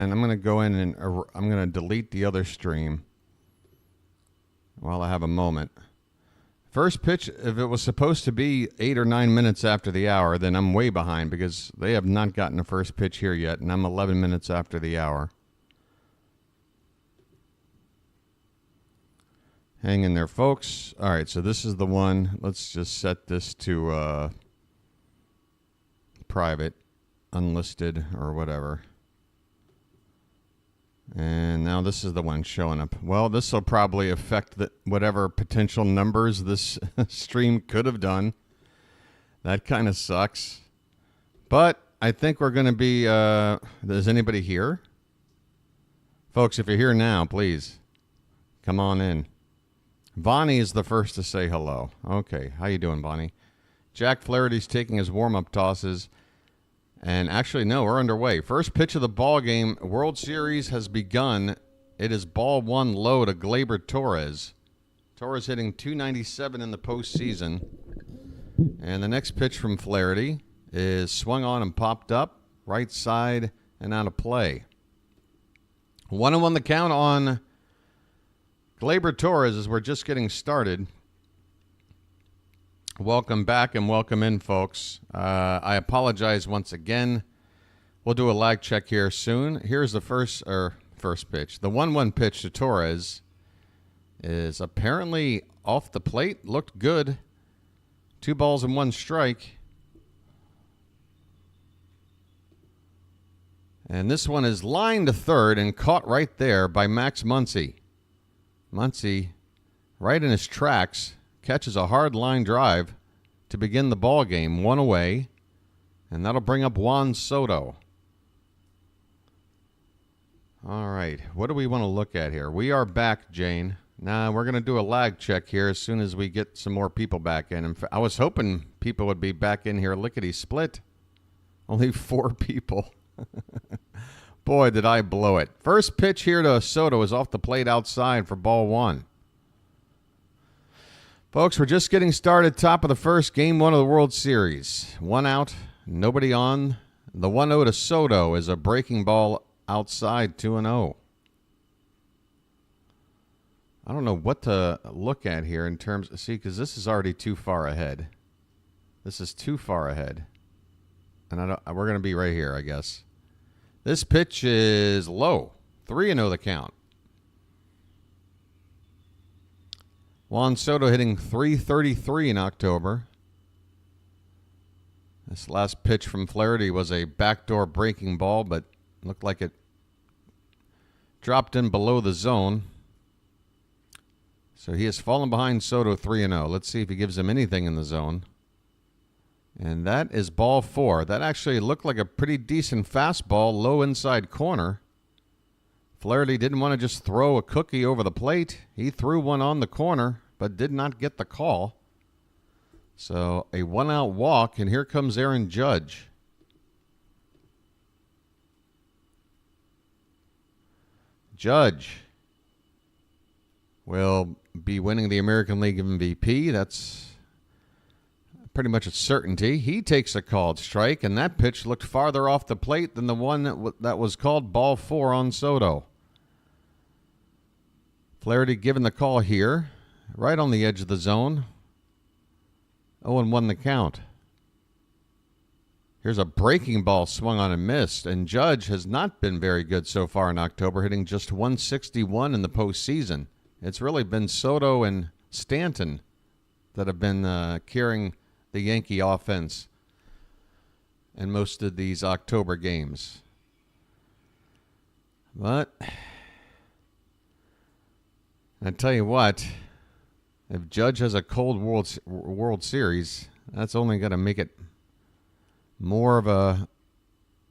And I'm going to go in and I'm going to delete the other stream while I have a moment. First pitch, if it was supposed to be 8 or 9 minutes after the hour, then I'm way behind because they have not gotten a first pitch here yet, and I'm 11 minutes after the hour. Hang in there, folks. All right, so this is the one. Let's just set this to private, unlisted, or whatever. And now this is the one showing up. Well, this will probably affect whatever potential numbers this stream could have done. That kind of sucks. But I think we're going to be... is anybody here? Folks, if you're here now, please come on in. Bonnie is the first to say hello. Okay, how you doing, Bonnie? Jack Flaherty's taking his warm-up tosses. And actually, no, we're underway. First pitch of the ball game. World Series has begun. It is ball one low to Gleyber Torres. Torres hitting .297 in the postseason. And the next pitch from Flaherty is swung on and popped up. Right side and out of play. 1-1 the count on Gleyber Torres as we're just getting started. Welcome back and welcome in, folks. I apologize once again. We'll do a lag check here soon. Here's the first pitch. The 1-1 pitch to Torres is apparently off the plate. Looked good. 2 balls and 1 strike. And this one is lined to third and caught right there by Max Muncy. Muncy, right in his tracks, catches a hard line drive to begin the ball game, 1 away, and that'll bring up Juan Soto. All right, what do we want to look at here? We are back, Jane. Now we're going to do a lag check here as soon as we get some more people back in. I was hoping people would be back in here lickety-split. Only 4 people. Boy, did I blow it. First pitch here to Soto is off the plate outside for ball 1. Folks, we're just getting started. Top of the first, game 1 of the World Series. 1 out, nobody on. The 1-0 to Soto is a breaking ball outside, 2-0. I don't know what to look at here in terms of, see, because this is already too far ahead. This is too far ahead. And we're going to be right here, I guess. This pitch is low. 3-0 the count. Juan Soto hitting .333 in October. This last pitch from Flaherty was a backdoor breaking ball, but looked like it dropped in below the zone. So he has fallen behind Soto 3-0. Let's see if he gives him anything in the zone. And that is ball 4. That actually looked like a pretty decent fastball, low inside corner. Flaherty didn't want to just throw a cookie over the plate. He threw one on the corner, but did not get the call. So a 1-out walk, and here comes Aaron Judge. Judge will be winning the American League MVP. That's pretty much a certainty. He takes a called strike, and that pitch looked farther off the plate than the one that was called ball 4 on Soto. Flaherty given the call here, right on the edge of the zone. 0-1 the count. Here's a breaking ball swung on and missed, and Judge has not been very good so far in October, hitting just .161 in the postseason. It's really been Soto and Stanton that have been carrying the Yankee offense in most of these October games. But I tell you what, if Judge has a cold World Series, that's only going to make it more of a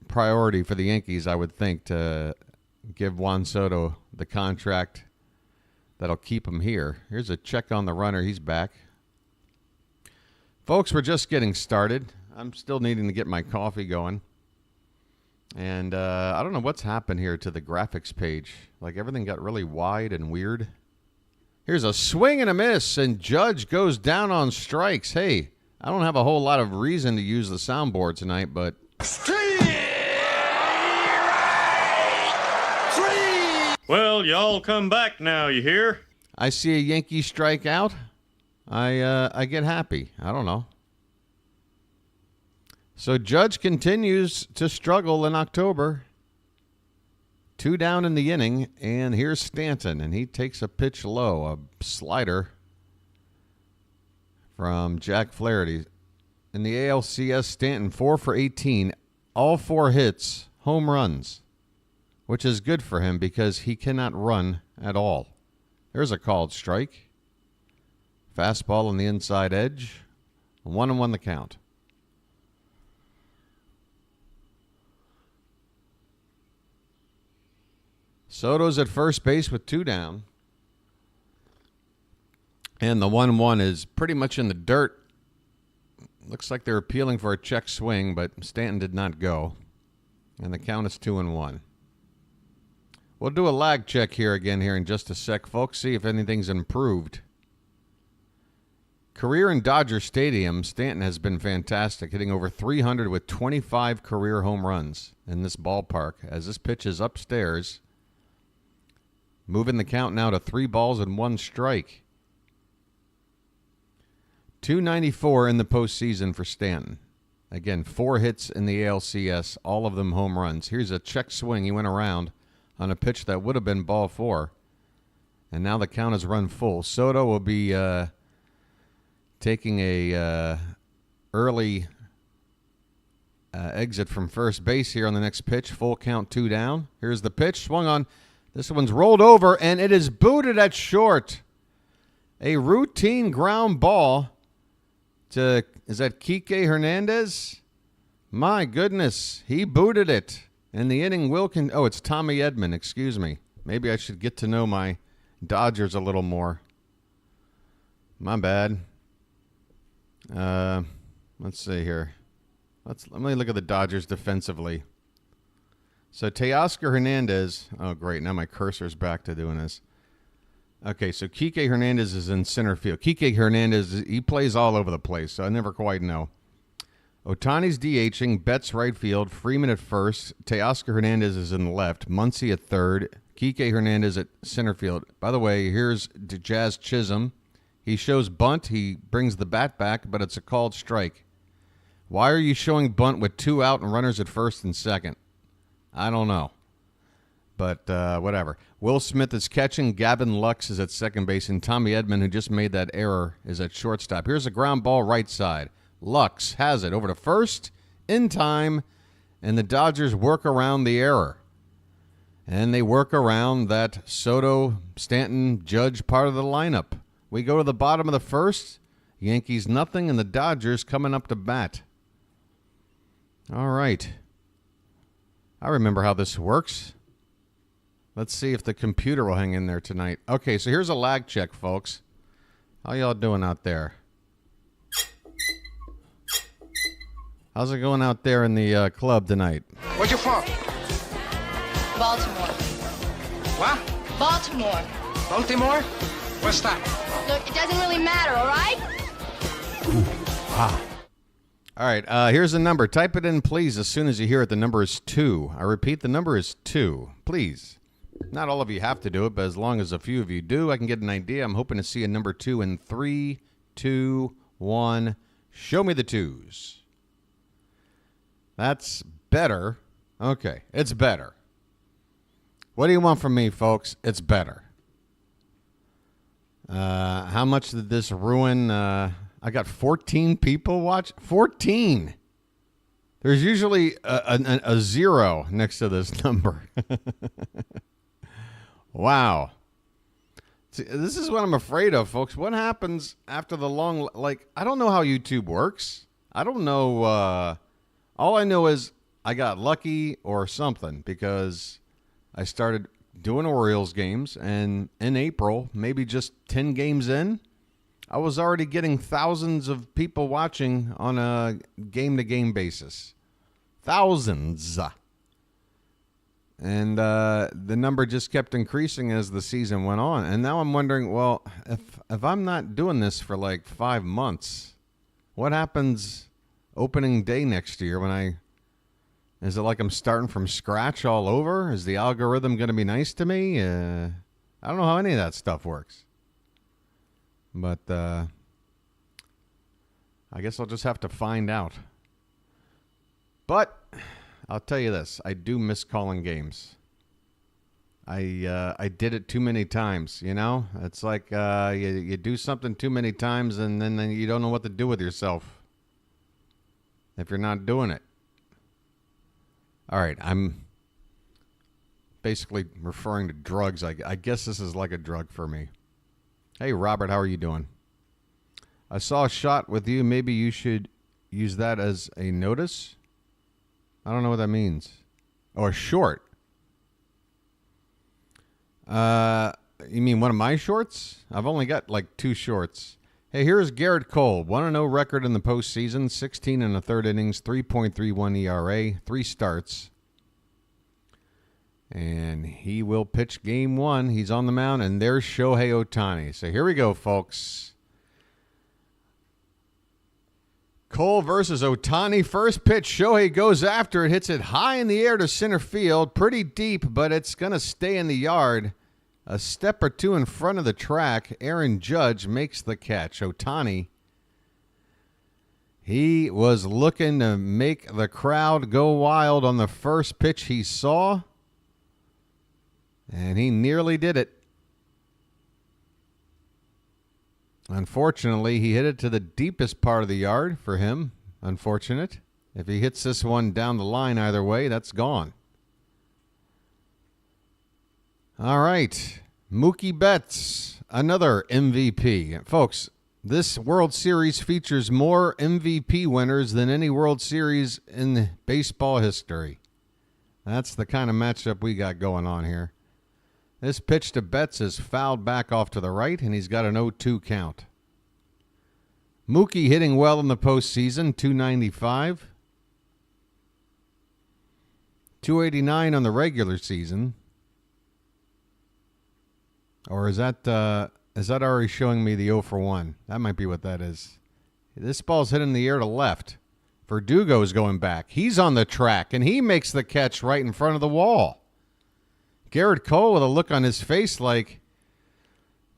priority for the Yankees, I would think, to give Juan Soto the contract that'll keep him here. Here's a check on the runner. He's back. Folks, we're just getting started. I'm still needing to get my coffee going. And I don't know what's happened here to the graphics page. Like everything got really wide and weird. Here's a swing and a miss, and Judge goes down on strikes. Hey, I don't have a whole lot of reason to use the soundboard tonight, but Well, y'all come back now, you hear? I see a Yankee strike out. I get happy. I don't know. So Judge continues to struggle in October. 2 down in the inning, and here's Stanton, and he takes a pitch low, a slider from Jack Flaherty. In the ALCS, Stanton 4 for 18, all 4 hits, home runs, which is good for him because he cannot run at all. There's a called strike. Fastball on the inside edge. 1-1 the count. Soto's at first base with 2 down. And the 1-1 is pretty much in the dirt. Looks like they're appealing for a check swing, but Stanton did not go. And the count is 2-1. We'll do a lag check here again here in just a sec, folks. See if anything's improved. Career in Dodger Stadium, Stanton has been fantastic, hitting over 300 with 25 career home runs in this ballpark. As this pitch is upstairs, moving the count now to 3 balls and 1 strike. 294 in the postseason for Stanton. Again, 4 hits in the ALCS, all of them home runs. Here's a check swing. He went around on a pitch that would have been ball 4. And now the count is run full. Soto will be taking a early exit from first base here on the next pitch. Full count, 2 down. Here's the pitch. Swung on. This one's rolled over, and it is booted at short. A routine ground ball to, is that Kike Hernandez? My goodness, he booted it. And the inning will it's Tommy Edman, excuse me. Maybe I should get to know my Dodgers a little more. My bad. Let's see here. Let me look at the Dodgers defensively. So Teoscar Hernandez. Oh, great. Now my cursor's back to doing this. Okay, so Kike Hernandez is in center field. Kike Hernandez, he plays all over the place, so I never quite know. Ohtani's DHing, Betts right field, Freeman at first, Teoscar Hernandez is in left, Muncy at third, Kike Hernandez at center field. By the way, here's Jazz Chisholm. He shows bunt. He brings the bat back, but it's a called strike. Why are you showing bunt with 2 out and runners at first and second? I don't know. But whatever. Will Smith is catching. Gavin Lux is at second base. And Tommy Edman, who just made that error, is at shortstop. Here's a ground ball right side. Lux has it over to first in time. And the Dodgers work around the error. And they work around that Soto, Stanton, Judge part of the lineup. We go to the bottom of the first. Yankees nothing. And the Dodgers coming up to bat. All right. I remember how this works. Let's see if the computer will hang in there tonight. Okay, so here's a lag check, folks. How y'all doing out there? How's it going out there in the club tonight? Where you from? Baltimore. What? Baltimore. Baltimore? What's that? Look, it doesn't really matter, all right? Wow. All right, here's the number. Type it in, please, as soon as you hear it. The number is 2. I repeat, the number is 2. Please. Not all of you have to do it, but as long as a few of you do, I can get an idea. I'm hoping to see a number 2 in 3, 2, 1. Show me the 2s. That's better. Okay, it's better. What do you want from me, folks? It's better. How much did this ruin? I got 14 people watch. 14. There's usually a 0 next to this number. Wow. See, this is what I'm afraid of, folks. What happens after the long, I don't know how YouTube works. I don't know. All I know is I got lucky or something because I started doing Orioles games, and in April, maybe just 10 games in, I was already getting thousands of people watching on a game-to-game basis. Thousands. And the number just kept increasing as the season went on. And now I'm wondering, well, if I'm not doing this for 5 months, what happens opening day next year when I Is it like I'm starting from scratch all over? Is the algorithm going to be nice to me? I don't know how any of that stuff works. But I guess I'll just have to find out. But I'll tell you this. I do miss calling games. I did it too many times, you know? It's like you do something too many times and then you don't know what to do with yourself if you're not doing it. All right, I'm basically referring to drugs. I guess this is like a drug for me. Hey, Robert, how are you doing? I saw a shot with you. Maybe you should use that as a notice. I don't know what that means. Oh, a short. You mean one of my shorts? I've only got like 2 shorts. Hey, here's Gerritt Cole. 1-0 record in the postseason. 16 and a third innings. 3.31 ERA. 3 starts. And he will pitch game 1. He's on the mound. And there's Shohei Ohtani. So here we go, folks. Cole versus Ohtani. First pitch. Shohei goes after it. Hits it high in the air to center field. Pretty deep, but it's going to stay in the yard. A step or 2 in front of the track. Aaron Judge makes the catch. Ohtani, he was looking to make the crowd go wild on the first pitch he saw. And he nearly did it. Unfortunately, he hit it to the deepest part of the yard for him. Unfortunate. If he hits this one down the line either way, that's gone. All right. Mookie Betts, another MVP. Folks, this World Series features more MVP winners than any World Series in baseball history. That's the kind of matchup we got going on here. This pitch to Betts is fouled back off to the right, and he's got an 0-2 count. Mookie hitting well in the postseason, 295. 289 on the regular season. Or is that already showing me the 0 for 1? That might be what that is. This ball's hitting the air to left. Verdugo's going back. He's on the track, and he makes the catch right in front of the wall. Gerritt Cole with a look on his face like,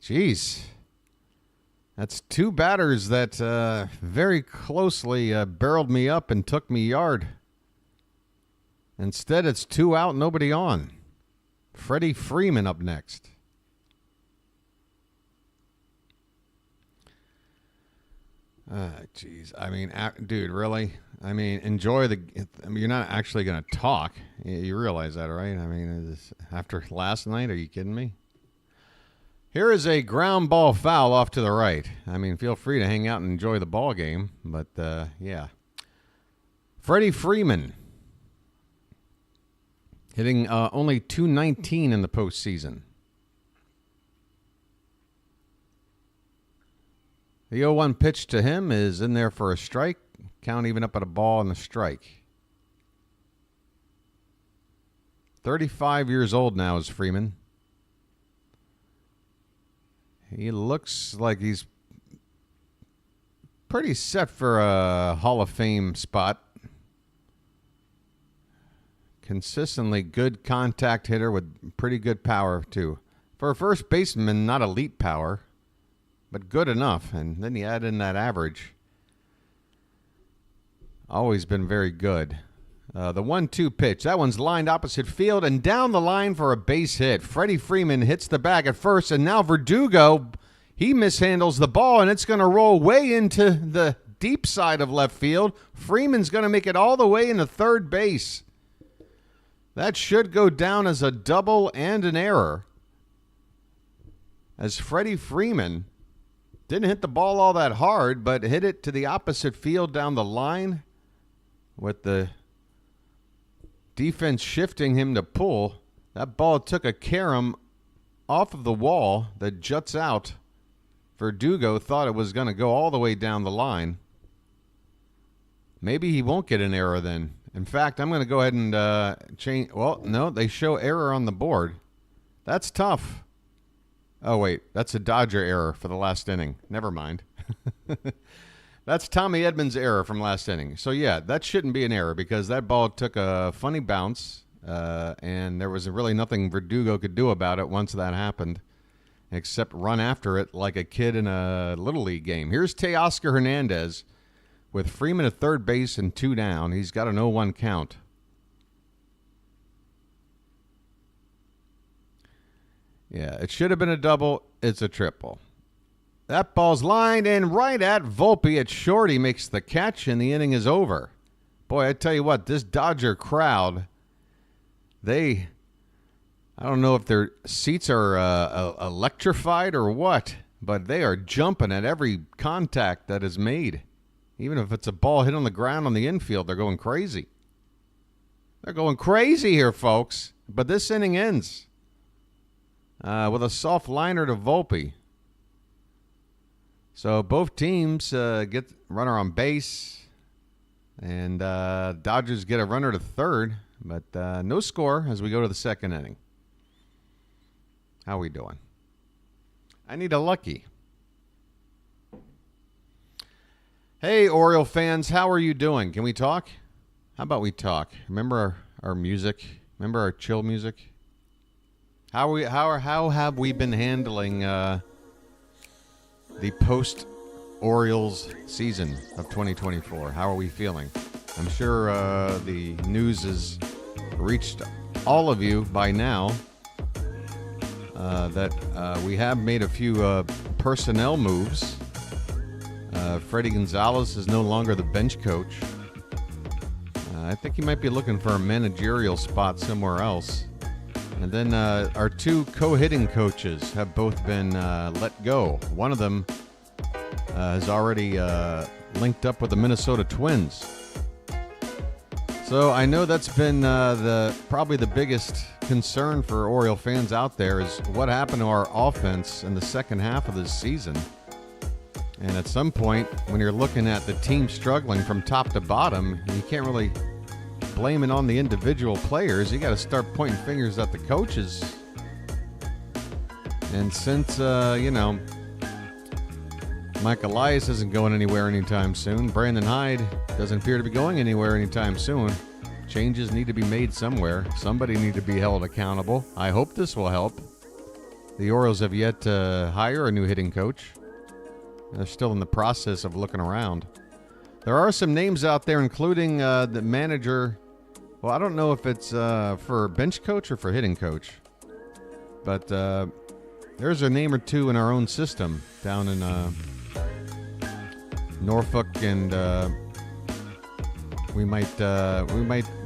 geez, that's 2 batters that very closely barreled me up and took me yard. Instead, it's 2 out, nobody on. Freddie Freeman up next. Jeez. I mean, dude, really? I mean, enjoy the... I mean, you're not actually going to talk. You realize that, right? I mean, after last night, are you kidding me? Here is a ground ball foul off to the right. I mean, feel free to hang out and enjoy the ball game, but, yeah. Freddie Freeman hitting only .219 in the postseason. The 0-1 pitch to him is in there for a strike. Count even up at a ball and a strike. 35 years old now is Freeman. He looks like he's pretty set for a Hall of Fame spot. Consistently good contact hitter with pretty good power, too. For a first baseman, not elite power, but good enough. And then you add in that average. Always been very good. The 1-2 pitch. That one's lined opposite field and down the line for a base hit. Freddie Freeman hits the bag at first, and now Verdugo, he mishandles the ball, and it's going to roll way into the deep side of left field. Freeman's going to make it all the way into third base. That should go down as a double and an error, as Freddie Freeman didn't hit the ball all that hard, but hit it to the opposite field down the line with the defense shifting him to pull. That ball took a carom off of the wall that juts out. Verdugo thought it was going to go all the way down the line. Maybe he won't get an error then. In fact, I'm going to go ahead and change. Well, no, they show error on the board. That's tough. Oh, wait, that's a Dodger error for the last inning. Never mind. That's Tommy Edmonds' error from last inning. So, yeah, that shouldn't be an error because that ball took a funny bounce, and there was really nothing Verdugo could do about it once that happened, except run after it like a kid in a Little League game. Here's Teoscar Hernandez with Freeman at third base and 2 down. He's got an 0-1 count. Yeah, it should have been a double. It's a triple. That ball's lined and right at Volpe at short. He makes the catch, and the inning is over. Boy, I tell you what, this Dodger crowd, I don't know if their seats are electrified or what, but they are jumping at every contact that is made. Even if it's a ball hit on the ground on the infield, they're going crazy. They're going crazy here, folks. But this inning ends with a soft liner to Volpe. So both teams get runner on base, and Dodgers get a runner to third, but no score as we go to the second inning. How we doing? I need a lucky. Hey, Oriole fans, how are you doing? Can we talk? How about we talk? Remember our music? Remember our chill music? How have we been handling the post-Orioles season of 2024? How are we feeling? I'm sure the news has reached all of you by now that we have made a few personnel moves. Freddie Gonzalez is no longer the bench coach. I think he might be looking for a managerial spot somewhere else. And then our 2 co-hitting coaches have both been let go. One of them has already linked up with the Minnesota Twins. So I know that's been probably the biggest concern for Oriole fans out there is what happened to our offense in the second half of this season. And at some point, when you're looking at the team struggling from top to bottom, you can't really blame it on the individual players. You got to start pointing fingers at the coaches. And since, Mike Elias isn't going anywhere anytime soon, Brandon Hyde doesn't appear to be going anywhere anytime soon, changes need to be made somewhere. Somebody need to be held accountable. I hope this will help. The Orioles have yet to hire a new hitting coach. They're still in the process of looking around. There are some names out there, including the manager. Well, I don't know if it's for bench coach or for hitting coach. But there's a name or two in our own system down in Norfolk, and we might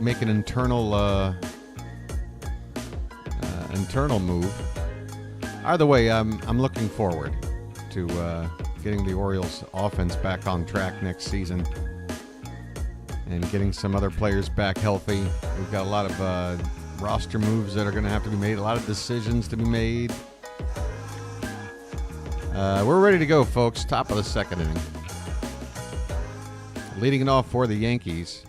make an internal move. Either way, I'm looking forward to getting the Orioles offense back on track next season and getting some other players back healthy. We've got a lot of roster moves that are going to have to be made, a lot of decisions to be made. We're ready to go, folks. Top of the second inning. Leading it off for the Yankees,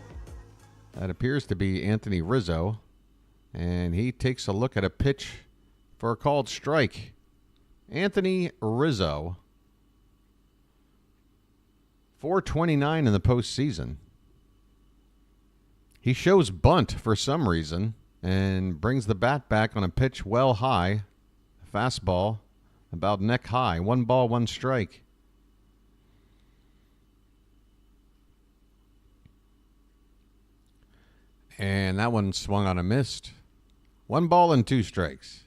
that appears to be Anthony Rizzo, and he takes a look at a pitch for a called strike. Anthony Rizzo, 429 in the postseason. He shows bunt for some reason and brings the bat back on a pitch well high, fastball about neck high. 1 ball, 1 strike. And that one swung on a missed. 1 ball and 2 strikes.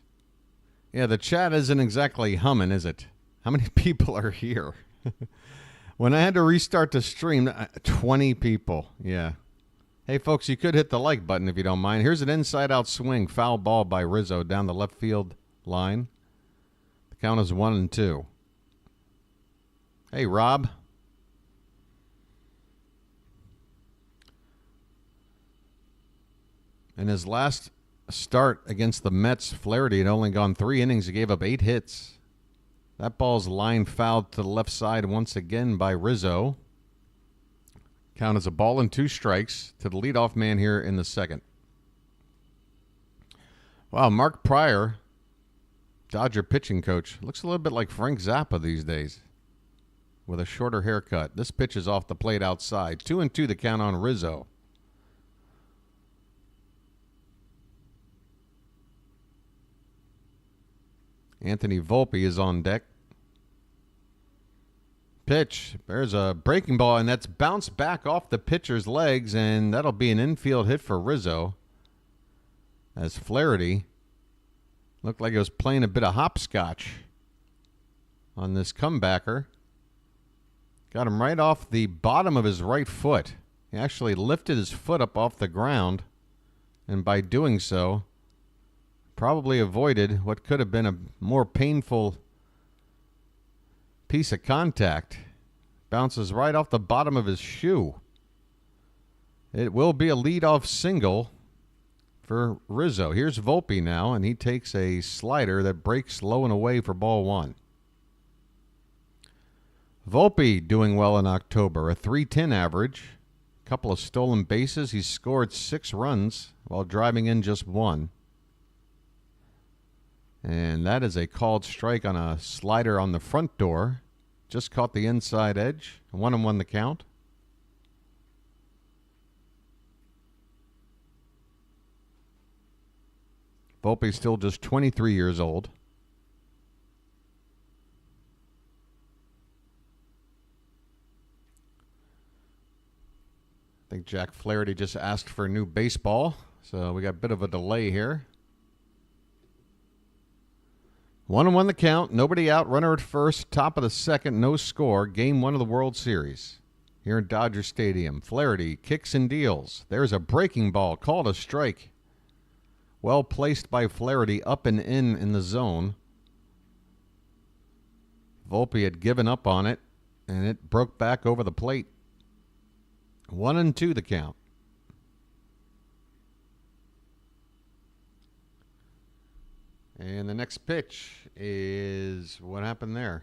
Yeah, the chat isn't exactly humming, is it? How many people are here? When I had to restart the stream, 20 people. Yeah. Hey, folks, you could hit the like button if you don't mind. Here's an inside-out swing. Foul ball by Rizzo down the left field line. The count is 1-2. Hey, Rob. In his last start against the Mets, Flaherty had only gone 3 innings. He gave up 8 hits. That ball's line fouled to the left side once again by Rizzo. Count as a ball and 2 strikes to the leadoff man here in the second. Wow, Mark Pryor, Dodger pitching coach, looks a little bit like Frank Zappa these days. with a shorter haircut. This pitch is off the plate outside. 2-2 the count on Rizzo. Anthony Volpe is on deck. Pitch. There's a breaking ball, and that's bounced back off the pitcher's legs, and that'll be an infield hit for Rizzo. As Flaherty looked like he was playing a bit of hopscotch on this comebacker. Got him right off the bottom of his right foot. He actually lifted his foot up off the ground, and by doing so, probably avoided what could have been a more painful piece of contact. Bounces right off the bottom of his shoe. It will be a leadoff single for Rizzo. Here's Volpe now, and he takes a slider that breaks low and away for ball one. Volpe doing well in October, a .310 average, a couple of stolen bases. He's scored 6 runs while driving in just 1. And that is a called strike on a slider on the front door. Just caught the inside edge. 1-1 the count. Volpe still just 23 years old. I think Jack Flaherty just asked for a new baseball, so we got a bit of a delay here. 1-1 the count. Nobody out. Runner at first. Top of the second. No score. Game 1 of the World Series here in Dodger Stadium. Flaherty kicks and deals. There's a breaking ball. Called a strike. Well placed by Flaherty. Up and in the zone. Volpe had given up on it, and it broke back over the plate. 1-2 the count. And the next pitch is, what happened there?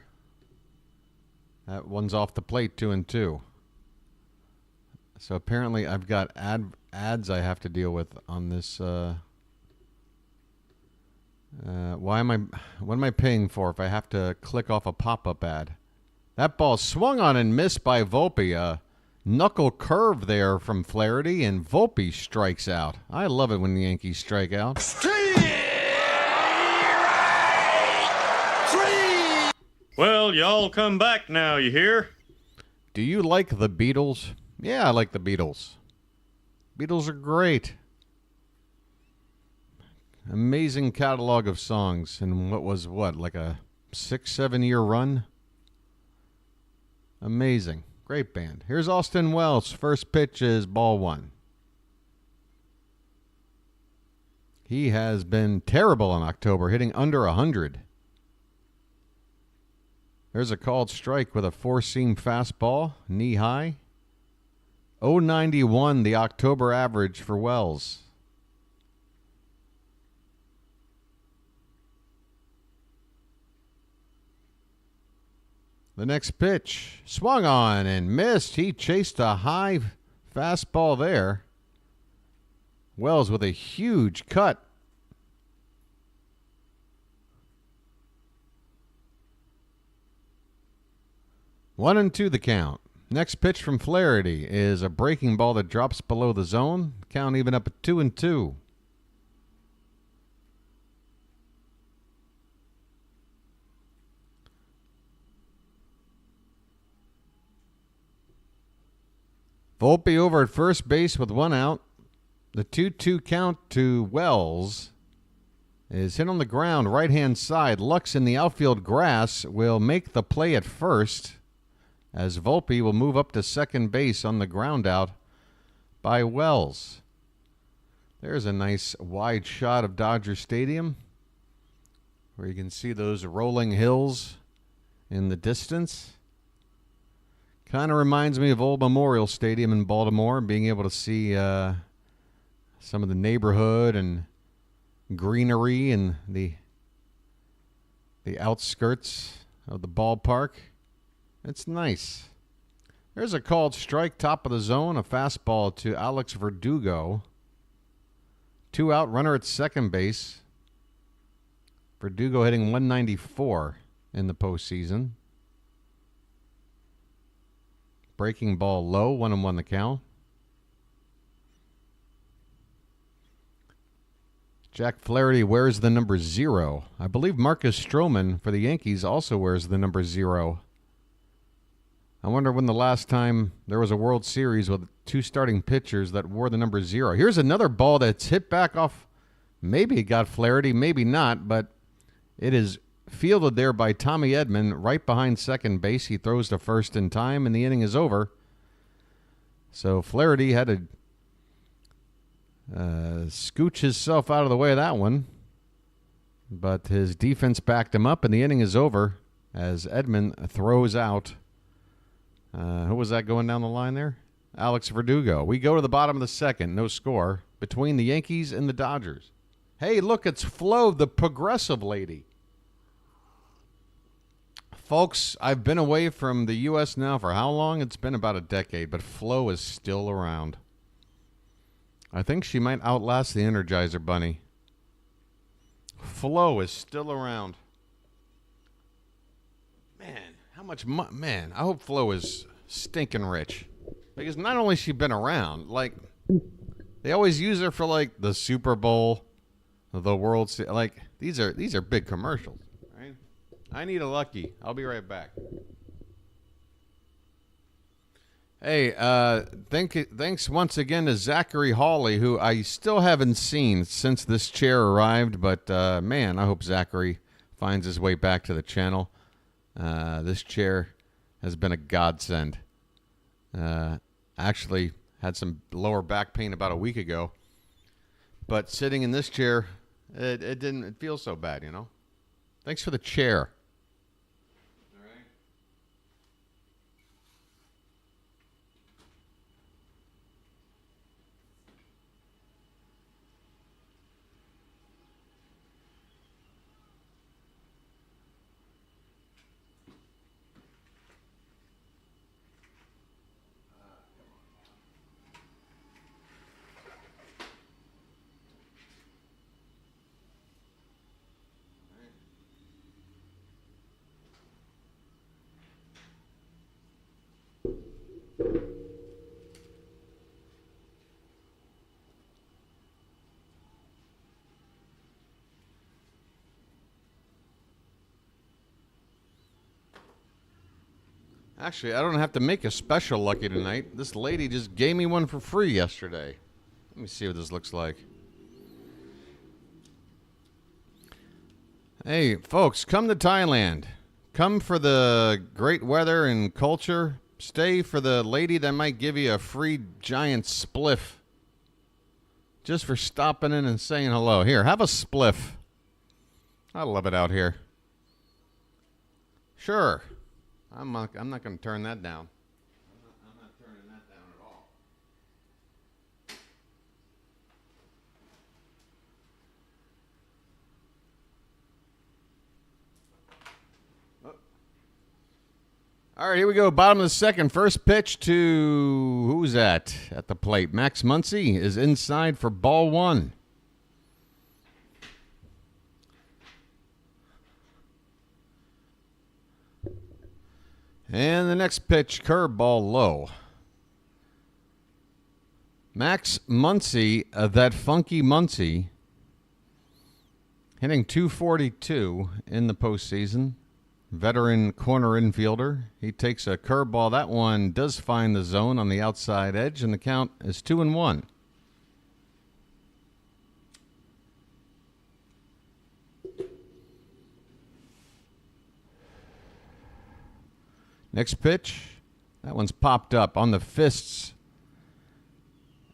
That one's off the plate, 2-2. So apparently I've got ads I have to deal with on this. What am I paying for if I have to click off a pop-up ad? That ball swung on and missed by Volpe. Knuckle curve there from Flaherty, and Volpe strikes out. I love it when the Yankees strike out. Well, y'all come back now, you hear? Do you like the Beatles? Yeah, I like the Beatles. Beatles are great. Amazing catalog of songs, and like a 6-7 year run? Amazing. Great band. Here's Austin Wells. First pitch is ball 1. He has been terrible in October, hitting under 100. There's a called strike with a 4-seam fastball, knee high. 0.91 the October average for Wells. The next pitch, swung on and missed. He chased a high fastball there. Wells with a huge cut. One and two the count. Next pitch from Flaherty is a breaking ball that drops below the zone. Count even up at 2-2. Volpe over at first base with 1 out. The 2-2 count to Wells is hit on the ground, right-hand side. Lux in the outfield grass will make the play at first, as Volpe will move up to second base on the ground out by Wells. There's a nice wide shot of Dodger Stadium where you can see those rolling hills in the distance. Kind of reminds me of Old Memorial Stadium in Baltimore, being able to see some of the neighborhood and greenery and the outskirts of the ballpark. It's nice. There's a called strike, top of the zone, a fastball to Alex Verdugo. 2 out, runner at second base. Verdugo hitting 194 in the postseason. Breaking ball low, 1-1 the count. Jack Flaherty wears the number 0. I believe Marcus Stroman for the Yankees also wears the number 0. I wonder when the last time there was a World Series with 2 starting pitchers that wore the number 0. Here's another ball that's hit back off. Maybe it got Flaherty, maybe not, but it is fielded there by Tommy Edman right behind second base. He throws to first in time, and the inning is over. So Flaherty had to scooch himself out of the way of that one. But his defense backed him up, and the inning is over as Edman throws out. Who was that going down the line there? Alex Verdugo. We go to the bottom of the second. No score between the Yankees and the Dodgers. Hey, look, it's Flo, the progressive lady. Folks, I've been away from the U.S. now for how long? It's been about a decade, but Flo is still around. I think she might outlast the Energizer Bunny. Flo is still around. Man, how much man, I hope Flo is stinking rich. Because not only has she been around, like, they always use her for, like, the Super Bowl, the World Series. Like, these are big commercials. I need a lucky. I'll be right back. Hey, thanks once again to Zachary Hawley, who I still haven't seen since this chair arrived. But, man, I hope Zachary finds his way back to the channel. This chair has been a godsend. Actually had some lower back pain about a week ago. But sitting in this chair, it didn't feel so bad, you know. Thanks for the chair. Actually, I don't have to make a special lucky tonight. This lady just gave me one for free yesterday. Let me see what this looks like. Hey, folks, come to Thailand. Come for the great weather and culture. Stay for the lady that might give you a free giant spliff. Just for stopping in and saying hello. Here, have a spliff. I love it out here. Sure. I'm not going to turn that down. I'm not turning that down at all. Oh. All right, here we go. Bottom of the second. First pitch to, who's that at the plate? Max Muncy is inside for ball 1. And the next pitch, curveball low. Max Muncy, that funky Muncy, hitting .242 in the postseason. Veteran corner infielder. He takes a curveball. That one does find the zone on the outside edge, and the count is 2-1. Next pitch, that one's popped up on the fists.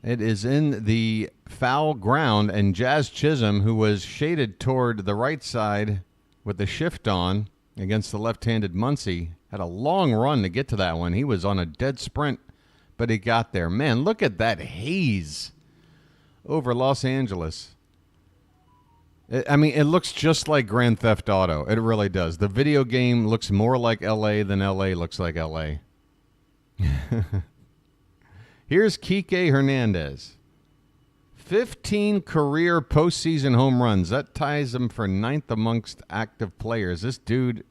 It is in the foul ground, and Jazz Chisholm, who was shaded toward the right side with the shift on against the left-handed Muncy, had a long run to get to that one. He was on a dead sprint, but he got there. Man, look at that haze over Los Angeles. I mean, it looks just like Grand Theft Auto. It really does. The video game looks more like L.A. than L.A. looks like L.A. Here's Kike Hernandez. 15 career postseason home runs. That ties him for 9th amongst active players. This dude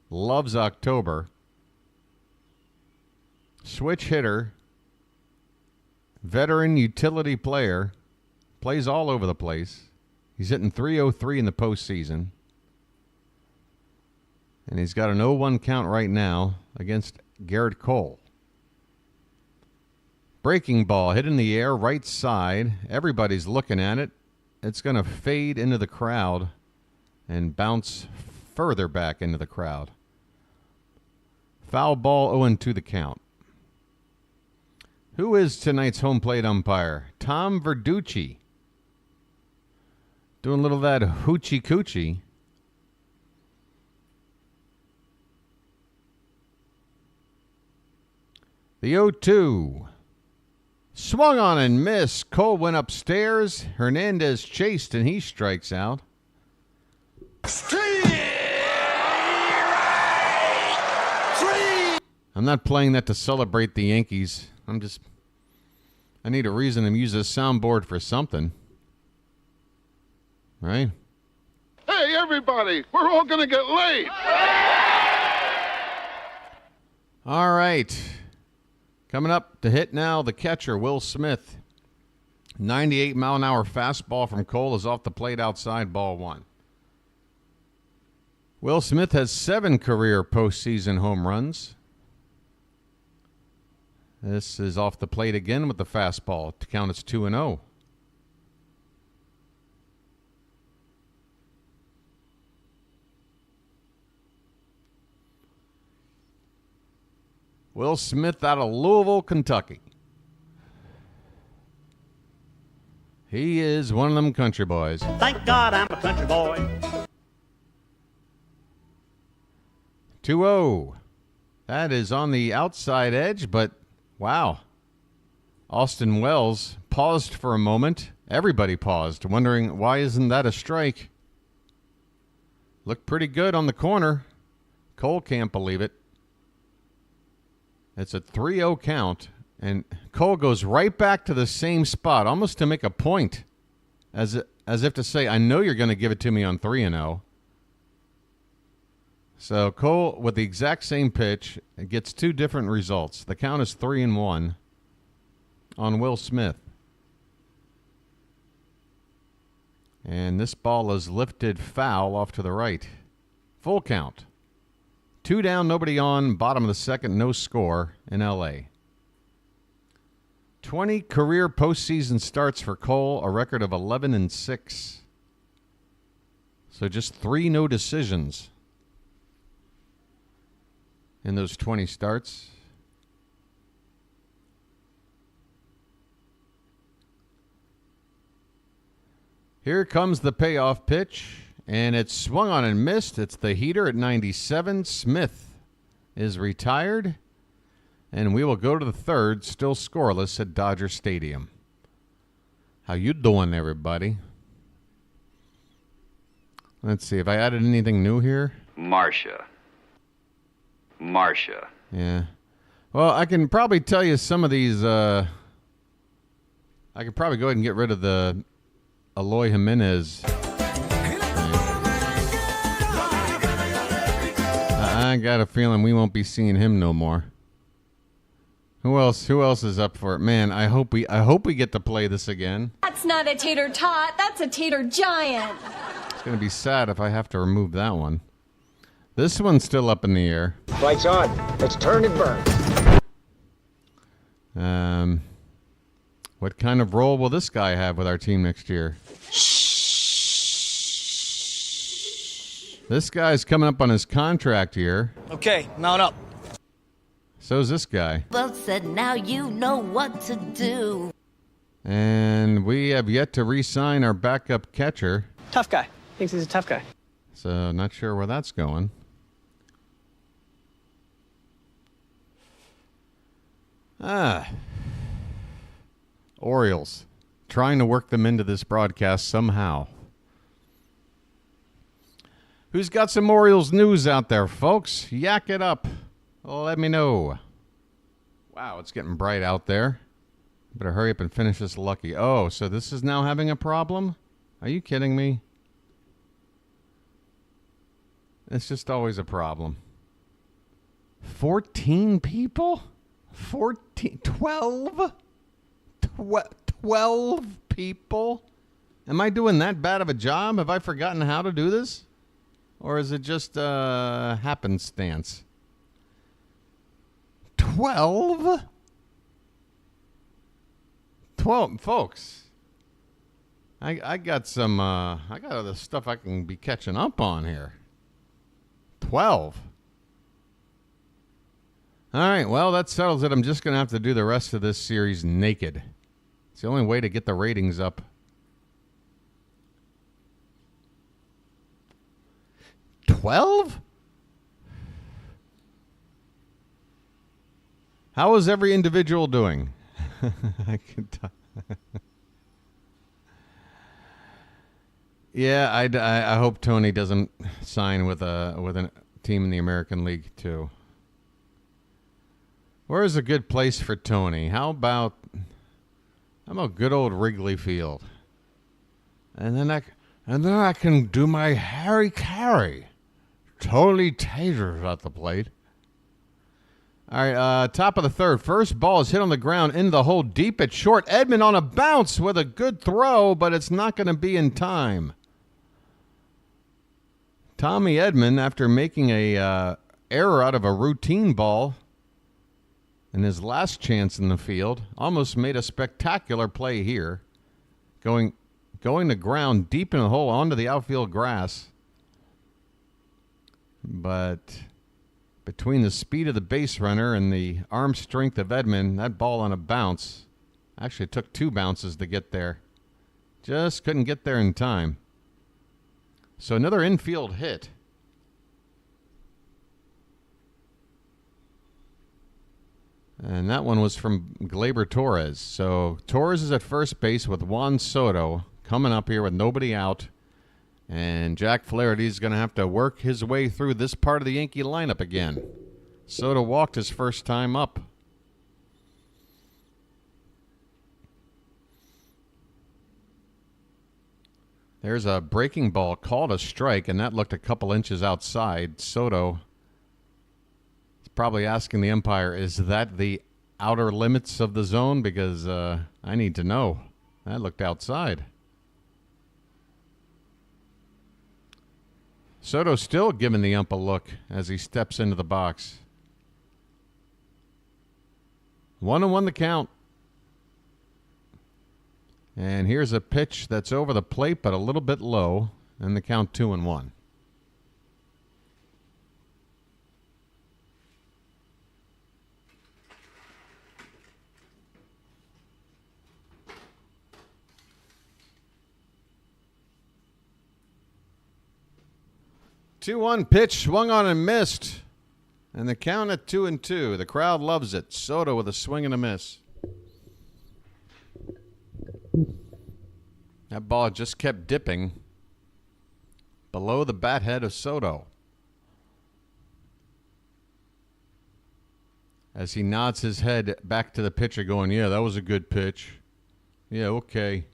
loves October. switch hitter, veteran utility player, plays all over the place. He's hitting .303 in the postseason. And he's got an 0-1 count right now against Gerritt Cole. Breaking ball hit in the air, right side. Everybody's looking at it. It's going to fade into the crowd and bounce further back into the crowd. Foul ball, 0-2 the count. Who is tonight's home plate umpire? Tom Verducci. Doing a little of that hoochie coochie. The 0-2. Swung on and missed. Cole went upstairs. Hernandez chased and he strikes out. I'm not playing that to celebrate the Yankees. I need a reason to use this soundboard for something. Right? Hey, everybody, we're all going to get late. All right. Coming up to hit now, the catcher, Will Smith. 98-mile-an-hour fastball from Cole is off the plate outside, ball one. Will Smith has 7 career postseason home runs. This is off the plate again with the fastball to count as 2-0. Will Smith out of Louisville, Kentucky. He is one of them country boys. Thank God I'm a country boy. 2-0. That is on the outside edge, but wow. Austin Wells paused for a moment. Everybody paused, wondering why isn't that a strike? Looked pretty good on the corner. Cole can't believe it. It's a 3-0 count, and Cole goes right back to the same spot, almost to make a point, as if to say, I know you're going to give it to me on 3-0. So Cole, with the exact same pitch, gets 2 different results. The count is 3-1 on Will Smith. And this ball is lifted foul off to the right. Full count. 2 down, nobody on, bottom of the second, no score in L.A. 20 career postseason starts for Cole, a record of 11-6. So just 3 no decisions in those 20 starts. Here comes the payoff pitch. And it's swung on and missed. It's the heater at 97. Smith is retired. And we will go to the third, still scoreless at Dodger Stadium. How you doing, everybody? Let's see. Have I added anything new here? Marcia. Yeah. Well, I can probably tell you some of these. I could probably go ahead and get rid of the Eloy Jimenez. I got a feeling we won't be seeing him no more. Who else is up for it? Man, I hope we get to play this again. That's not a tater tot, that's a tater giant. It's going to be sad if I have to remove that one. This one's still up in the air. Lights on. Let's turn and burn. What kind of role will this guy have with our team next year? This guy's coming up on his contract here. Okay, mount up. So's this guy. Both said, now you know what to do. And we have yet to re-sign our backup catcher. Tough guy. Thinks he's a tough guy. So not sure where that's going. Orioles. Trying to work them into this broadcast somehow. Who's got some Orioles news out there, folks? Yak it up. Let me know. Wow, it's getting bright out there. Better hurry up and finish this lucky. Oh, so this is now having a problem? Are you kidding me? It's just always a problem. 14 people? 12 people? Am I doing that bad of a job? Have I forgotten how to do this? Or is it just happenstance? 12? 12, folks. I got some, I got other stuff I can be catching up on here. 12. All right, well, that settles it. I'm just going to have to do the rest of this series naked. It's the only way to get the ratings up. 12? How is every individual doing? I can tell. Yeah, I hope Tony doesn't sign with a team in the American League too. Where is a good place for Tony? How about good old Wrigley Field? And then I can do my Harry Carey. Totally tasers at the plate. All right, top of the third. First ball is hit on the ground into the hole deep at short. Edman on a bounce with a good throw, but it's not going to be in time. Tommy Edman, after making a error out of a routine ball in his last chance in the field, almost made a spectacular play here, going to ground deep in the hole onto the outfield grass. But between the speed of the base runner and the arm strength of Edman, that ball on a bounce actually took 2 bounces to get there. Just couldn't get there in time. So another infield hit. And that one was from Gleyber Torres. So Torres is at first base with Juan Soto coming up here with nobody out. And Jack Flaherty is going to have to work his way through this part of the Yankee lineup again. Soto walked his first time up. There's a breaking ball called a strike, and that looked a couple inches outside. Soto is probably asking the umpire, is that the outer limits of the zone? Because I need to know. That looked outside. Soto still giving the ump a look as he steps into the box. 1-1 the count. And here's a pitch that's over the plate but a little bit low, and the count 2-1. Two-one pitch, swung on and missed. And the count at 2-2. The crowd loves it. Soto with a swing and a miss. That ball just kept dipping below the bat head of Soto. As he nods his head back to the pitcher going, yeah, that was a good pitch. Yeah, okay.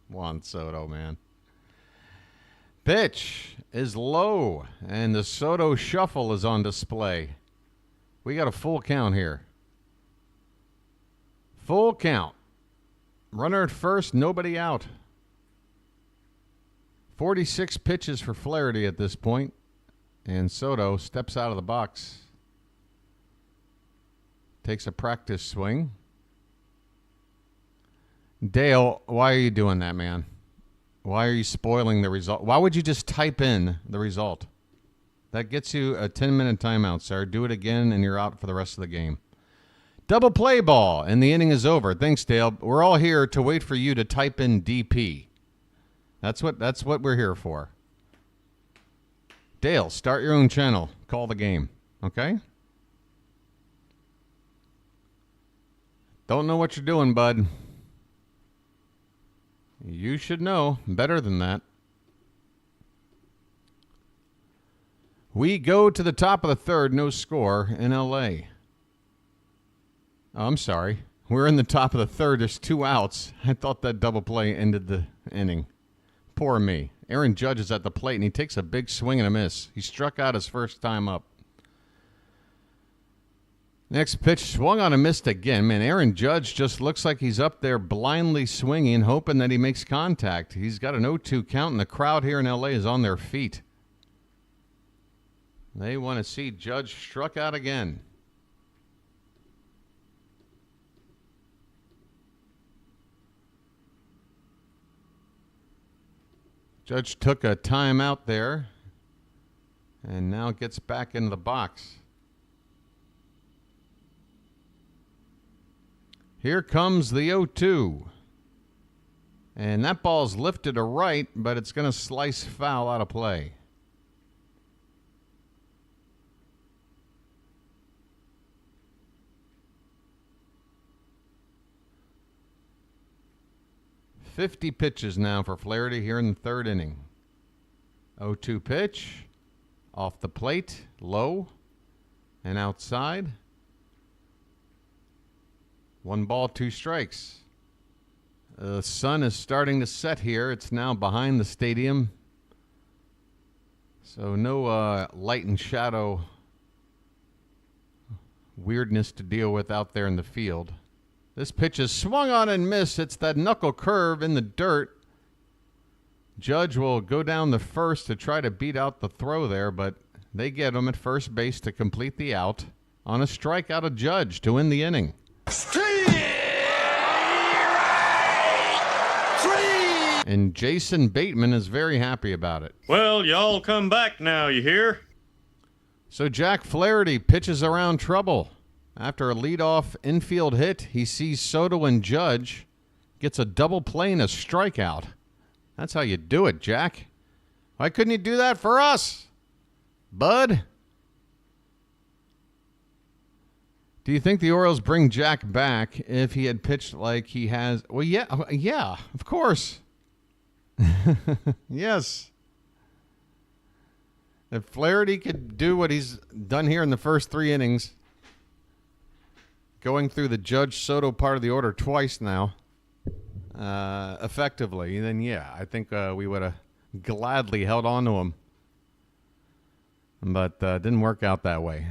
Juan Soto, man. Pitch is low, and the Soto shuffle is on display. We got a full count here. Full count. Runner at first, nobody out. 46 pitches for Flaherty at this point, and Soto steps out of the box. Takes a practice swing. Dale, why are you doing that, man? Why are you spoiling the result? Why would you just type in the result? That gets you a 10-minute timeout, sir. Do it again, and you're out for the rest of the game. Double play ball, and the inning is over. Thanks, Dale. We're all here to wait for you to type in DP. That's what we're here for. Dale, start your own channel. Call the game, okay? Don't know what you're doing, bud. You should know better than that. We go to the top of the third, no score in L.A. Oh, I'm sorry. We're in the top of the third. There's 2 outs. I thought that double play ended the inning. Poor me. Aaron Judge is at the plate, and he takes a big swing and a miss. He struck out his first time up. Next pitch swung on and missed again. Man, Aaron Judge just looks like he's up there blindly swinging, hoping that he makes contact. He's got an 0-2 count, and the crowd here in L.A. is on their feet. They want to see Judge struck out again. Judge took a timeout there and now gets back into the box. Here comes the 0-2. And that ball's lifted to right, but it's going to slice foul out of play. .50 pitches now for Flaherty here in the third inning. 0-2 pitch. Off the plate. Low. And outside. 1 ball, 2 strikes. The sun is starting to set here. It's now behind the stadium. So no light and shadow weirdness to deal with out there in the field. This pitch is swung on and missed. It's that knuckle curve in the dirt. Judge will go down the first to try to beat out the throw there, but they get him at first base to complete the out on a strikeout of Judge to win the inning. And Jason Bateman is very happy about it. Well, y'all come back now, you hear? So Jack Flaherty pitches around trouble. After a leadoff infield hit, he sees Soto and Judge, gets a double play and a strikeout. That's how you do it, Jack. Why couldn't you do that for us, bud? Do you think the Orioles bring Jack back if he had pitched like he has? Well, yeah, of course. Yes. If Flaherty could do what he's done here in the first 3 innings, going through the Judge Soto part of the order twice now, effectively, then yeah, I think we would have gladly held on to him. But didn't work out that way.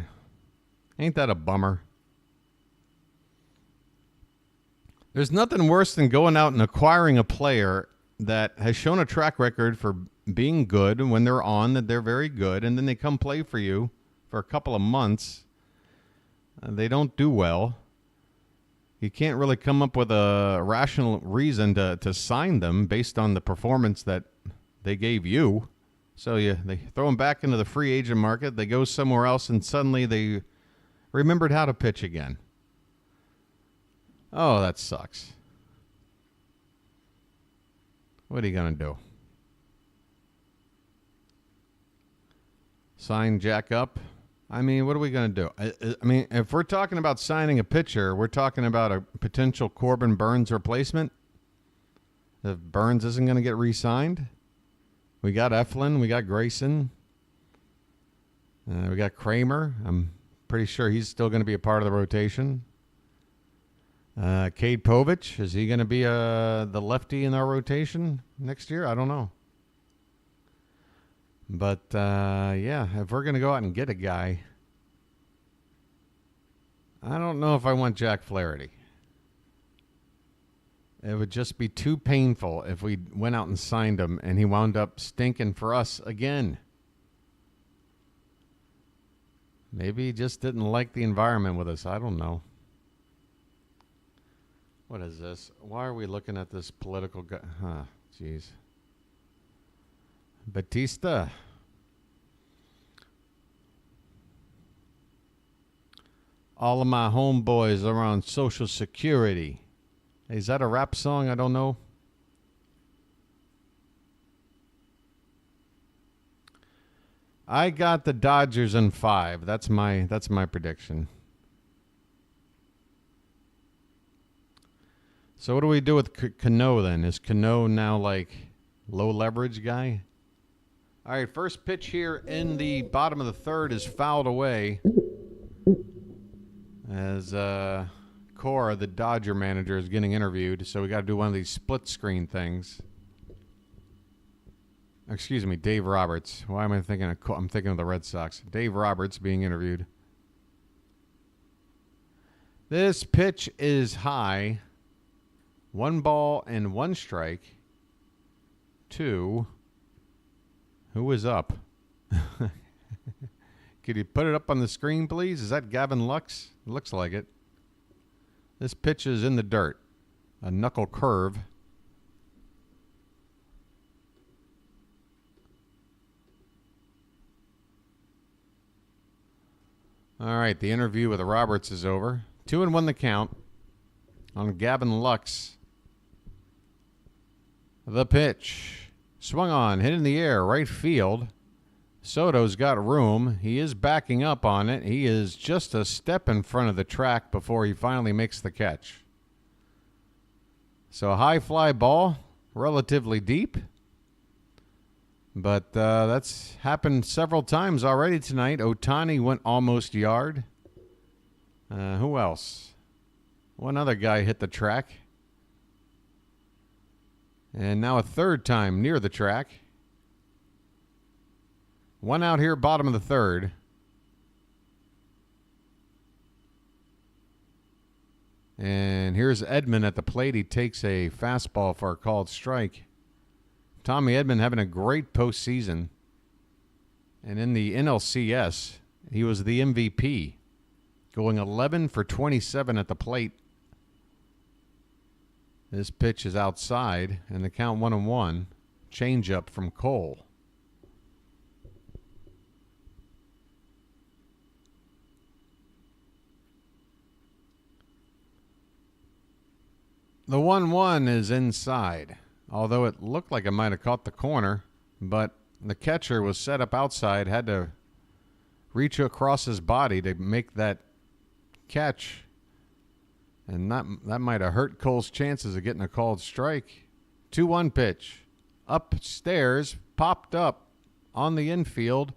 Ain't that a bummer? There's nothing worse than going out and acquiring a player that has shown a track record for being good when they're on, that they're very good, and then they come play for you for a couple of months. They don't do well. You can't really come up with a rational reason to sign them based on the performance that they gave you. So they throw them back into the free agent market. They go somewhere else, and suddenly they remembered how to pitch again. Oh, that sucks. What are you going to do? Sign Jack up? I mean, what are we going to do? I mean, if we're talking about signing a pitcher, we're talking about a potential Corbin Burns replacement. If Burns isn't going to get re-signed, we got Eflin, we got Grayson, we got Kramer. I'm pretty sure he's still going to be a part of the rotation. Cade Povich, is he going to be the lefty in our rotation next year? I don't know. But, yeah, if we're going to go out and get a guy, I don't know if I want Jack Flaherty. It would just be too painful if we went out and signed him and he wound up stinking for us again. Maybe he just didn't like the environment with us. I don't know. What is this? Why are we looking at this political guy? Huh, jeez. Batista. All of my homeboys are on Social Security. Hey, is that a rap song? I don't know. I got the Dodgers in 5. That's my prediction. So what do we do with Cano then? Is Cano now like low leverage guy? All right, first pitch here in the bottom of the third is fouled away as Cora, the Dodger manager, is getting interviewed. So we got to do one of these split screen things. Excuse me, Dave Roberts. Why am I thinking I'm thinking of the Red Sox. Dave Roberts being interviewed. This pitch is high. 1 ball and 1 strike to who is up? Could you put it up on the screen, please? Is that Gavin Lux? It looks like it. This pitch is in the dirt. A knuckle curve. All right, the interview with Roberts is over. 2-1 the count on Gavin Lux. The pitch. Swung on, hit in the air, right field. Soto's got room. He is backing up on it. He is just a step in front of the track before he finally makes the catch. So a high fly ball, relatively deep. But that's happened several times already tonight. Ohtani went almost yard. Who else? One other guy hit the track. And now a third time near the track. 1 out here, bottom of the third. And here's Edman at the plate. He takes a fastball for a called strike. Tommy Edman having a great postseason. And in the NLCS, he was the MVP, going 11 for 27 at the plate. This pitch is outside, and the count 1-1. Changeup from Cole. The 1-1 is inside, although it looked like it might have caught the corner, but the catcher was set up outside, had to reach across his body to make that catch, and that might have hurt Cole's chances of getting a called strike. 2-1 pitch. Upstairs, popped up on the infield.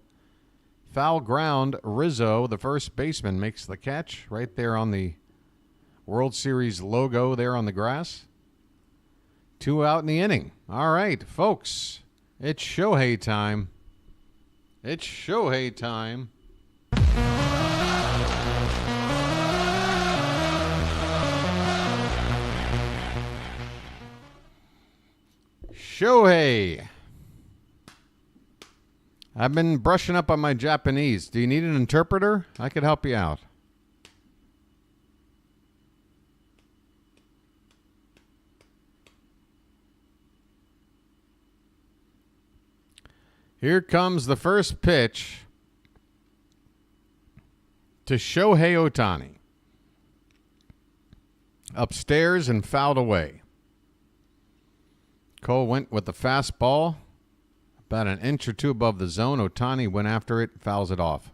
Foul ground. Rizzo, the first baseman, makes the catch right there on the World Series logo there on the grass. 2 out in the inning. All right, folks. It's Shohei time. It's Shohei time. Shohei. I've been brushing up on my Japanese. Do you need an interpreter? I could help you out. Here comes the first pitch to Shohei Ohtani. Upstairs and fouled away. Cole went with the fastball about an inch or two above the zone. Ohtani went after it, fouls it off.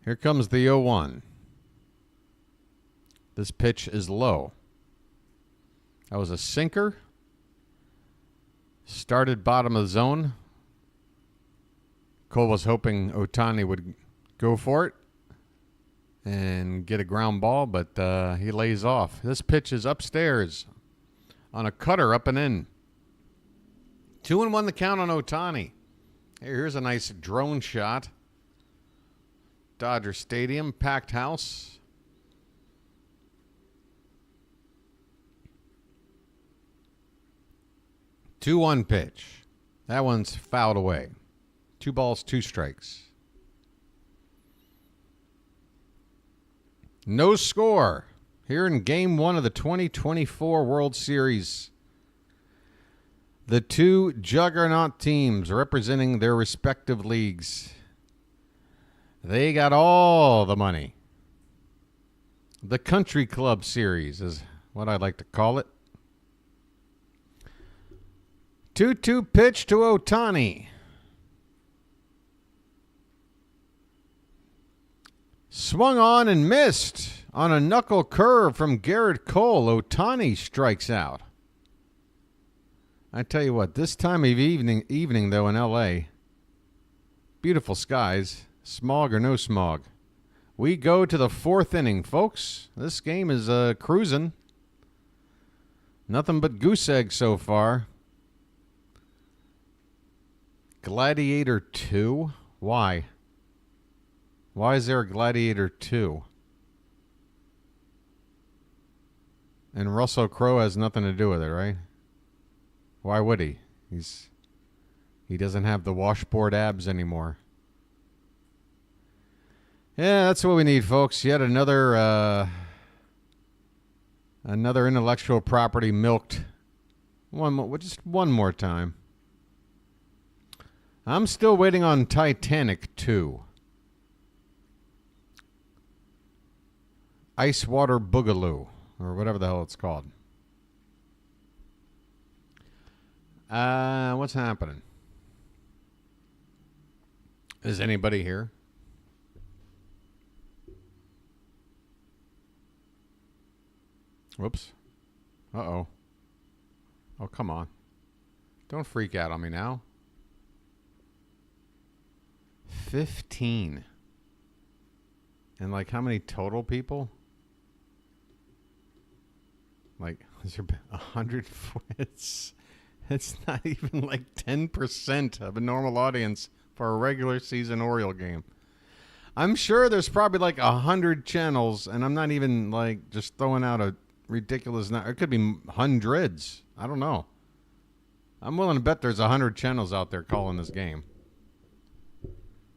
Here comes the 0-1. This pitch is low. That was a sinker. Started bottom of the zone. Cole was hoping Ohtani would go for it and get a ground ball, but he lays off. This pitch is upstairs on a cutter up and in. 2-1 the count on Ohtani. Here's a nice drone shot. Dodger Stadium, packed house. Two 2-1 pitch. That one's fouled away. 2 balls, 2 strikes. No score here in Game 1 of the 2024 World Series. The 2 juggernaut teams representing their respective leagues. They got all the money. The Country Club Series is what I'd like to call it. 2-2 pitch to Ohtani. Swung on and missed on a knuckle curve from Gerritt Cole. Ohtani strikes out. I tell you what, this time of evening though in L.A., beautiful skies. Smog or no smog. We go to the 4th inning, folks. This game is cruising. Nothing but goose egg so far. Gladiator 2? Why? Why is there a Gladiator 2? And Russell Crowe has nothing to do with it, right? Why would he? He doesn't have the washboard abs anymore. Yeah, that's what we need, folks. Yet another intellectual property milked. Just one more time. I'm still waiting on Titanic 2. Ice Water Boogaloo, or whatever the hell it's called. What's happening? Is anybody here? Whoops. Uh-oh. Oh, come on. Don't freak out on me now. 15. And like how many total people? Like, is there 100? It's not even like 10% of a normal audience for a regular season Oriole game. I'm sure there's probably like 100 channels, and I'm not even like just throwing out a ridiculous number. It could be hundreds. I don't know. I'm willing to bet there's 100 channels out there calling this game.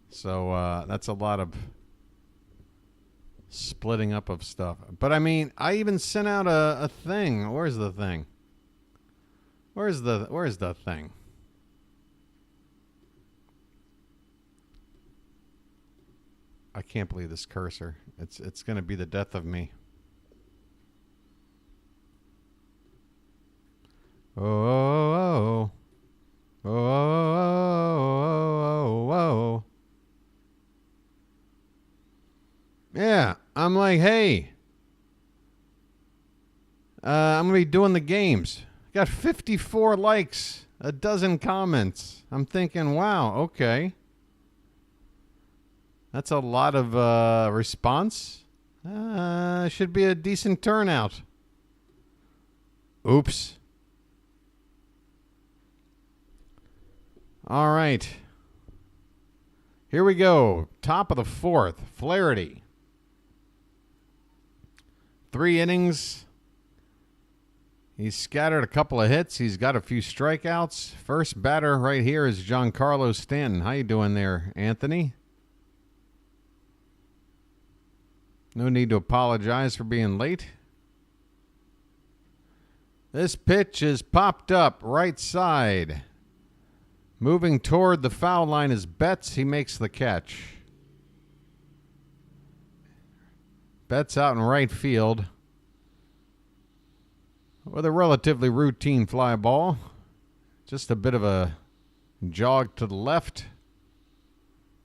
So that's a lot of splitting up of stuff. But I mean, I even sent out a thing. Where's the thing? Where's the thing? I can't believe this cursor. It's going to be the death of me. Oh, oh, oh, oh, oh, oh. Yeah, I'm like, hey, I'm going to be doing the games. Got 54 likes, a dozen comments. I'm thinking, wow, okay. That's a lot of response. Should be a decent turnout. Oops. All right. Here we go. Top of the fourth. Flaherty. 3 innings. He's scattered a couple of hits. He's got a few strikeouts. First batter right here is Giancarlo Stanton. How you doing there, Anthony? No need to apologize for being late. This pitch is popped up right side. Moving toward the foul line is Betts. He makes the catch. Betts out in right field with a relatively routine fly ball. Just a bit of a jog to the left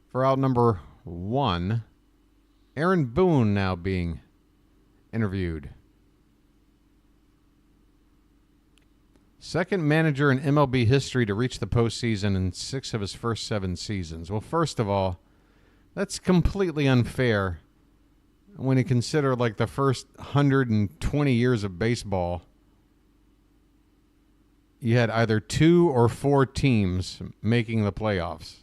for out number 1. Aaron Boone now being interviewed. Second manager in MLB history to reach the postseason in 6 of his first 7 seasons. Well, first of all, that's completely unfair when you consider like the first 120 years of baseball, you had either 2 or 4 teams making the playoffs.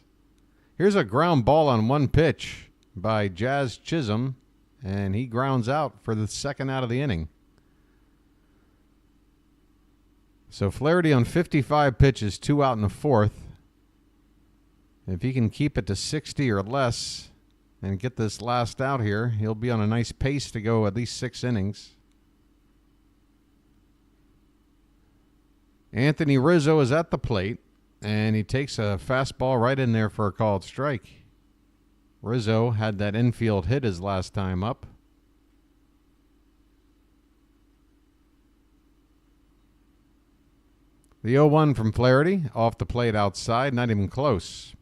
Here's a ground ball on one pitch by Jazz Chisholm, and he grounds out for the second out of the inning. So Flaherty on 55 pitches, 2 out in the fourth. If he can keep it to 60 or less and get this last out here, he'll be on a nice pace to go at least 6 innings. Anthony Rizzo is at the plate, and he takes a fastball right in there for a called strike. Rizzo had that infield hit his last time up. The 0-1 from Flaherty, off the plate outside, not even close.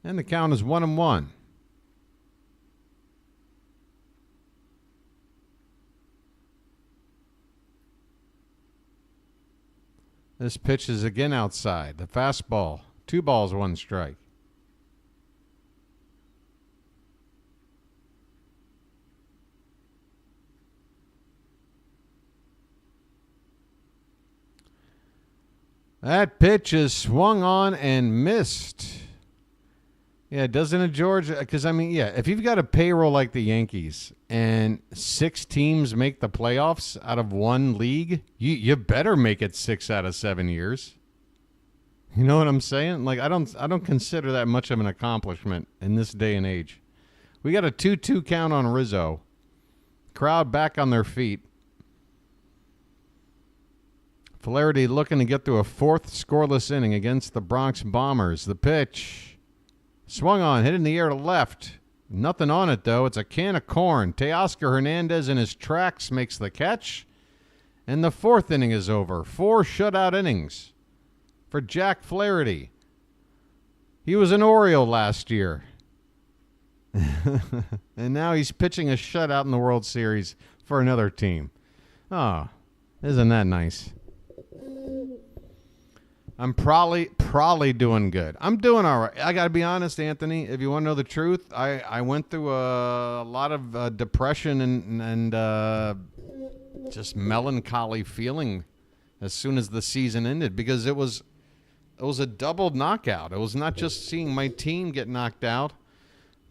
And the count is 1-1. This pitch is again outside. The fastball, 2 balls, 1 strike. That pitch is swung on and missed. Yeah, doesn't it, George? Because, I mean, yeah, if you've got a payroll like the Yankees and 6 teams make the playoffs out of one league, you better make it 6 out of 7 years. You know what I'm saying? Like, I don't consider that much of an accomplishment in this day and age. We got a 2-2 count on Rizzo. Crowd back on their feet. Flaherty looking to get through a 4th scoreless inning against the Bronx Bombers. The pitch swung on, hit in the air to left. Nothing on it, though. It's a can of corn. Teoscar Hernandez in his tracks makes the catch. And the 4th inning is over. 4 shutout innings for Jack Flaherty. He was an Oriole last year. And now he's pitching a shutout in the World Series for another team. Oh, isn't that nice? I'm probably doing good. I'm doing all right. I got to be honest, Anthony. If you want to know the truth, I went through a lot of depression and just melancholy feeling as soon as the season ended because it was a double knockout. It was not just seeing my team get knocked out,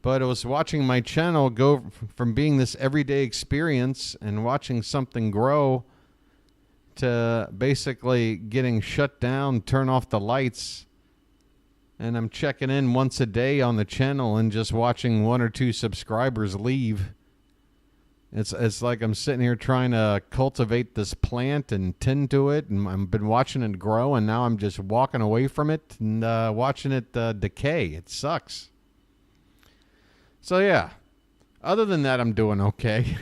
but it was watching my channel go from being this everyday experience and watching something grow to basically getting shut down, turn off the lights, and I'm checking in once a day on the channel and just watching 1 or 2 subscribers leave. It's like I'm sitting here trying to cultivate this plant and tend to it, and I've been watching it grow, and now I'm just walking away from it and watching it decay. It sucks. So, yeah, other than that, I'm doing okay.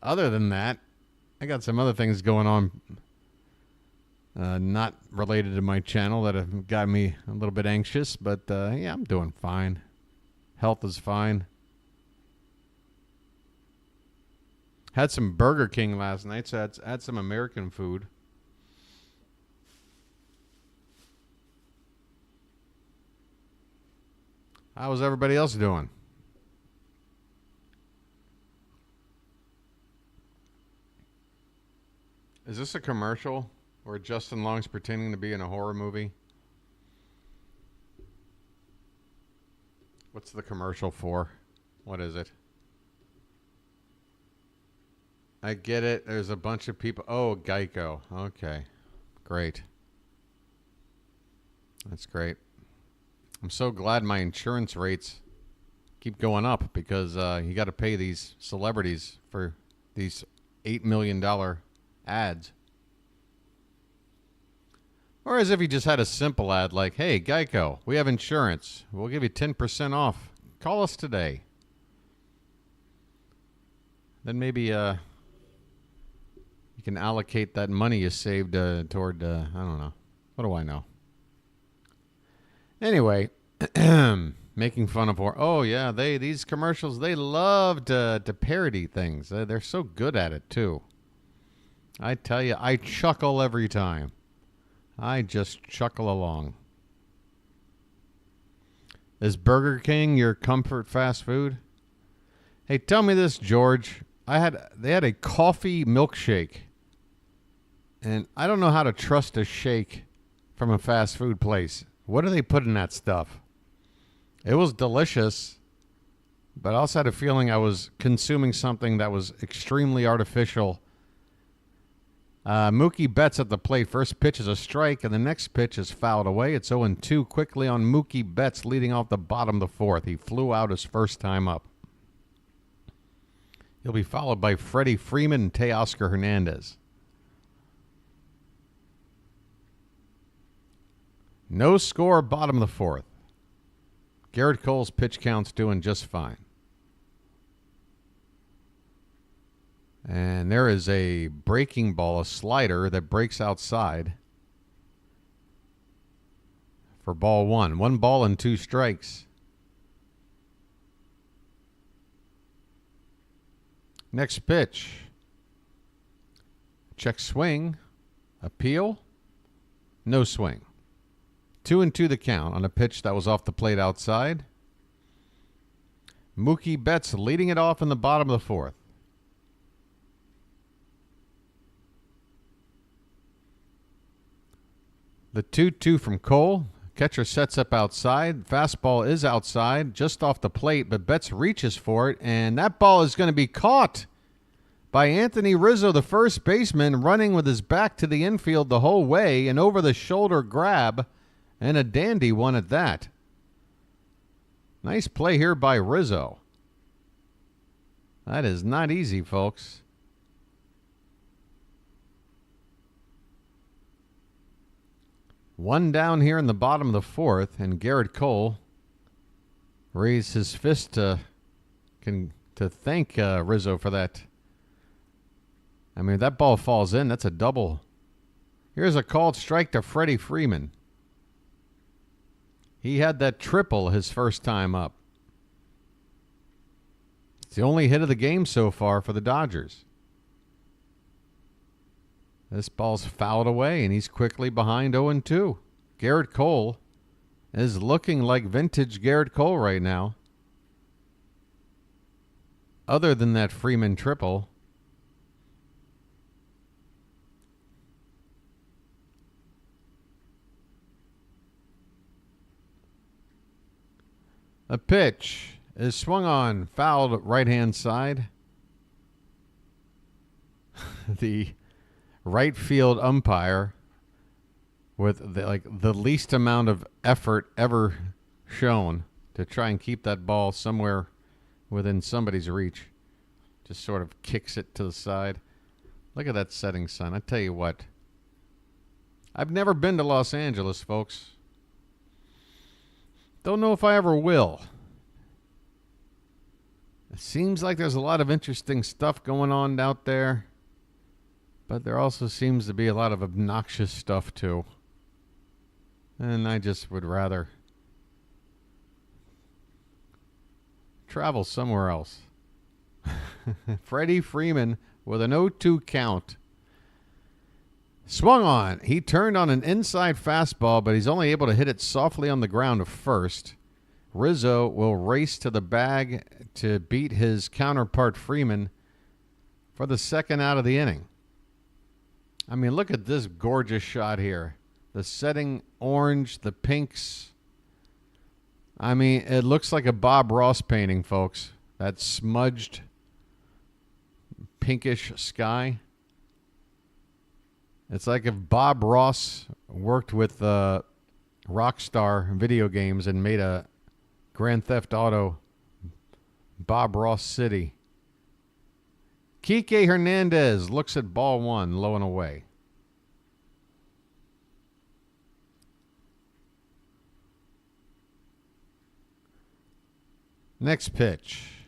Other than that, I got some other things going on not related to my channel that have got me a little bit anxious, but yeah, I'm doing fine. Health is fine. Had some Burger King last night, so I had some American food. How was everybody else doing? Is this a commercial where Justin Long's pretending to be in a horror movie? What's the commercial for? What is it? I get it. There's a bunch of people. Oh, Geico. Okay. Great. That's great. I'm so glad my insurance rates keep going up because you got to pay these celebrities for these $8 million ads. Or as if you just had a simple ad like, hey, Geico, we have insurance. We'll give you 10% off. Call us today. Then maybe you can allocate that money you saved toward, I don't know. What do I know? Anyway, making fun of oh yeah, these commercials, they love to parody things. They're so good at it too. I tell you, I chuckle every time. I just chuckle along. Is Burger King your comfort fast food? Hey, tell me this, George. They had a coffee milkshake. And I don't know how to trust a shake from a fast food place. What do they put in that stuff? It was delicious, but I also had a feeling I was consuming something that was extremely artificial. Mookie Betts at the plate. First pitch is a strike, and the next pitch is fouled away. It's 0-2 quickly on Mookie Betts leading off the bottom of the 4th. He flew out his first time up. He'll be followed by Freddie Freeman and Teoscar Hernandez. No score, bottom of the 4th. Gerritt Cole's pitch count's doing just fine. And there is a breaking ball, a slider that breaks outside for ball 1. 1 ball and 2 strikes. Next pitch. Check swing. Appeal. No swing. 2-2 the count on a pitch that was off the plate outside. Mookie Betts leading it off in the bottom of the 4th. The 2-2 from Cole. Catcher sets up outside. Fastball is outside, just off the plate, but Betts reaches for it, and that ball is going to be caught by Anthony Rizzo, the first baseman, running with his back to the infield the whole way, an over-the-shoulder grab, and a dandy one at that. Nice play here by Rizzo. That is not easy, folks. One down here in the bottom of the fourth, and Gerritt Cole raised his fist to thank Rizzo for that. I mean, that ball falls in. That's a double. Here's a called strike to Freddie Freeman. He had that triple his first time up. It's the only hit of the game so far for the Dodgers. This ball's fouled away, and he's quickly behind 0-2. Gerritt Cole is looking like vintage Gerritt Cole right now. Other than that Freeman triple. A pitch is swung on, fouled right-hand side. The right field umpire, with the least amount of effort ever shown to try and keep that ball somewhere within somebody's reach, just sort of kicks it to the side. Look at that setting sun. I tell you what, I've never been to Los Angeles, folks. Don't know if I ever will. It seems like there's a lot of interesting stuff going on out there, but there also seems to be a lot of obnoxious stuff too. And I just would rather travel somewhere else. Freddie Freeman with an 0-2 count. Swung on. He turned on an inside fastball, but he's only able to hit it softly on the ground to first. Rizzo will race to the bag to beat his counterpart Freeman for the second out of the inning. I mean, look at this gorgeous shot here. The setting orange, the pinks. I mean, it looks like a Bob Ross painting, folks. That smudged pinkish sky. It's like if Bob Ross worked with Rockstar video games and made a Grand Theft Auto Bob Ross City. Kike Hernandez looks at ball one, low and away. Next pitch.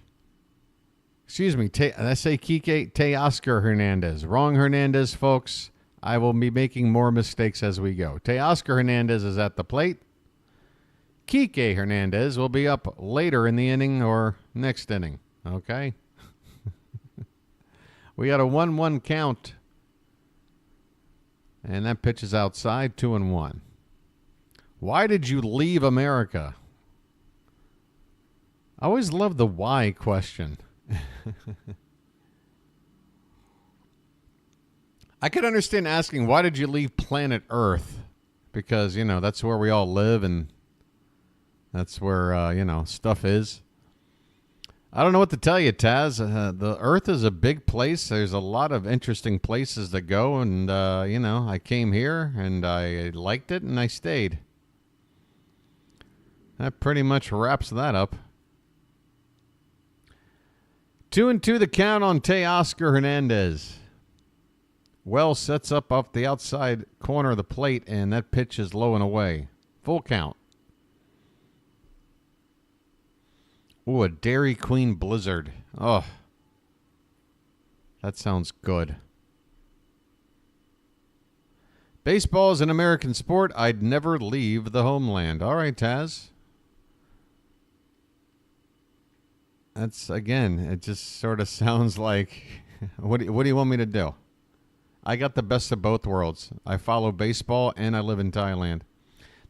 Excuse me, I say Kike Teoscar Hernandez. Wrong Hernandez, folks. I will be making more mistakes as we go. Teoscar Hernandez is at the plate. Kike Hernandez will be up later in the inning or next inning. Okay? We got a 1-1 count. And that pitch is outside, 2-1. Why did you leave America? I always love the why question. I could understand asking, why did you leave planet Earth? Because, you know, that's where we all live and that's where, stuff is. I don't know what to tell you, Taz. The Earth is a big place. There's a lot of interesting places to go. And, I came here and I liked it and I stayed. That pretty much wraps that up. 2-2 the count on Teoscar Hernandez. Wells sets up off the outside corner of the plate, and that pitch is low and away. Full count. Ooh, a Dairy Queen blizzard. Oh, that sounds good. Baseball is an American sport. I'd never leave the homeland. All right, Taz. That's, again, it just sort of sounds like, what do you want me to do? I got the best of both worlds. I follow baseball and I live in Thailand.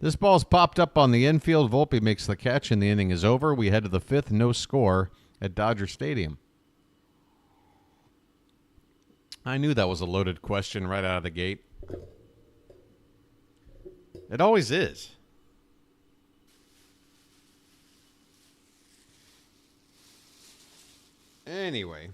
This ball's popped up on the infield. Volpe makes the catch and the inning is over. We head to the fifth, no score at Dodger Stadium. I knew that was a loaded question right out of the gate. It always is. Anyway.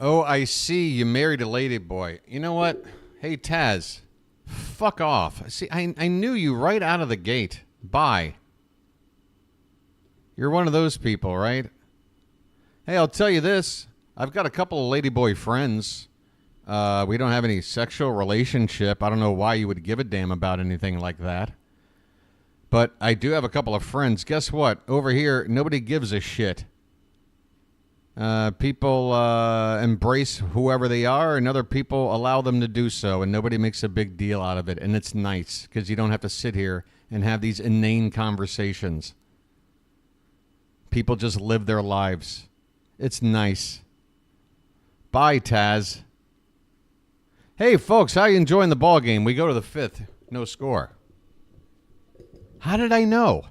Oh, I see you married a lady boy. You know what? Hey, Taz, fuck off. See, I knew you right out of the gate. Bye. You're one of those people, right? Hey, I'll tell you this. I've got a couple of ladyboy friends. We don't have any sexual relationship. I don't know why you would give a damn about anything like that. But I do have a couple of friends. Guess what? Over here, nobody gives a shit. People embrace whoever they are, and other people allow them to do so, and nobody makes a big deal out of it. And it's nice, because you don't have to sit here and have these inane conversations. People just live their lives. It's nice. Bye, Taz. Hey, folks, how you enjoying the ball game? We go to the fifth. No score. How did I know?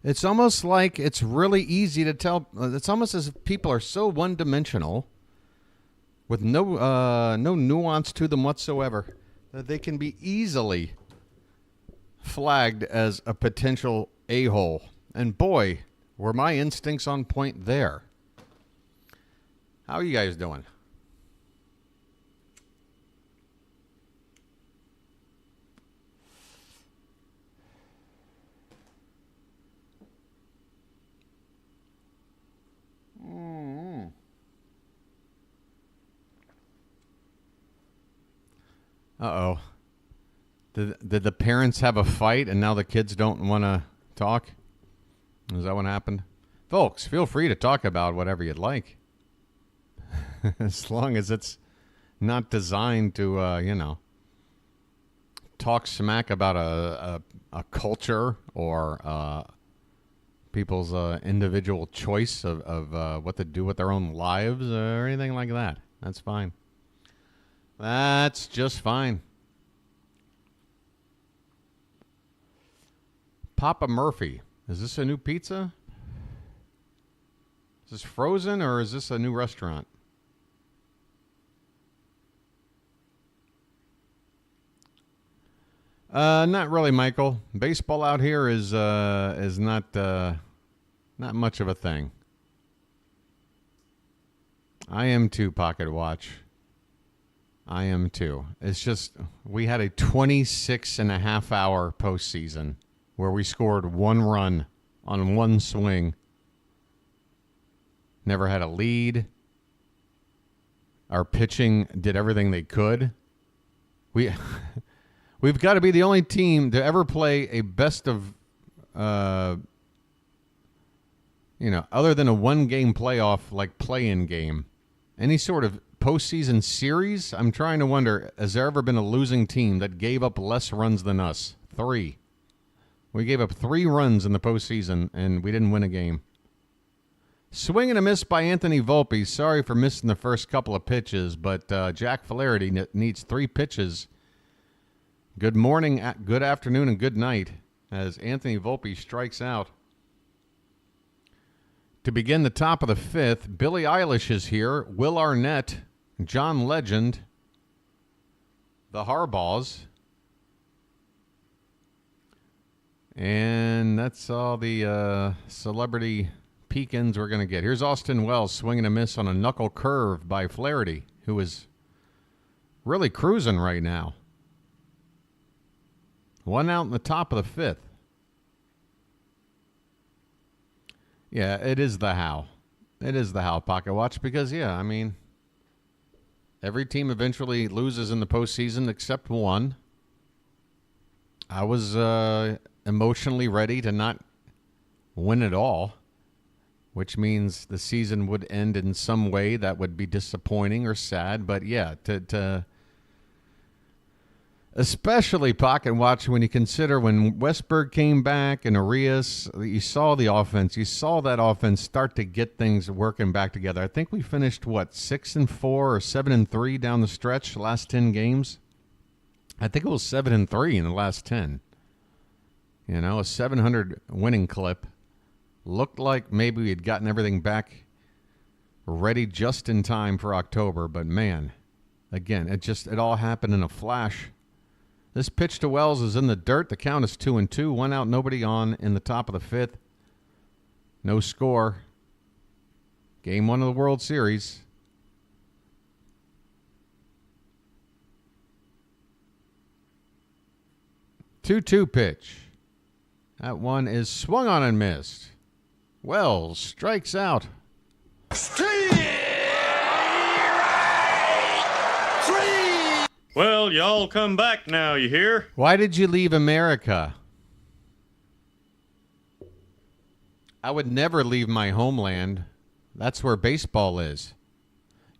It's almost like it's really easy to tell. It's almost as if people are so one-dimensional with no nuance to them whatsoever that they can be easily flagged as a potential a-hole. And boy, were my instincts on point there. How are you guys doing? Uh-oh. Did the parents have a fight and now the kids don't want to talk? Is that what happened? Folks, feel free to talk about whatever you'd like. As long as it's not designed to, talk smack about a culture or people's individual choice of what to do with their own lives or anything like that. That's fine. That's just fine. Papa Murphy. Is this a new pizza? Is this frozen or is this a new restaurant? Not really, Michael. Baseball out here is not much of a thing. I am too, Pocket Watch. I am too. It's just, we had a 26-and-a-half-hour postseason where we scored one run on one swing. Never had a lead. Our pitching did everything they could. We've got to be the only team to ever play a best of, other than a one-game playoff, like play-in game. Any sort of postseason series, I'm trying to wonder, has there ever been a losing team that gave up less runs than us? 3. We gave up 3 runs in the postseason, and we didn't win a game. Swing and a miss by Anthony Volpe. Sorry for missing the first couple of pitches, but Jack Flaherty needs 3 pitches. Good morning, good afternoon, and good night as Anthony Volpe strikes out. To begin the top of the 5th, Billie Eilish is here, Will Arnett, John Legend, the Harbaughs, and that's all the celebrity peek-ins we're going to get. Here's Austin Wells swinging a miss on a knuckle curve by Flaherty, who is really cruising right now. 1 out in the top of the 5th. Yeah, it is the how. It is the how, Pocket Watch, because, every team eventually loses in the postseason except one. I was emotionally ready to not win it all, which means the season would end in some way that would be disappointing or sad. But, yeah, to especially Pocket Watch when you consider when Westberg came back and Arias, you saw the offense. You saw that offense start to get things working back together. I think we finished, 6-4 or 7-3 down the stretch, last 10 games. I think it was 7-3 in the last 10. A 700 winning clip. Looked like maybe we had gotten everything back ready just in time for October. But man, again, it all happened in a flash. This pitch to Wells is in the dirt. The count is 2-2. 1 out, nobody on in the top of the fifth. No score. Game 1 of the World Series. Two-two pitch. That one is swung on and missed. Wells strikes out. Well, y'all come back now, you hear? Why did you leave America? I would never leave my homeland. That's where baseball is.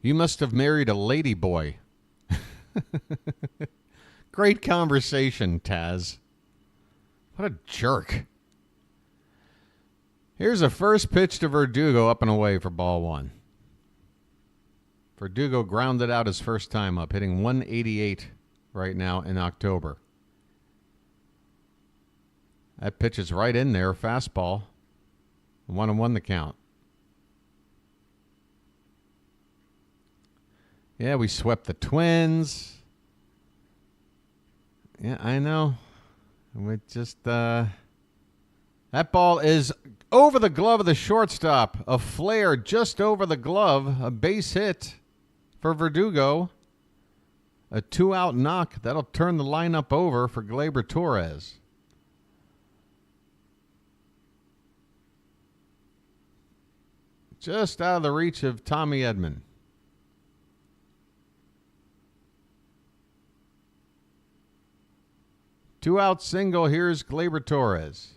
You must have married a lady boy. Great conversation, Taz. What a jerk. Here's a first pitch to Verdugo up and away for ball 1. Verdugo grounded out his first time up, hitting 188 right now in October. That pitch is right in there, fastball. 1-1 the count. Yeah, we swept the Twins. Yeah, I know. We just, that ball is over the glove of the shortstop. A flare just over the glove. A base hit for Verdugo. A 2-out knock. That'll turn the lineup over for Gleyber Torres. Just out of the reach of Tommy Edman. Two-out single. Here's Gleyber Torres.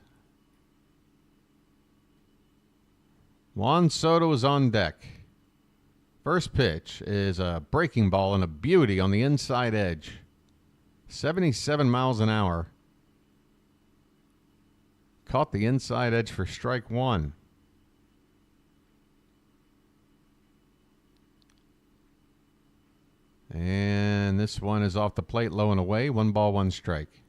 Juan Soto is on deck. First pitch is a breaking ball and a beauty on the inside edge. 77 miles an hour. Caught the inside edge for strike 1. And this one is off the plate, low and away. 1 ball, 1 strike.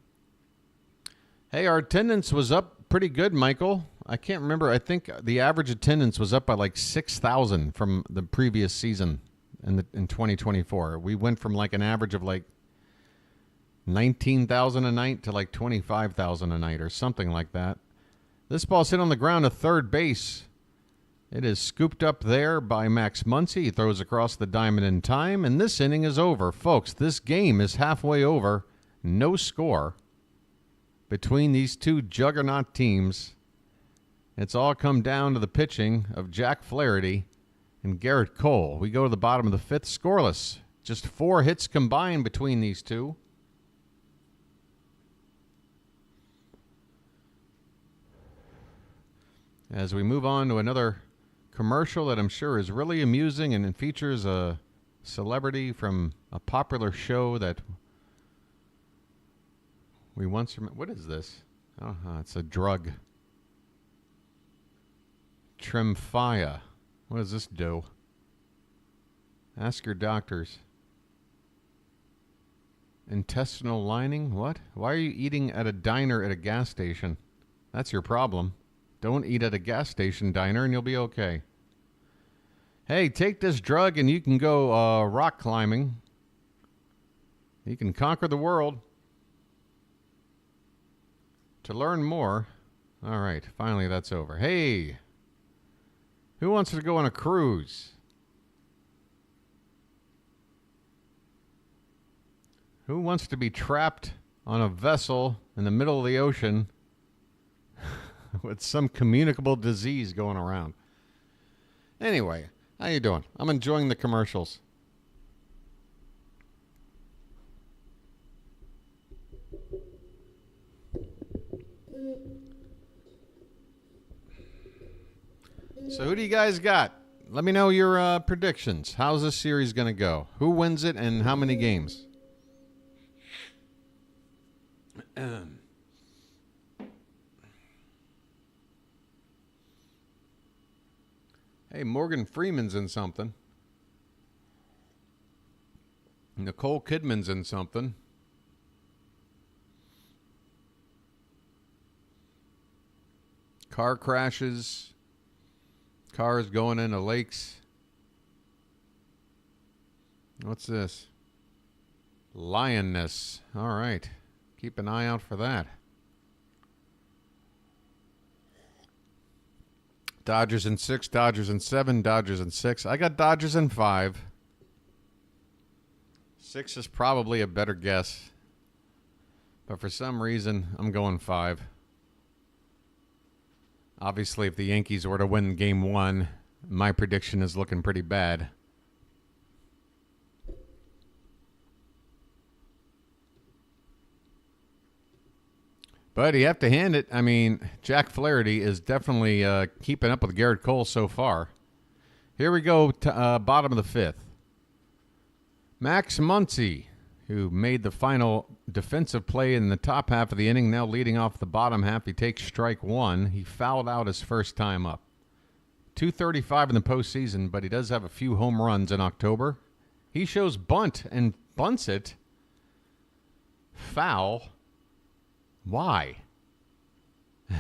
Hey, our attendance was up pretty good, Michael. I can't remember. I think the average attendance was up by like 6,000 from the previous season in 2024. We went from like an average of like 19,000 a night to like 25,000 a night or something like that. This ball's hit on the ground at third base. It is scooped up there by Max Muncy. He throws across the diamond in time, and this inning is over. Folks, this game is halfway over. No score between these two juggernaut teams. It's all come down to the pitching of Jack Flaherty and Gerritt Cole. We go to the bottom of the fifth, scoreless. Just 4 hits combined between these two. As we move on to another commercial that I'm sure is really amusing and it features a celebrity from a popular show that we once remember. What is this? Oh, it's a drug. Tremfya. What does this do? Ask your doctors. Intestinal lining? What? Why are you eating at a diner at a gas station? That's your problem. Don't eat at a gas station diner and you'll be okay. Hey, take this drug and you can go rock climbing. You can conquer the world. To learn more. All right, finally that's over. Hey, who wants to go on a cruise? Who wants to be trapped on a vessel in the middle of the ocean with some communicable disease going around? Anyway, how you doing? I'm enjoying the commercials. So who do you guys got? Let me know your predictions. How's this series going to go? Who wins it and how many games? Hey, Morgan Freeman's in something. Nicole Kidman's in something. Car crashes. Cars going into lakes. What's this? Lioness. All right. Keep an eye out for that. Dodgers in 6, Dodgers in 7, Dodgers in 6. I got Dodgers in 5. 6 is probably a better guess. But for some reason, I'm going 5. Obviously, if the Yankees were to win game 1, my prediction is looking pretty bad. But you have to hand it. I mean, Jack Flaherty is definitely keeping up with Gerritt Cole so far. Here we go to bottom of the 5th. Max Muncy, who made the final defensive play in the top half of the inning, now leading off the bottom half. He takes strike 1. He fouled out his first time up. .235 in the postseason, but he does have a few home runs in October. He shows bunt and bunts it. Foul. Why? I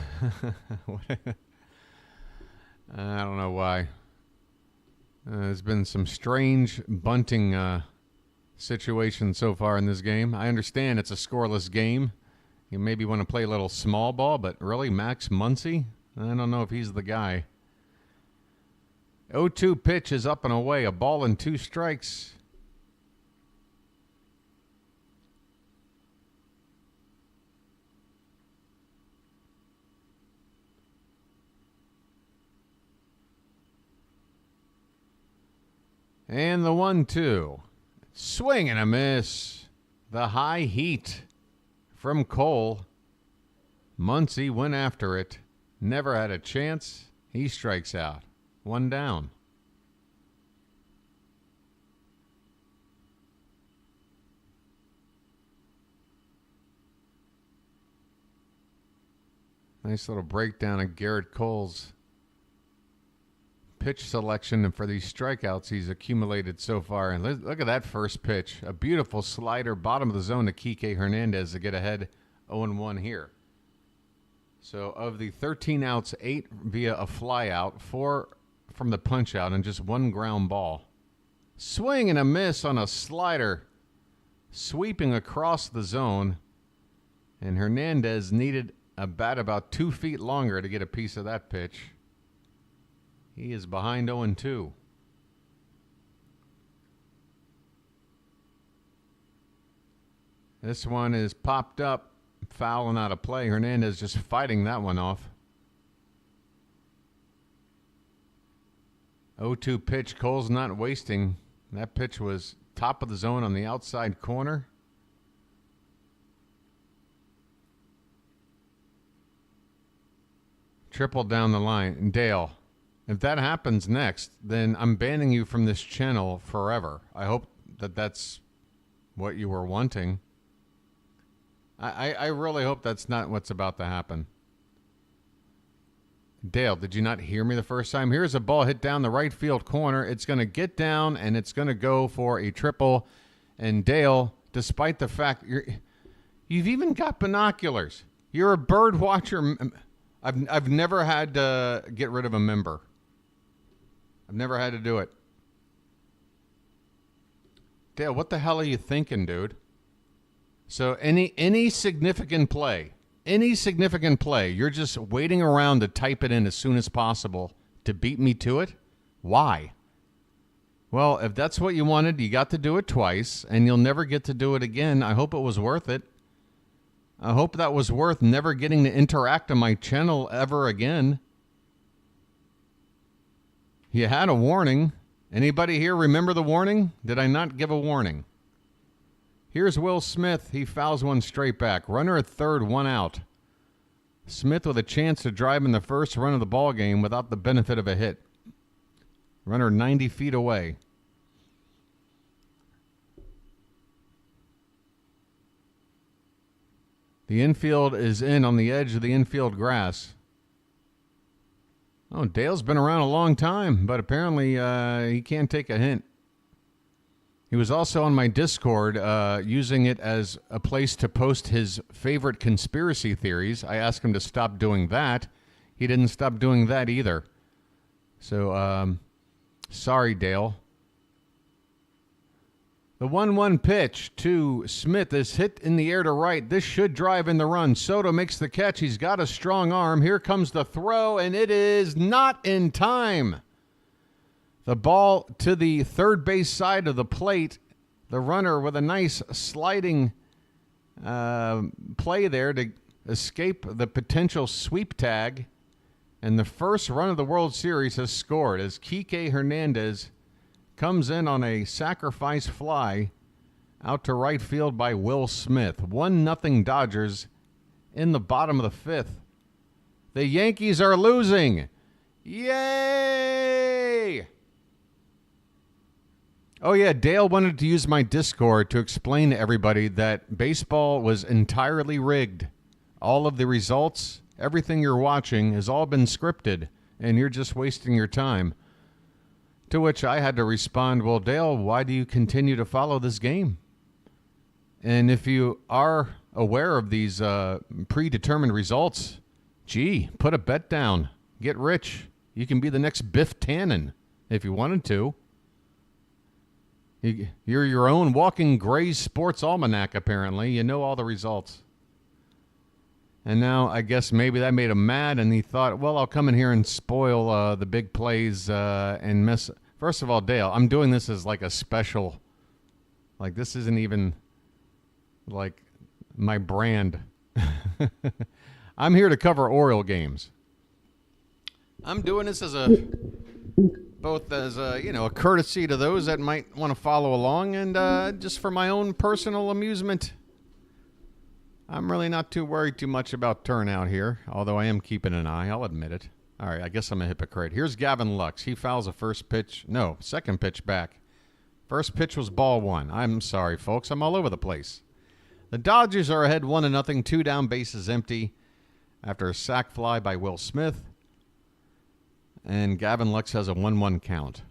don't know why. There's been some strange bunting situations so far in this game. I understand it's a scoreless game. You maybe want to play a little small ball, but really, Max Muncy? I don't know if he's the guy. 0-2 pitch is up and away. A ball and 2 strikes. And the 1-2. Swing and a miss. The high heat from Cole. Muncy went after it. Never had a chance. He strikes out. 1 down. Nice little breakdown of Gerritt Cole's pitch selection for these strikeouts he's accumulated so far. And look at that first pitch. A beautiful slider, bottom of the zone to Kike Hernandez to get ahead 0-1 here. So of the 13 outs, 8 via a fly out, 4 from the punch out, and just 1 ground ball. Swing and a miss on a slider, sweeping across the zone. And Hernandez needed a bat about 2 feet longer to get a piece of that pitch. He is behind 0-2. This one is popped up, foul and out of play. Hernandez just fighting that one off. 0-2 pitch. Cole's not wasting. That pitch was top of the zone on the outside corner. Triple down the line. Dale, if that happens next, then I'm banning you from this channel forever. I hope that that's what you were wanting. I really hope that's not what's about to happen. Dale, did you not hear me the first time? Here's a ball hit down the right field corner. It's going to get down, and it's going to go for a triple. And Dale, despite the fact you've even got binoculars. You're a bird watcher. I've never had to get rid of a member. I've never had to do it. Dale, what the hell are you thinking, dude? So any significant play, you're just waiting around to type it in as soon as possible to beat me to it? Why? Well, if that's what you wanted, you got to do it twice, and you'll never get to do it again. I hope it was worth it. I hope that was worth never getting to interact on my channel ever again. You had a warning. Anybody here remember the warning? Did I not give a warning? Here's Will Smith. He fouls one straight back. Runner at third, 1 out. Smith with a chance to drive in the first run of the ball game without the benefit of a hit. Runner 90 feet away. The infield is in on the edge of the infield grass. Oh, Dale's been around a long time, but apparently he can't take a hint. He was also on my Discord using it as a place to post his favorite conspiracy theories. I asked him to stop doing that. He didn't stop doing that either. So, sorry, Dale. The 1-1 pitch to Smith is hit in the air to right. This should drive in the run. Soto makes the catch. He's got a strong arm. Here comes the throw, and it is not in time. The ball to the third base side of the plate. The runner with a nice sliding play there to escape the potential sweep tag. And the first run of the World Series has scored as Kike Hernandez comes in on a sacrifice fly out to right field by Will Smith. 1-0 Dodgers in the bottom of the fifth. The Yankees are losing. Yay! Oh, yeah, Dale wanted to use my Discord to explain to everybody that baseball was entirely rigged. All of the results, everything you're watching has all been scripted, and you're just wasting your time. To which I had to respond, well, Dale, why do you continue to follow this game? And if you are aware of these predetermined results, gee, put a bet down. Get rich. You can be the next Biff Tannen if you wanted to. You're your own walking Gray's Sports Almanac, apparently. You know all the results. And now I guess maybe that made him mad, and he thought, well, I'll come in here and spoil the big plays and mess. First of all, Dale, I'm doing this as like a special. Like, this isn't even like my brand. I'm here to cover Oriole games. I'm doing this as a courtesy to those that might want to follow along, and just for my own personal amusement. I'm really not too worried too much about turnout here, although I am keeping an eye. I'll admit it. All right, I guess I'm a hypocrite. Here's Gavin Lux. He fouls a second pitch back. First pitch was ball one. I'm sorry, folks. I'm all over the place. The Dodgers are ahead 1-0, 2 down, bases empty after a sac fly by Will Smith. And Gavin Lux has a 1-1 count.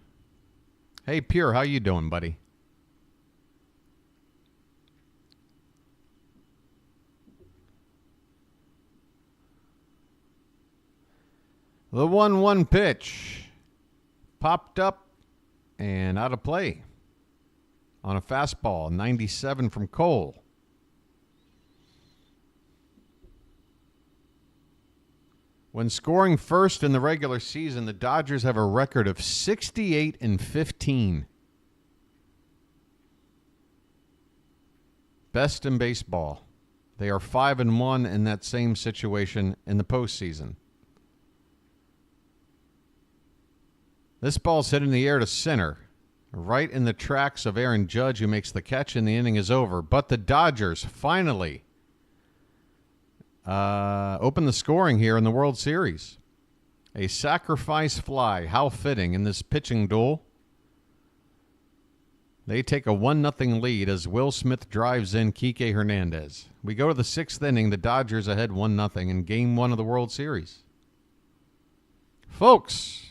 Hey, Pure, how you doing, buddy? The 1-1 pitch popped up and out of play on a fastball, 97 from Cole. When scoring first in the regular season, the Dodgers have a record of 68-15. Best in baseball. They are 5-1 in that same situation in the postseason. This ball's hit in the air to center, right in the tracks of Aaron Judge, who makes the catch, and the inning is over. But the Dodgers finally open the scoring here in the World Series. A sacrifice fly, how fitting in this pitching duel. They take a 1-0 lead as Will Smith drives in Kike Hernandez. We go to the sixth inning. The Dodgers ahead 1-0 in Game 1 of the World Series. Folks,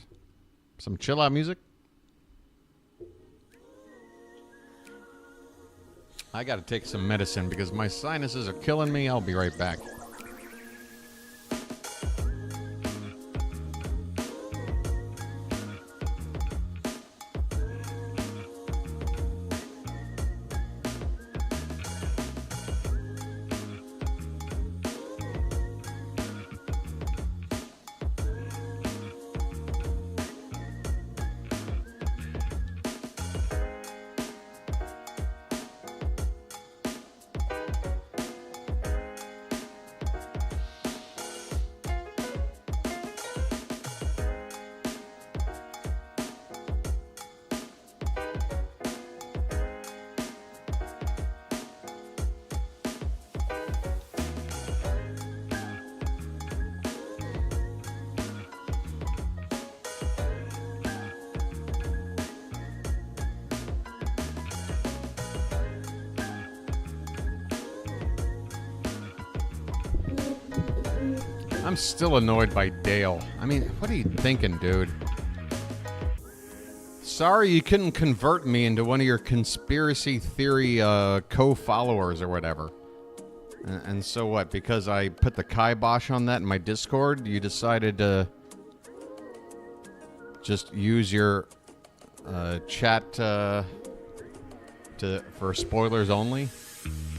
some chill-out music. I got to take some medicine because my sinuses are killing me. I'll be right back. I'm still annoyed by Dale. I mean, what are you thinking, dude? Sorry you couldn't convert me into one of your conspiracy theory co-followers or whatever. And so what? Because I put the kibosh on that in my Discord, you decided to just use your chat for spoilers only.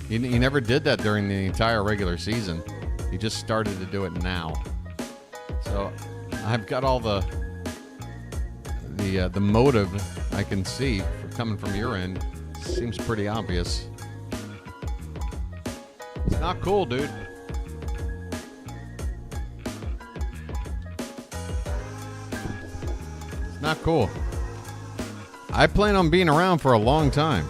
He never did that during the entire regular season. He just started to do it now. So I've got all the motive I can see coming from your end. Seems pretty obvious. It's not cool, dude. It's not cool. I plan on being around for a long time.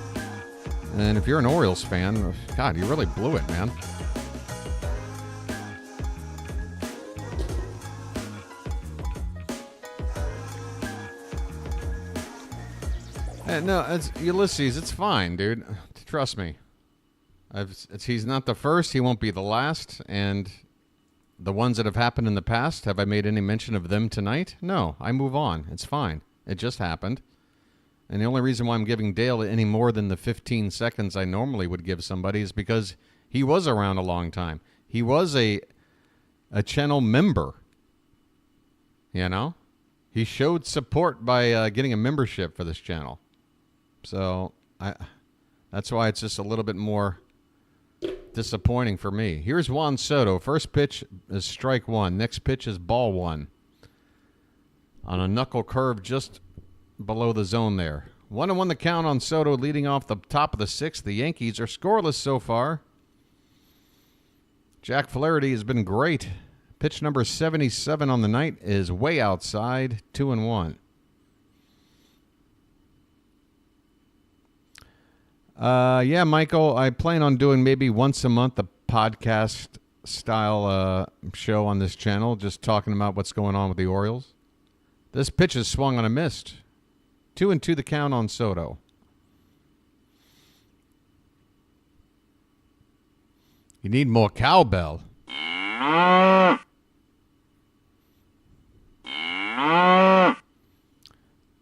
And if you're an Orioles fan, God, you really blew it, man. No, it's Ulysses. It's fine, dude. Trust me. He's not the first. He won't be the last. And the ones that have happened in the past, have I made any mention of them tonight? No, I move on. It's fine. It just happened. And the only reason why I'm giving Dale any more than the 15 seconds I normally would give somebody is because he was around a long time. He was a channel member. You know? He showed support by getting a membership for this channel. So that's why it's just a little bit more disappointing for me. Here's Juan Soto. First pitch is strike one. Next pitch is ball one. On a knuckle curve just below the zone there. 1-1 the count on Soto leading off the top of the sixth. The Yankees are scoreless so far. Jack Flaherty has been great. Pitch number 77 on the night is way outside. 2-1. Yeah, Michael, I plan on doing maybe once a month a podcast style show on this channel, just talking about what's going on with the Orioles. This pitch is swung on a missed. 2-2 the count on Soto. You need more cowbell.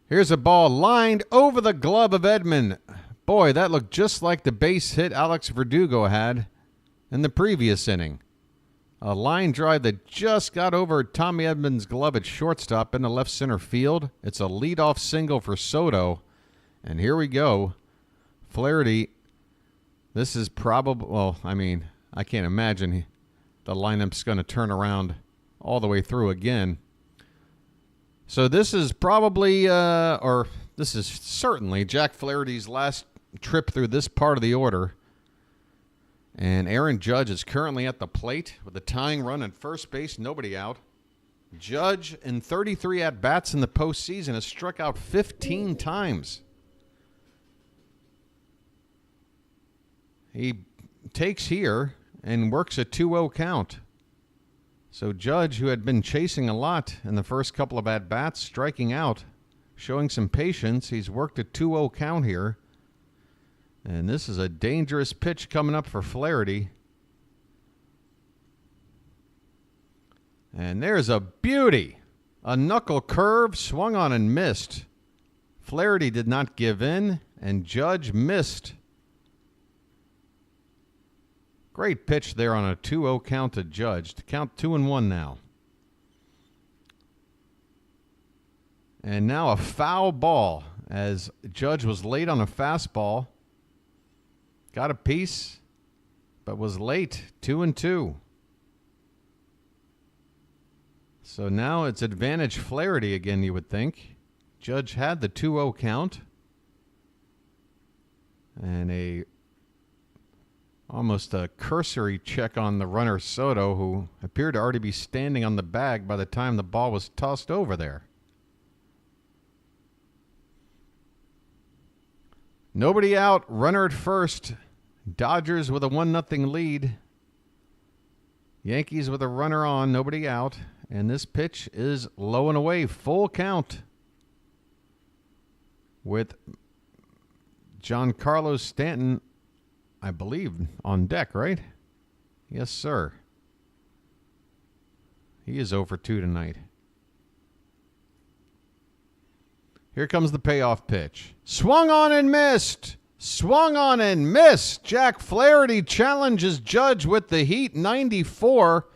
Here's a ball lined over the glove of Edman. Boy, that looked just like the base hit Alex Verdugo had in the previous inning. A line drive that just got over Tommy Edman's glove at shortstop in the left center field. It's a leadoff single for Soto. And here we go. Flaherty, this is probably, well, I mean, I can't imagine the lineup's going to turn around all the way through again. So this is probably, or this is certainly Jack Flaherty's last trip through this part of the order. And Aaron Judge is currently at the plate with a tying run at first base, nobody out. Judge, in 33 at-bats in the postseason, has struck out 15 times. He takes here and works a 2-0 count. So Judge, who had been chasing a lot in the first couple of at-bats, striking out, showing some patience. He's worked a 2-0 count here. And this is a dangerous pitch coming up for Flaherty. And there's a beauty. A knuckle curve swung on and missed. Flaherty did not give in, and Judge missed. Great pitch there on a 2-0 count to Judge. To count 2-1 now. And now a foul ball as Judge was late on a fastball. Got a piece, but was late. 2-2. So now it's advantage Flaherty again, you would think. Judge had the 2-0 count. And almost a cursory check on the runner Soto, who appeared to already be standing on the bag by the time the ball was tossed over there. Nobody out, runner at first. Dodgers with a 1-0 lead. Yankees with a runner on, nobody out. And this pitch is low and away, full count. With Giancarlo Stanton, I believe, on deck, right? Yes, sir. He is 0-2 tonight. Here comes the payoff pitch. Swung on and missed. Swung on and missed. Jack Flaherty challenges Judge with the heat. 94.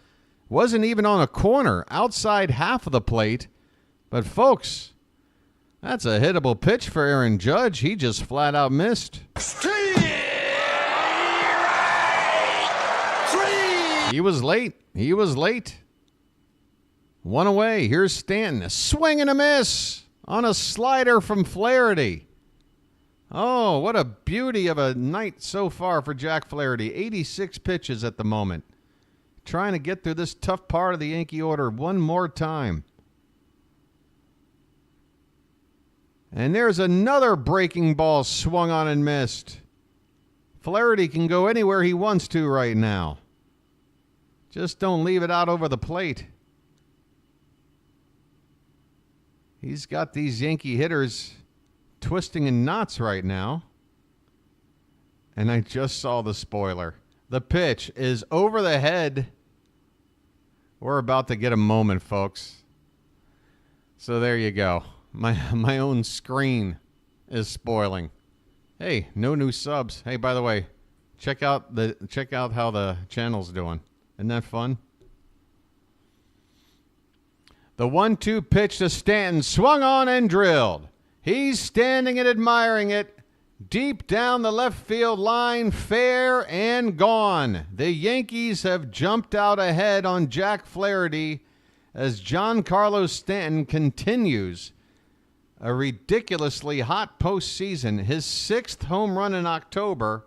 Wasn't even on a corner. Outside half of the plate. But folks, That's a hittable pitch for Aaron Judge. He just flat out missed. He was late. He was late. One away. Here's Stanton. A swing and a miss on a slider from Flaherty. Oh, what a beauty of a night so far for Jack Flaherty. 86 pitches at the moment. Trying to get through this tough part of the Yankee order one more time. And there's another breaking ball swung on and missed. Flaherty can go anywhere he wants to right now. Just don't leave it out over the plate. He's got these Yankee hitters twisting in knots right now. And I just saw the spoiler. The pitch is over the head. We're about to get a moment, folks. So there you go. My own screen is spoiling. Hey, no new subs. Hey, by the way, check out how the channel's doing. Isn't that fun? The 1-2 pitch to Stanton swung on and drilled. He's standing and admiring it. Deep down the left field line, fair and gone. The Yankees have jumped out ahead on Jack Flaherty as Giancarlo Stanton continues a ridiculously hot postseason, his 6th home run in October,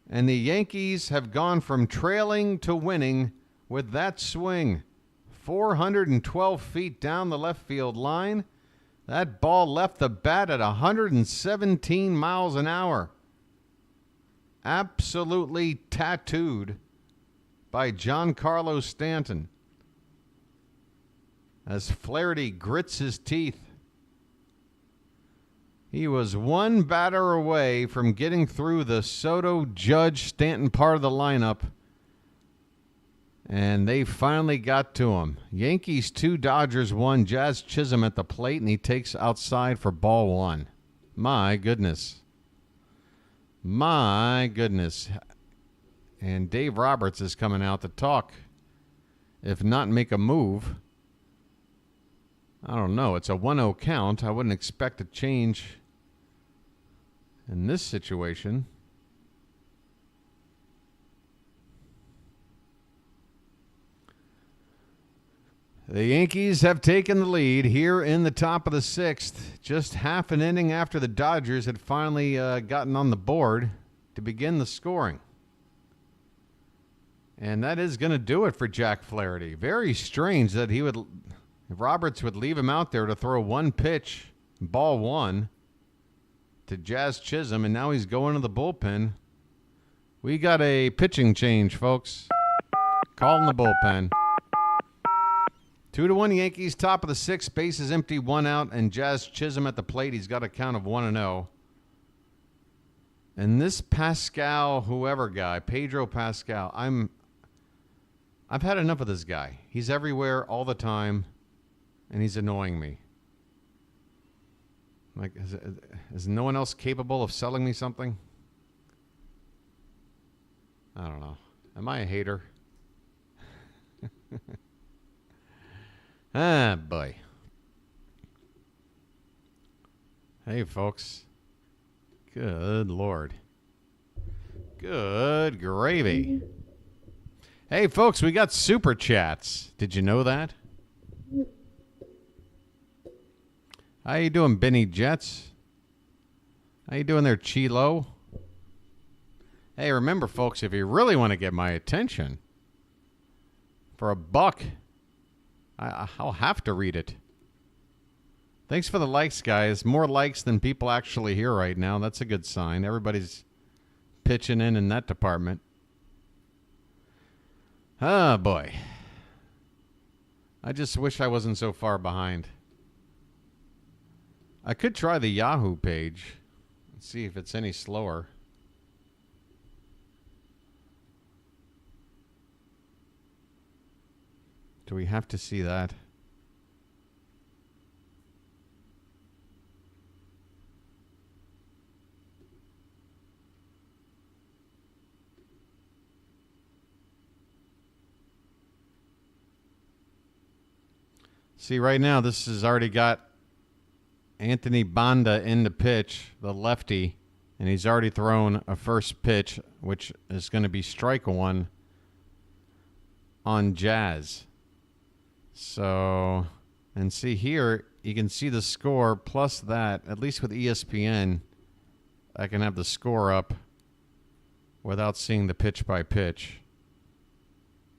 and the Yankees have gone from trailing to winning with that swing. 412 feet down the left field line. That ball left the bat at 117 miles an hour. Absolutely tattooed by Giancarlo Stanton as Flaherty grits his teeth. He was one batter away from getting through the Soto, Judge, Stanton part of the lineup, and they finally got to him. Yankees 2, Dodgers 1. Jazz Chisholm at the plate, and he takes outside for ball 1. My goodness. My goodness. And Dave Roberts is coming out to talk. If not make a move. I don't know. It's a 1-0 count. I wouldn't expect a change in this situation. The Yankees have taken the lead here in the top of the 6th, just half an inning after the Dodgers had finally gotten on the board to begin the scoring. And that is going to do it for Jack Flaherty. Very strange that Roberts would leave him out there to throw one pitch, ball 1, to Jazz Chisholm, and now he's going to the bullpen. We got a pitching change, folks. Calling the bullpen. 2-1 Yankees, top of the 6th, bases empty, 1 out, and Jazz Chisholm at the plate. He's got a count of 1-0. And this Pascal, whoever guy, Pedro Pascal, I've had enough of this guy. He's everywhere all the time, and he's annoying me. Like, is no one else capable of selling me something? I don't know. Am I a hater? Ah, boy. Hey, folks. Good Lord. Good gravy. Hey, folks, we got super chats. Did you know that? How you doing, Benny Jets? How you doing there, Chilo? Hey, remember, folks, if you really want to get my attention, for $1, I'll have to read it. Thanks for the likes, guys. More likes than people actually hear right now. That's a good sign. Everybody's pitching in that department. Oh, boy. I just wish I wasn't so far behind. I could try the Yahoo page and see if it's any slower. Do we have to see that? See, right now, this has already got Anthony Banda in the pitch, the lefty, and he's already thrown a first pitch, which is going to be strike one on Jazz. So, and see here, you can see the score plus that, at least with ESPN, I can have the score up without seeing the pitch by pitch.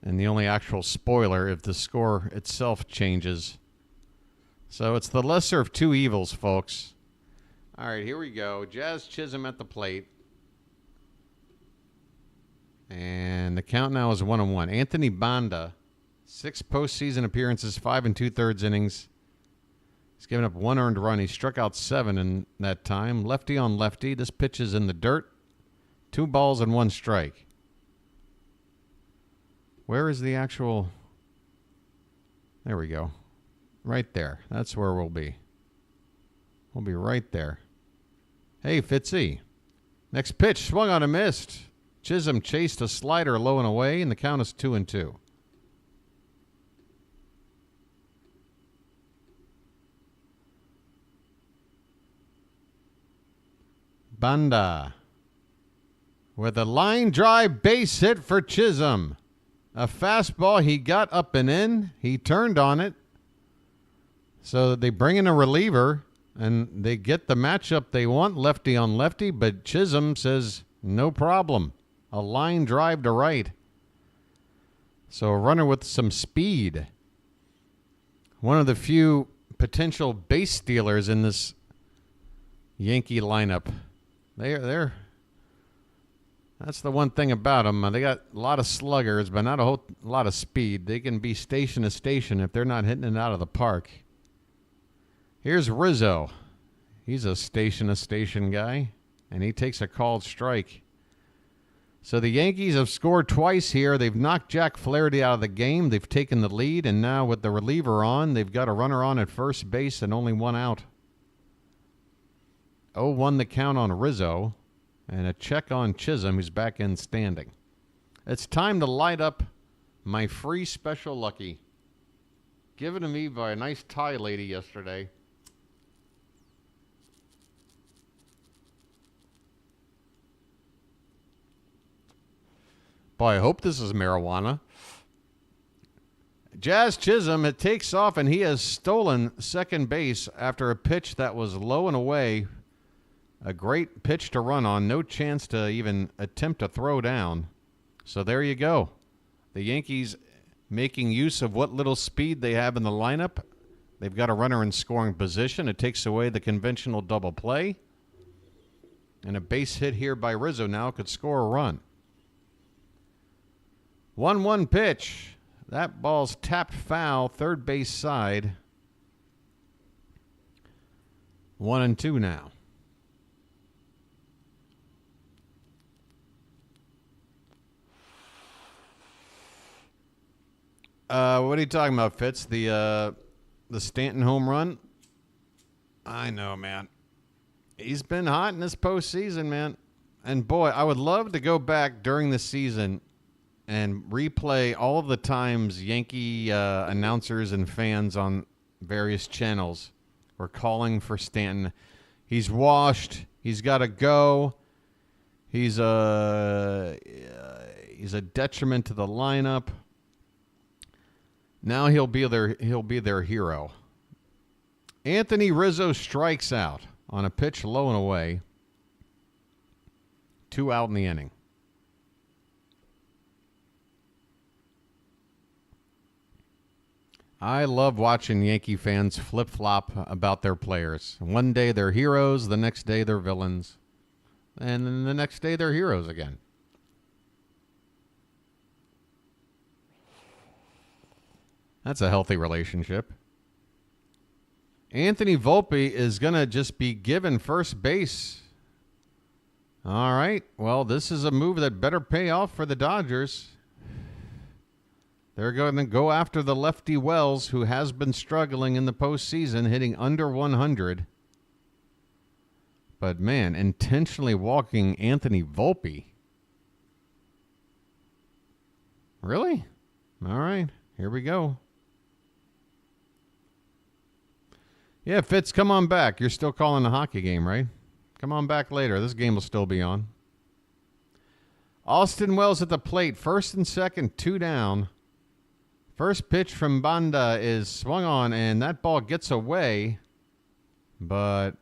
And the only actual spoiler if the score itself changes. So it's the lesser of two evils, folks. All right, here we go. Jazz Chisholm at the plate. And the count now is 1-1. Anthony Banda, 6 postseason appearances, 5 2/3 innings. He's given up 1 earned run. He struck out 7 in that time. Lefty on lefty. This pitch is in the dirt. 2 balls and 1 strike. Where is the actual... There we go. Right there. That's where we'll be. We'll be right there. Hey, Fitzy. Next pitch. Swung on and missed. Chisholm chased a slider low and away, and the count is 2-2. Banda with a line drive base hit for Chisholm. A fastball he got up and in. He turned on it. So they bring in a reliever, and they get the matchup they want, lefty on lefty, but Chisholm says, no problem. A line drive to right. So a runner with some speed. One of the few potential base stealers in this Yankee lineup. They're that's the one thing about them. They got a lot of sluggers, but not a whole lot of speed. They can be station to station if they're not hitting it out of the park. Here's Rizzo. He's a station to station guy, and he takes a called strike. So the Yankees have scored twice here. They've knocked Jack Flaherty out of the game. They've taken the lead, and now with the reliever on, they've got a runner on at first base and only 1 out. 0-1 the count on Rizzo, and a check on Chisholm, who's back in standing. It's time to light up my free special lucky, given to me by a nice Thai lady yesterday. Boy, I hope this is marijuana. Jazz Chisholm, it takes off, and he has stolen second base after a pitch that was low and away. A great pitch to run on. No chance to even attempt to throw down. So there you go. The Yankees making use of what little speed they have in the lineup. They've got a runner in scoring position. It takes away the conventional double play. And a base hit here by Rizzo now could score a run. 1-1 pitch. That ball's tapped foul, third base side. 1-2 now. What are you talking about, Fitz? The Stanton home run? I know, man. He's been hot in this postseason, man. And boy, I would love to go back during the season and replay all of the times Yankee announcers and fans on various channels were calling for Stanton. He's washed. He's got to go. He's a detriment to the lineup. Now he'll be their hero. Anthony Rizzo strikes out on a pitch low and away. 2 out in the inning. I love watching Yankee fans flip-flop about their players. One day they're heroes, the next day they're villains, and then the next day they're heroes again. That's a healthy relationship. Anthony Volpe is going to just be given first base. All right. Well, this is a move that better pay off for the Dodgers. They're going to go after the lefty Wells, who has been struggling in the postseason, hitting under 100. But, man, intentionally walking Anthony Volpe. Really? All right. Here we go. Yeah, Fitz, come on back. You're still calling the hockey game, right? Come on back later. This game will still be on. Austin Wells at the plate. First and second, 2 down. First pitch from Banda is swung on, and that ball gets away. But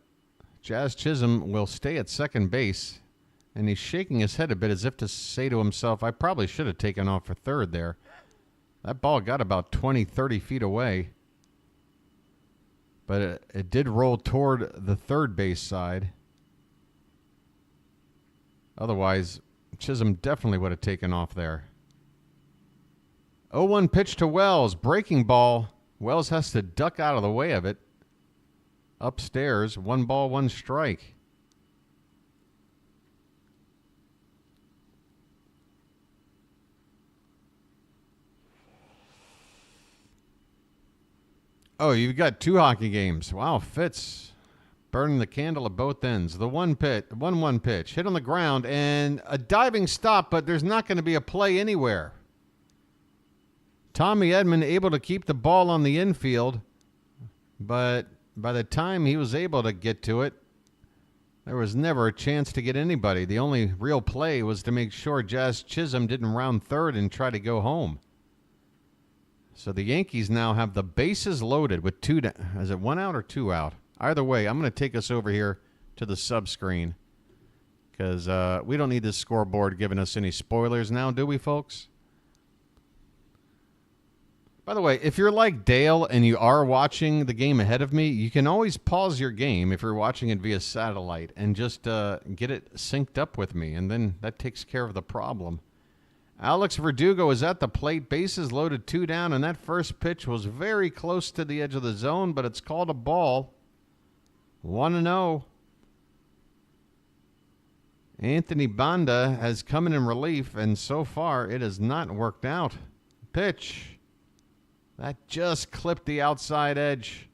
Jazz Chisholm will stay at second base. And he's shaking his head a bit as if to say to himself, I probably should have taken off for third there. That ball got about 20, 30 feet away. But it did roll toward the third base side. Otherwise, Chisholm definitely would have taken off there. 0-1 pitch to Wells. Breaking ball. Wells has to duck out of the way of it. Upstairs, 1 ball, 1 strike. Oh, you've got 2 hockey games. Wow, Fitz burning the candle at both ends. The 1-1 pitch, hit on the ground, and a diving stop, but there's not going to be a play anywhere. Tommy Edman able to keep the ball on the infield, but by the time he was able to get to it, there was never a chance to get anybody. The only real play was to make sure Jazz Chisholm didn't round third and try to go home. So the Yankees now have the bases loaded with 2 down. Is it 1 out or 2 out? Either way, I'm going to take us over here to the sub screen because we don't need this scoreboard giving us any spoilers now, do we, folks? By the way, if you're like Dale and you are watching the game ahead of me, you can always pause your game if you're watching it via satellite and just get it synced up with me, and then that takes care of the problem. Alex Verdugo is at the plate, bases loaded, 2 down, and that first pitch was very close to the edge of the zone, but it's called a ball. 1-0. Anthony Banda has come in relief, and so far it has not worked out. Pitch. That just clipped the outside edge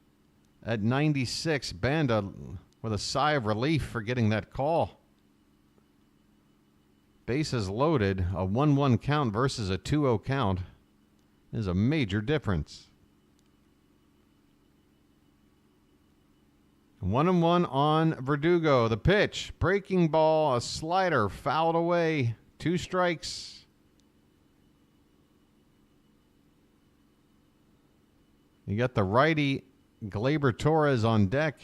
at 96. Banda with a sigh of relief for getting that call. Bases loaded, a 1-1 count versus a 2-0 count is a major difference. 1-1 on Verdugo. The pitch, breaking ball, a slider, fouled away. 2 strikes. You got the righty Gleyber Torres on deck.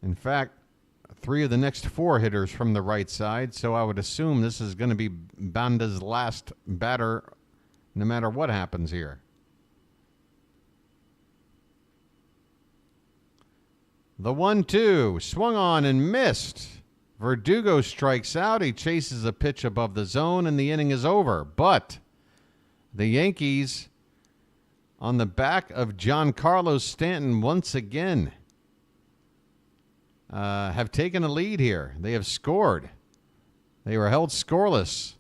In fact, 3 of the next 4 hitters from the right side, so I would assume this is going to be Banda's last batter no matter what happens here. The 1-2, swung on and missed. Verdugo strikes out. He chases a pitch above the zone, and the inning is over. But the Yankees, on the back of Giancarlo Stanton once again, have taken a lead here. They have scored. They were held scoreless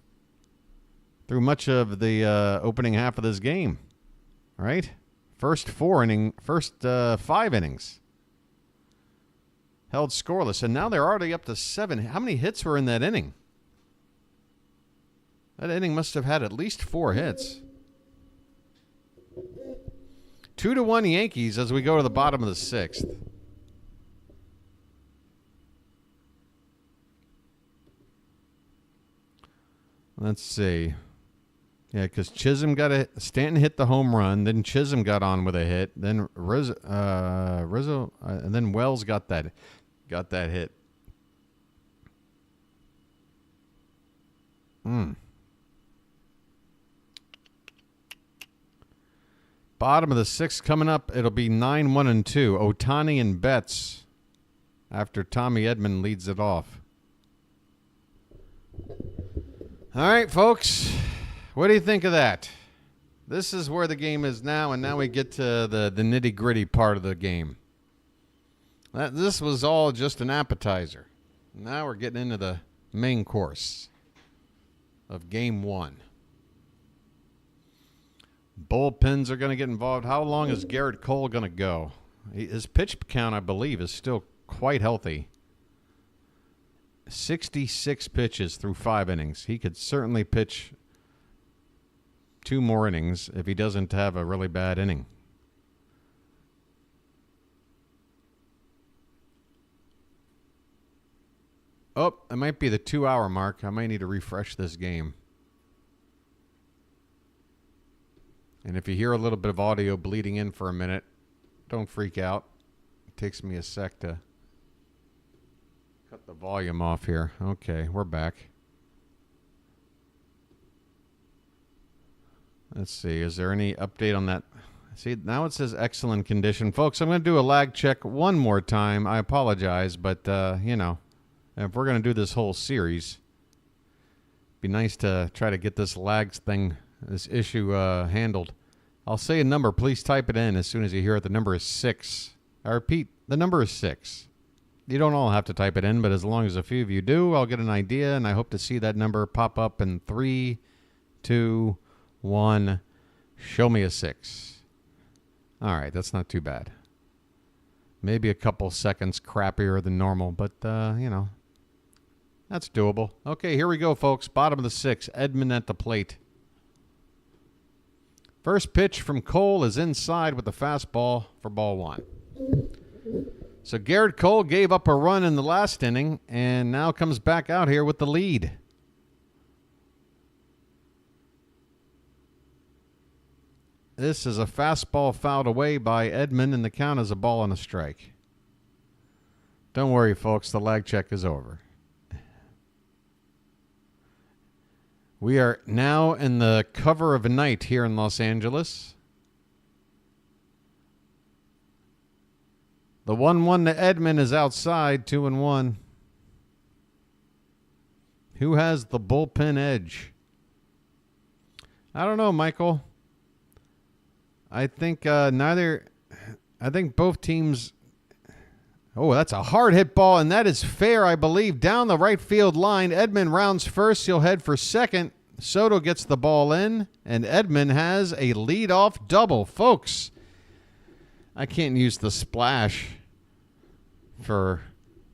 through much of the opening half of this game. Right? First 5 innings. Held scoreless, and now they're already up to 7. How many hits were in that inning? That inning must have had at least 4 hits. 2-1 Yankees as we go to the bottom of the 6th. Let's see. Yeah, because Stanton hit the home run, then Chisholm got on with a hit, then Rizzo, and then Wells got that hit. Bottom of the 6th coming up. It'll be 9-1-2. Ohtani and Betts after Tommy Edman leads it off. All right, folks. What do you think of that? This is where the game is now, and now we get to the nitty-gritty part of the game. This was all just an appetizer. Now we're getting into the main course of Game 1. Bullpens are going to get involved. How long is Gerritt Cole going to go? His pitch count, I believe, is still quite healthy. 66 pitches through 5 innings. He could certainly pitch 2 more innings if he doesn't have a really bad inning. Oh, it might be the 2-hour mark. I might need to refresh this game. And if you hear a little bit of audio bleeding in for a minute, don't freak out. It takes me a sec to cut the volume off here. Okay, we're back. Let's see. Is there any update on that? See, now it says excellent condition. Folks, I'm going to do a lag check one more time. I apologize, but, you know, if we're going to do this whole series, it'd be nice to try to get this lag thing, this issue handled. I'll say a number. Please type it in as soon as you hear it. The number is 6. I repeat, the number is 6. You don't all have to type it in, but as long as a few of you do, I'll get an idea, and I hope to see that number pop up in 3, 2, 1. Show me a 6. All right, that's not too bad. Maybe a couple seconds crappier than normal, but, you know, that's doable. Okay, here we go, folks. Bottom of the 6th, Edman at the plate. First pitch from Cole is inside with the fastball for ball 1. So Gerritt Cole gave up a run in the last inning and now comes back out here with the lead. This is a fastball fouled away by Edman, and the count is a ball and a strike. Don't worry, folks. The lag check is over. We are now in the cover of a night here in Los Angeles. The 1-1 to Edman is outside, 2-1. Who has the bullpen edge? I don't know, Michael. I think I think both teams. Oh, that's a hard hit ball, and that is fair, I believe. Down the right field line, Edman rounds first. He'll head for second. Soto gets the ball in, and Edman has a leadoff double. Folks, I can't use the splash for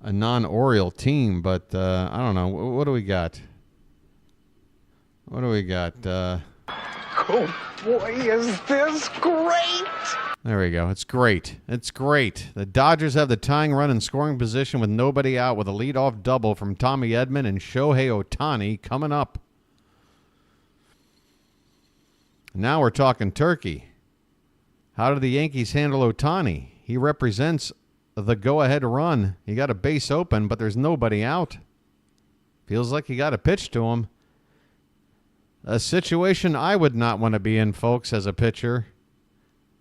a non-Oriole team, but I don't know. What do we got? What do we got? Oh, boy, is this great! There we go. It's great. It's great. The Dodgers have the tying run in scoring position with nobody out with a leadoff double from Tommy Edman and Shohei Ohtani coming up. Now we're talking turkey. How did the Yankees handle Ohtani? He represents the go-ahead run. He got a base open, but there's nobody out. Feels like you got to pitch to him. A situation I would not want to be in, folks, as a pitcher.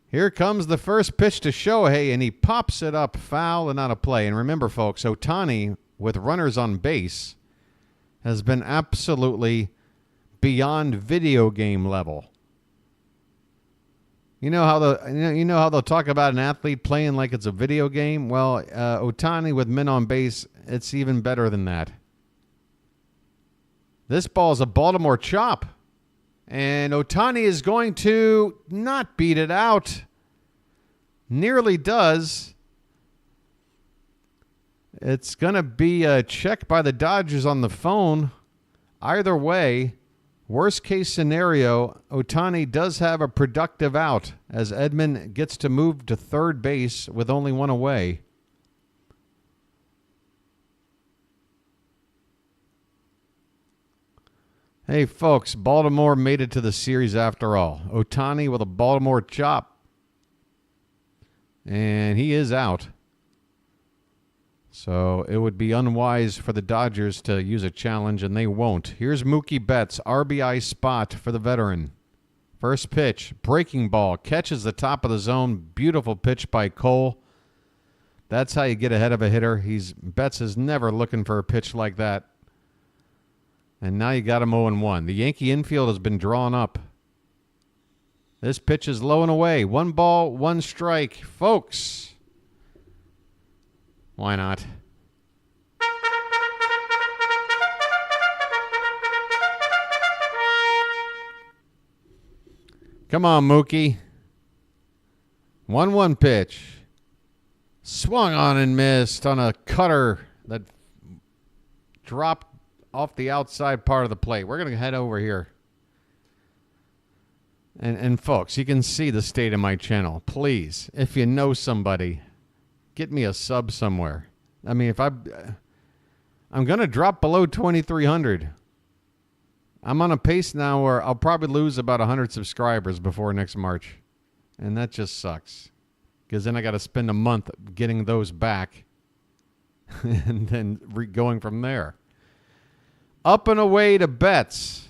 Here comes the first pitch to Shohei, and he pops it up foul and out of play. And remember, folks, Ohtani, with runners on base, has been absolutely beyond video game level. You know how they'll talk about an athlete playing like it's a video game? Well, Ohtani with men on base, it's even better than that. This ball is a Baltimore chop. And Ohtani is going to not beat it out. Nearly does. It's going to be a check by the Dodgers on the phone. Either way, worst case scenario, Ohtani does have a productive out as Edman gets to move to third base with only one away. Hey, folks, Baltimore made it to the series after all. Ohtani with a Baltimore chop. And he is out. So it would be unwise for the Dodgers to use a challenge, and they won't. Here's Mookie Betts, RBI spot for the veteran. First pitch, breaking ball, catches the top of the zone. Beautiful pitch by Cole. That's how you get ahead of a hitter. Betts is never looking for a pitch like that. And now you got him 0-1. The Yankee infield has been drawn up. This pitch is low and away. 1 ball, 1 strike. Folks, why not? Come on, Mookie. 1-1 pitch. Swung on and missed on a cutter that dropped off the outside part of the plate. We're going to head over here. And folks, you can see the state of my channel. Please, if you know somebody, get me a sub somewhere. I mean, I'm I'm going to drop below 2,300. I'm on a pace now where I'll probably lose about 100 subscribers before next March. And that just sucks. Because then I got to spend a month getting those back. And then going from there. Up and away to bets.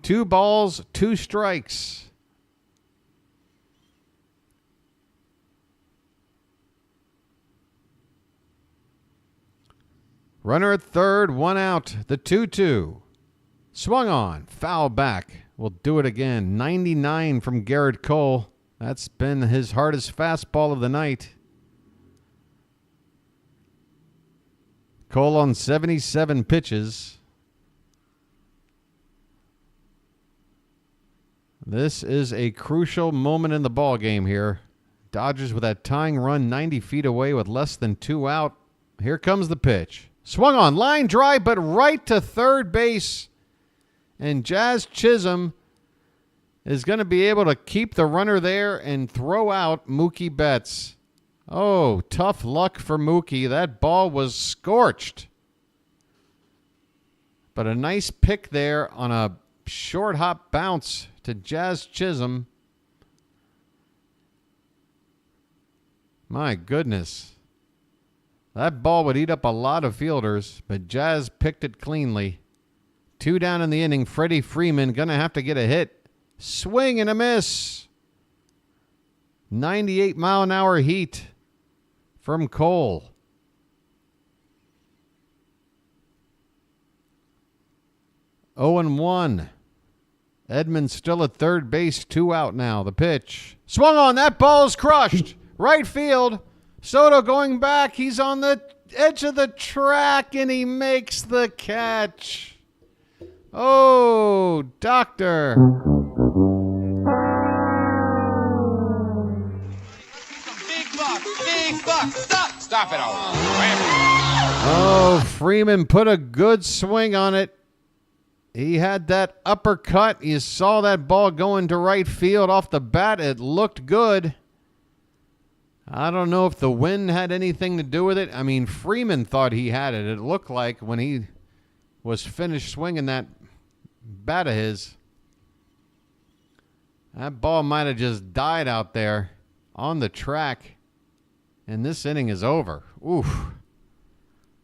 2 balls, 2 strikes. Runner at third, 1 out. The 2-2. Swung on. Foul back. We'll do it again. 99 from Gerritt Cole. That's been his hardest fastball of the night. Cole on 77 pitches. This is a crucial moment in the ball game here. Dodgers with that tying run 90 feet away with less than 2 out. Here comes the pitch. Swung on, line drive, but right to third base. And Jazz Chisholm is going to be able to keep the runner there and throw out Mookie Betts. Oh, tough luck for Mookie. That ball was scorched. But a nice pick there on a short hop bounce to Jazz Chisholm. My goodness. That ball would eat up a lot of fielders, but Jazz picked it cleanly. 2 down in the inning. Freddie Freeman going to have to get a hit. Swing and a miss. 98-mile-an-hour heat from Cole. Oh and 1. Edmonds still at third base. 2 out now. The pitch. Swung on. That ball's crushed. Right field. Soto going back. He's on the edge of the track, and he makes the catch. Oh, doctor. Big buck. Stop it all. Oh, Freeman put a good swing on it. He had that uppercut. You saw that ball going to right field off the bat. It looked good. I don't know if the wind had anything to do with it. I mean, Freeman thought he had it. It looked like when he was finished swinging that bat of his, that ball might have just died out there on the track. And this inning is over. Oof.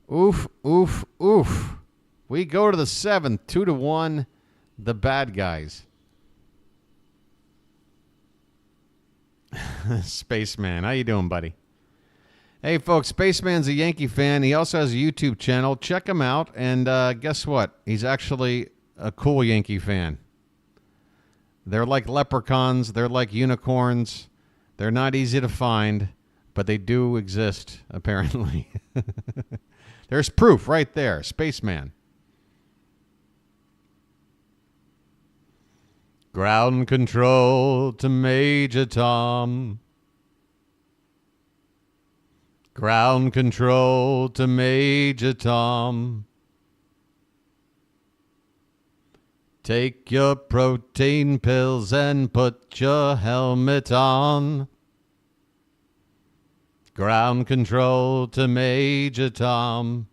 Oof, oof, oof. We go to the 7th, 2-1, the bad guys. Spaceman, how you doing, buddy? Hey, folks, Spaceman's a Yankee fan. He also has a YouTube channel. Check him out. And guess what? He's actually a cool Yankee fan. They're like leprechauns. They're like unicorns. They're not easy to find, but they do exist, apparently. There's proof right there. Spaceman. Ground control to Major Tom. Ground control to Major Tom. Take your protein pills and put your helmet on. Ground control to Major Tom.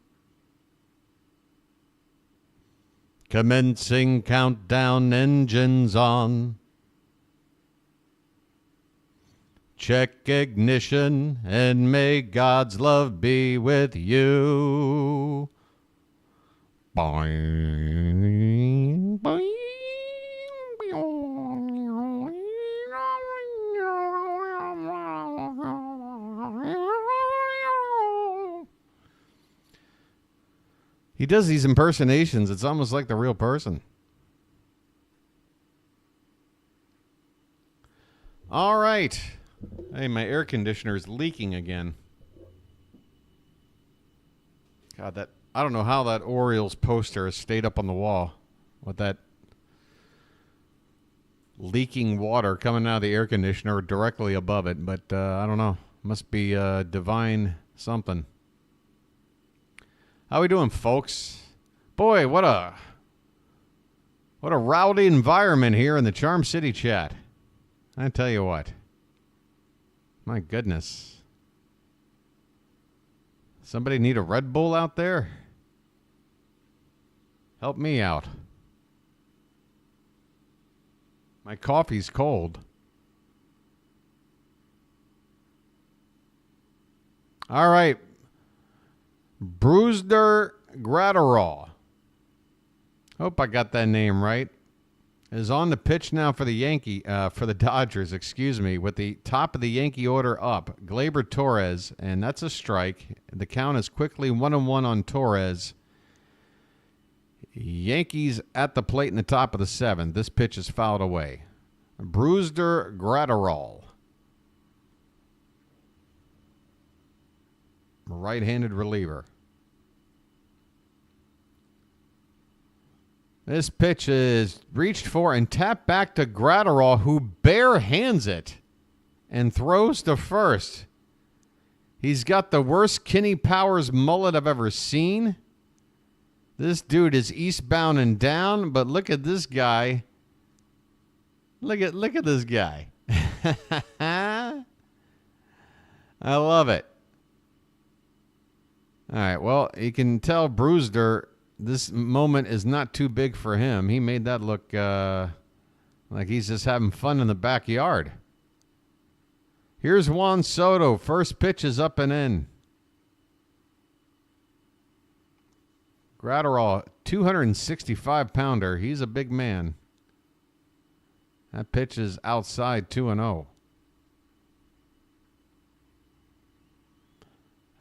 Commencing countdown, engines on. Check ignition, and may God's love be with you. Boing, boing, He does these impersonations. It's almost like the real person. All right. Hey, my air conditioner is leaking again. God, that I don't know how that Orioles poster has stayed up on the wall with that leaking water coming out of the air conditioner directly above it, but I don't know. Must be divine something. How we doing, folks? Boy, what a rowdy environment here in the Charm City chat. I tell you what. My goodness. Somebody need a Red Bull out there? Help me out. My coffee's cold. All right. Brewster Gratterall. Hope I got that name right. Is on the pitch now for the Dodgers, with the top of the Yankee order up. Gleyber Torres, and that's a strike. The count is quickly 1-1 on Torres. Yankees at the plate in the top of the 7th. This pitch is fouled away. Brewster Gratterall. Right-handed reliever. This pitch is reached for and tapped back to Gratterall, who bare hands it and throws to first. He's got the worst Kenny Powers mullet I've ever seen. This dude is eastbound and down, but look at this guy. Look at this guy. I love it. All right, well, you can tell Brewster this moment is not too big for him. He made that look like he's just having fun in the backyard. Here's Juan Soto. First pitch is up and in. Gratterall, 265-pounder. He's a big man. That pitch is outside 2-0.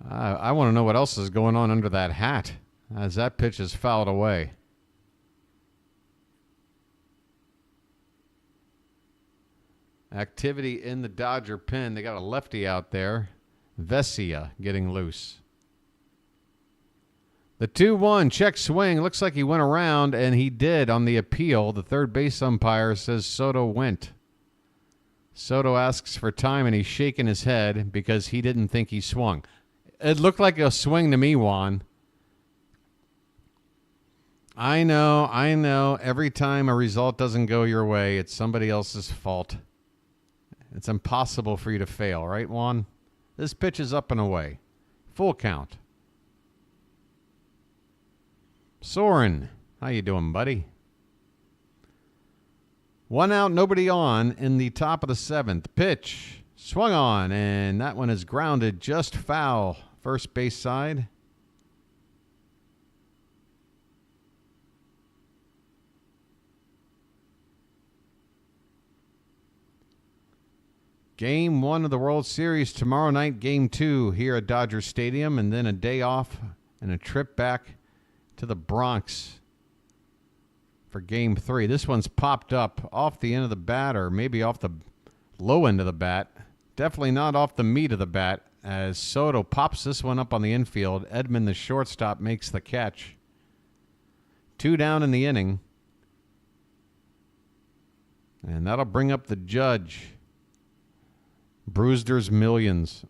I want to know what else is going on under that hat as that pitch is fouled away. Activity in the Dodger pen. They got a lefty out there. Vesia getting loose. The 2-1 check swing. Looks like he went around, and he did on the appeal. The third base umpire says Soto went. Soto asks for time, and he's shaking his head because he didn't think he swung. It looked like a swing to me, Juan. I know. Every time a result doesn't go your way, it's somebody else's fault. It's impossible for you to fail, right, Juan? This pitch is up and away. Full count. Soren, how you doing, buddy? 1 out, nobody on in the top of the 7th. Pitch swung on, and that one is grounded just foul. First base side. Game 1 of the World Series tomorrow night. Game 2 here at Dodger Stadium, and then a day off and a trip back to the Bronx for Game 3. This one's popped up off the end of the bat, or maybe off the low end of the bat. Definitely not off the meat of the bat, as Soto pops this one up on the infield. Edman, the shortstop, makes the catch. 2 down in the inning. And that'll bring up the judge. Brewster's millions.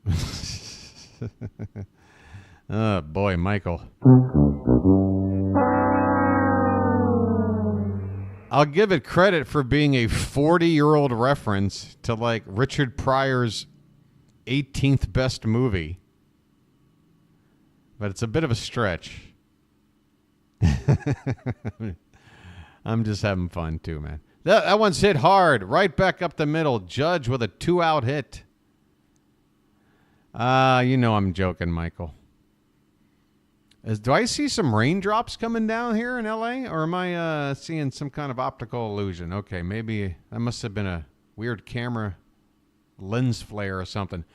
Oh, boy, Michael. I'll give it credit for being a 40-year-old reference to, like, Richard Pryor's 18th best movie. But it's a bit of a stretch. I'm just having fun, too, man. That one's hit hard. Right back up the middle. Judge with a 2-out hit. You know I'm joking, Michael. Do I see some raindrops coming down here in L.A.? Or am I seeing some kind of optical illusion? Okay, maybe that must have been a weird camera lens flare or something.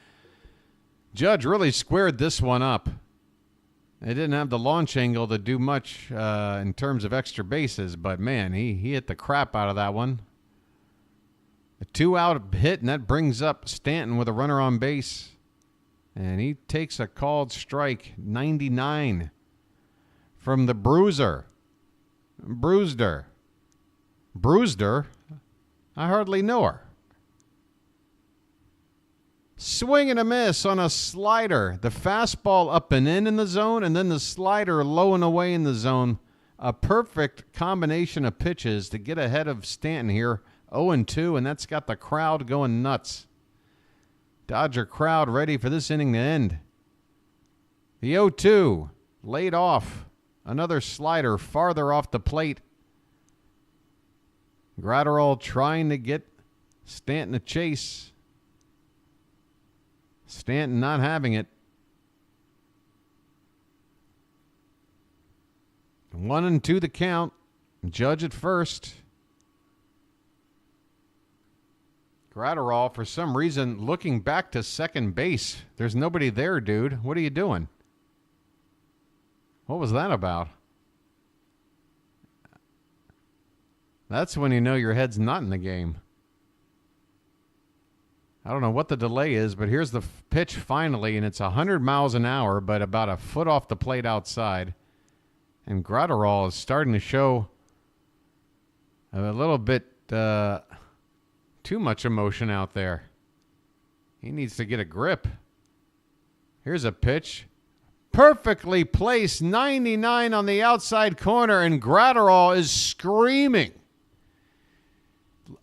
Judge really squared this one up. They didn't have the launch angle to do much in terms of extra bases, but, man, he hit the crap out of that one. A 2-out hit, and that brings up Stanton with a runner on base. And he takes a called strike, 99, from the Bruiser. Brewster. I hardly know her. Swing and a miss on a slider. The fastball up and in the zone, and then the slider low and away in the zone. A perfect combination of pitches to get ahead of Stanton here. 0-2, and that's got the crowd going nuts. Dodger crowd ready for this inning to end. The 0-2 laid off Another slider farther off the plate. Gratterall trying to get Stanton a chase. Stanton not having it. 1-2 the count. Judge at first. Gratterall, for some reason, looking back to second base. There's nobody there, dude. What are you doing? What was that about? That's when you know your head's not in the game. I don't know what the delay is, but here's the pitch finally, and it's 100 miles an hour, but about a foot off the plate outside. And Gratterall is starting to show a little bit too much emotion out there. He needs to get a grip. Here's a pitch. Perfectly placed, 99 on the outside corner, and Gratterall is screaming.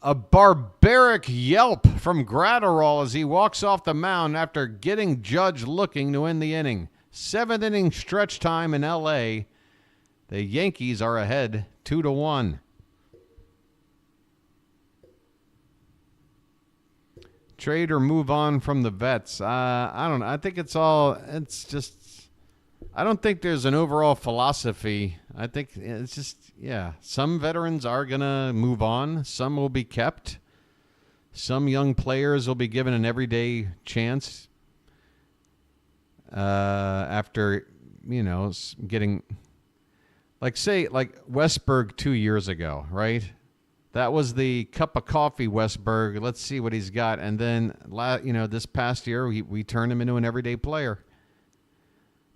A barbaric yelp from Gratterall as he walks off the mound after getting Judge looking to end the inning. 7th inning stretch time in L.A. The Yankees are ahead 2-1. Trade or move on from the vets. I don't know. I think it's just, I don't think there's an overall philosophy. I think it's just, yeah, some veterans are going to move on. Some will be kept. Some young players will be given an everyday chance after, getting, like Westberg 2 years ago, right? That was the cup of coffee Westberg. Let's see what he's got. And then, this past year, we turned him into an everyday player.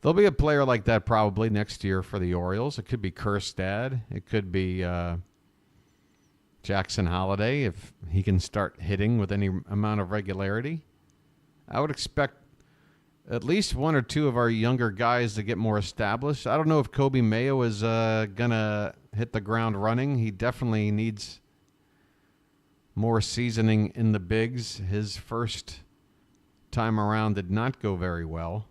There'll be a player like that probably next year for the Orioles. It could be Kjerstad. It could be Jackson Holliday if he can start hitting with any amount of regularity. I would expect at least one or two of our younger guys to get more established. I don't know if Kobe Mayo is going to hit the ground running. He definitely needs more seasoning in the bigs. His first time around did not go very well.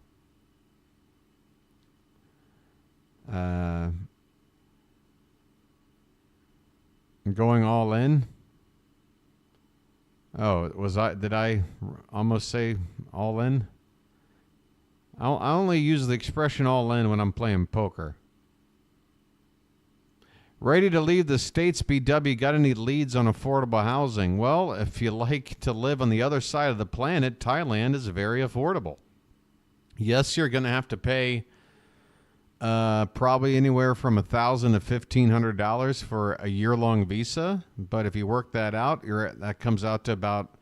Going all in. Oh, did I almost say all in? I only use the expression all in when I'm playing poker. Ready to leave the States, BW. Got any leads on affordable housing? Well, if you like to live on the other side of the planet, Thailand is very affordable. Yes, you're going to have to pay probably anywhere from $1,000 to $1,500 for a year-long visa. But if you work that out, that comes out to about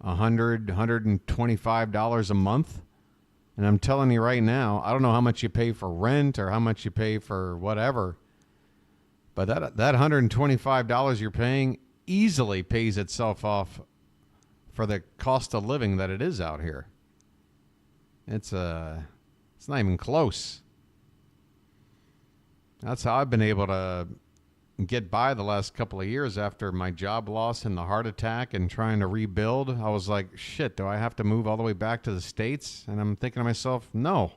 $125 a month. And I'm telling you right now, I don't know how much you pay for rent or how much you pay for whatever. But that $125 you're paying easily pays itself off for the cost of living that it is out here. It's not even close. That's how I've been able to get by the last couple of years after my job loss and the heart attack and trying to rebuild. I was like, shit, do I have to move all the way back to the States? And I'm thinking to myself, no.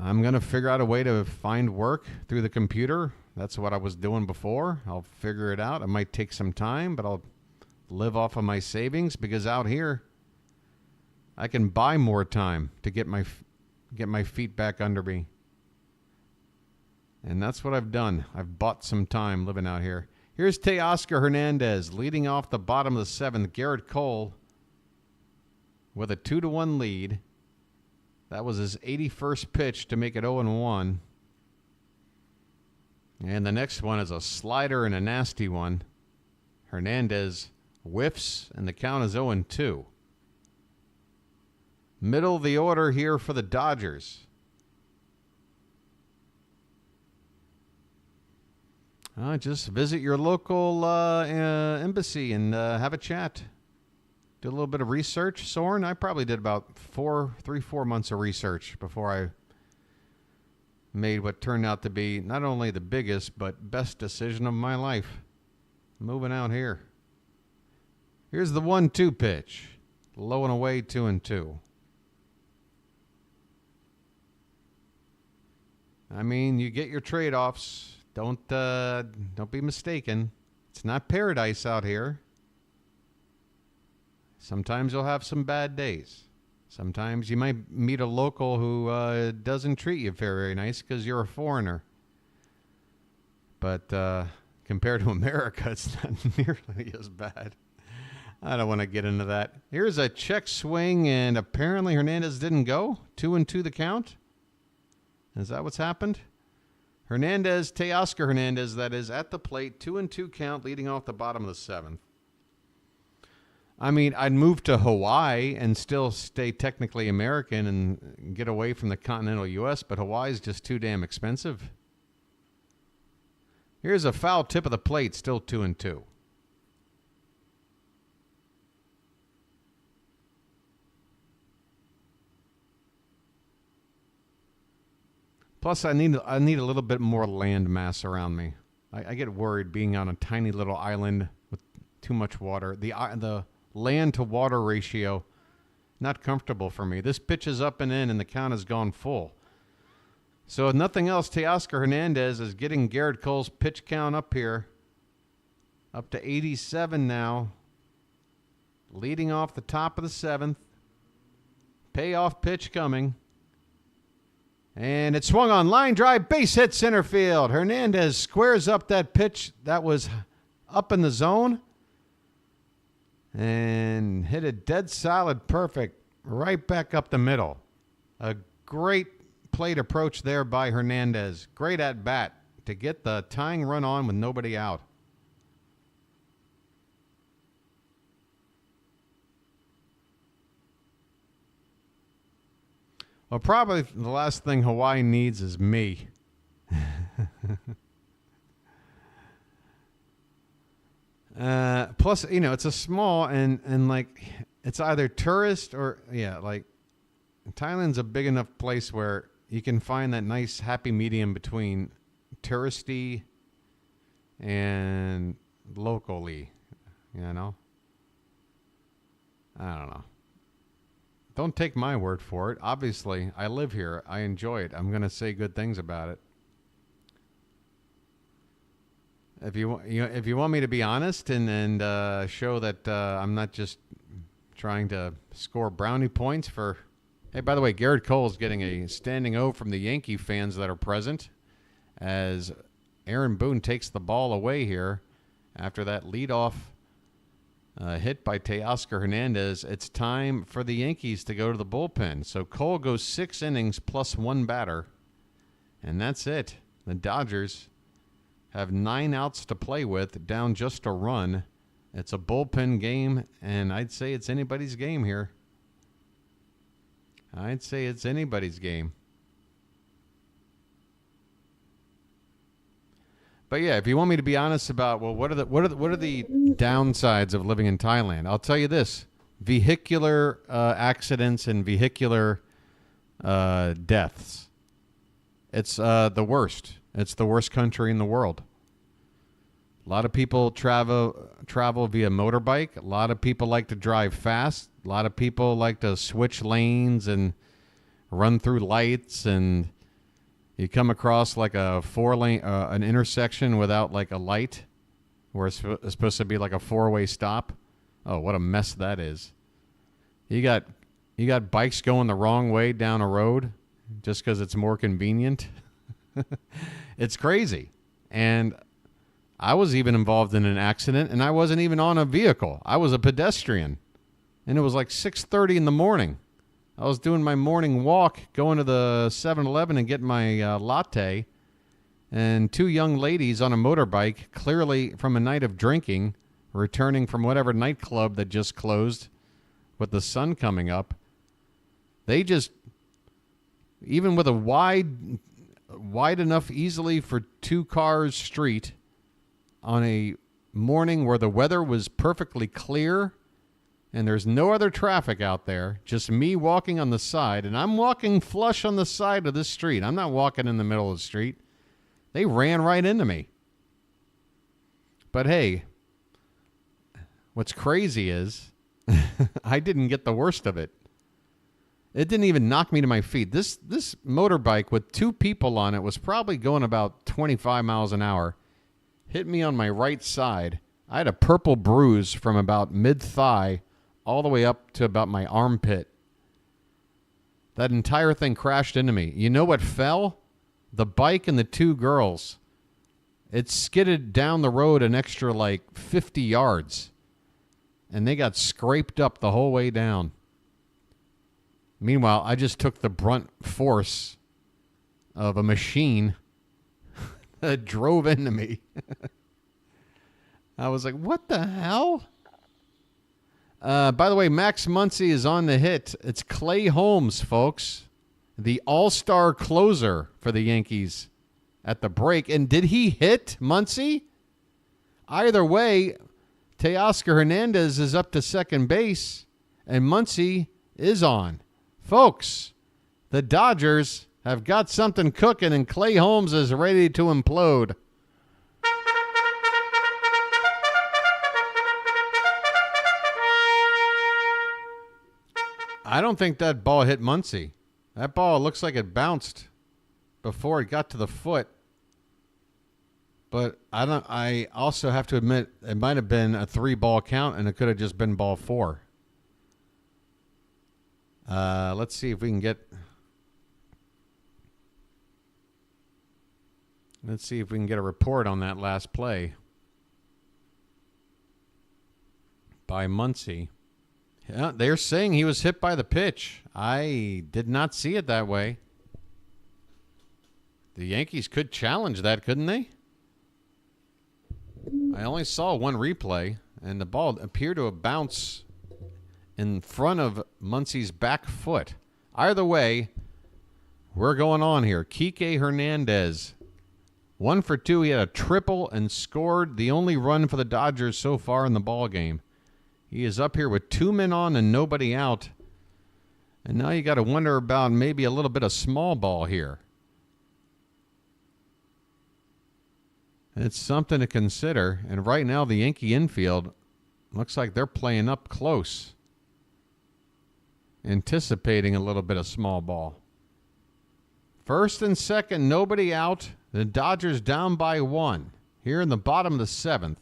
I'm going to figure out a way to find work through the computer. That's what I was doing before. I'll figure it out. It might take some time, but I'll live off of my savings because out here I can buy more time to get my feet back under me. And that's what I've done. I've bought some time living out here. Here's Teoscar Hernandez leading off the bottom of the 7th. Gerritt Cole with a 2-1 lead. That was his 81st pitch to make it 0-1. And the next one is a slider and a nasty one. Hernandez whiffs, and the count is 0-2. Middle of the order here for the Dodgers. Just visit your local embassy and have a chat. Do a little bit of research, Soren. I probably did about 4 months of research before I made what turned out to be not only the biggest, but best decision of my life. Moving out here. Here's the 1-2 pitch. Low and away, 2-2. I mean, you get your trade-offs. Don't be mistaken. It's not paradise out here. Sometimes you'll have some bad days. Sometimes you might meet a local who doesn't treat you very nice because you're a foreigner. But compared to America, it's not nearly as bad. I don't want to get into that. Here's a check swing, and apparently Hernandez didn't go. 2-2 the count. Is that what's happened? Teoscar Hernandez, that is, at the plate. 2-2 count, leading off the bottom of the seventh. I mean, I'd move to Hawaii and still stay technically American and get away from the continental U.S., but Hawaii's just too damn expensive. Here's a foul tip of the plate, still 2-2. Plus, I need a little bit more land mass around me. I get worried being on a tiny little island with too much water. The land to water ratio, not comfortable for me. This pitch is up and in, and the count has gone full. So if nothing else, Teoscar Hernandez is getting Gerritt Cole's pitch count up here, up to 87 now, leading off the top of the seventh. Payoff pitch coming. And it swung on, line drive, base hit center field. Hernandez squares up that pitch that was up in the zone and hit it dead solid, perfect, right back up the middle. A great plate approach there by Hernandez. Great at bat to get the tying run on with nobody out. Well, probably the last thing Hawaii needs is me. Plus, you know, it's a small and like it's either tourist or, like Thailand's a big enough place where you can find that nice happy medium between touristy and locally, you know? I don't know. Don't take my word for it. Obviously, I live here. I enjoy it. I'm going to say good things about it. If you want me to be honest and show that I'm not just trying to score brownie points for. Hey, by the way, Gerritt Cole is getting a standing O from the Yankee fans that are present as Aaron Boone takes the ball away here after that leadoff hit by Teoscar Hernandez. It's time for the Yankees to go to the bullpen. So Cole goes 6 innings plus 1 batter, and that's it. The Dodgers have 9 outs to play with, down just a run. It's a bullpen game, and I'd say it's anybody's game here. I'd say it's anybody's game. But yeah, if you want me to be honest about, well, what are the downsides of living in Thailand? I'll tell you this: vehicular accidents and vehicular deaths. It's the worst. It's the worst country in the world. A lot of people travel via motorbike. A lot of people like to drive fast. A lot of people like to switch lanes and run through lights, and you come across like a 4-lane, an intersection without like a light, where it's supposed to be like a 4-way stop. Oh, what a mess that is! You got bikes going the wrong way down a road just because it's more convenient. It's crazy. And I was even involved in an accident, and I wasn't even on a vehicle. I was a pedestrian, and it was like 6:30 in the morning. I was doing my morning walk, going to the 7-Eleven and getting my latte, and 2 young ladies on a motorbike, clearly from a night of drinking, returning from whatever nightclub that just closed with the sun coming up. They just, even with a wide enough easily for 2 cars street on a morning where the weather was perfectly clear and there's no other traffic out there, just me walking on the side, and I'm walking flush on the side of this street. I'm not walking in the middle of the street. They ran right into me. But hey, what's crazy is I didn't get the worst of it. It didn't even knock me to my feet. This motorbike with 2 people on it was probably going about 25 miles an hour. Hit me on my right side. I had a purple bruise from about mid-thigh all the way up to about my armpit. That entire thing crashed into me. You know what fell? The bike and the 2 girls. It skidded down the road an extra 50 yards. And they got scraped up the whole way down. Meanwhile, I just took the brunt force of a machine that drove into me. I was like, what the hell? By the way, Max Muncy is on the hit. It's Clay Holmes, folks. The all-star closer for the Yankees at the break. And did he hit Muncy? Either way, Teoscar Hernandez is up to second base, and Muncy is on. Folks, the Dodgers have got something cooking, and Clay Holmes is ready to implode. I don't think that ball hit Muncy. That ball looks like it bounced before it got to the foot. But I also have to admit it might have been a 3-ball count, and it could have just been ball 4. Let's see if we can get. Let's see if we can get a report on that last play by Muncy. Yeah, they're saying he was hit by the pitch. I did not see it that way. The Yankees could challenge that, couldn't they? I only saw one replay, and the ball appeared to have bounced in front of Muncy's back foot. Either way, we're going on here. Kike Hernandez, 1 for 2. He had a triple and scored the only run for the Dodgers so far in the ballgame. He is up here with 2 men on and nobody out. And now you got to wonder about maybe a little bit of small ball here. It's something to consider. And right now the Yankee infield looks like they're playing up close, anticipating a little bit of small ball. First and second, nobody out. The Dodgers down by 1 here in the bottom of the 7th.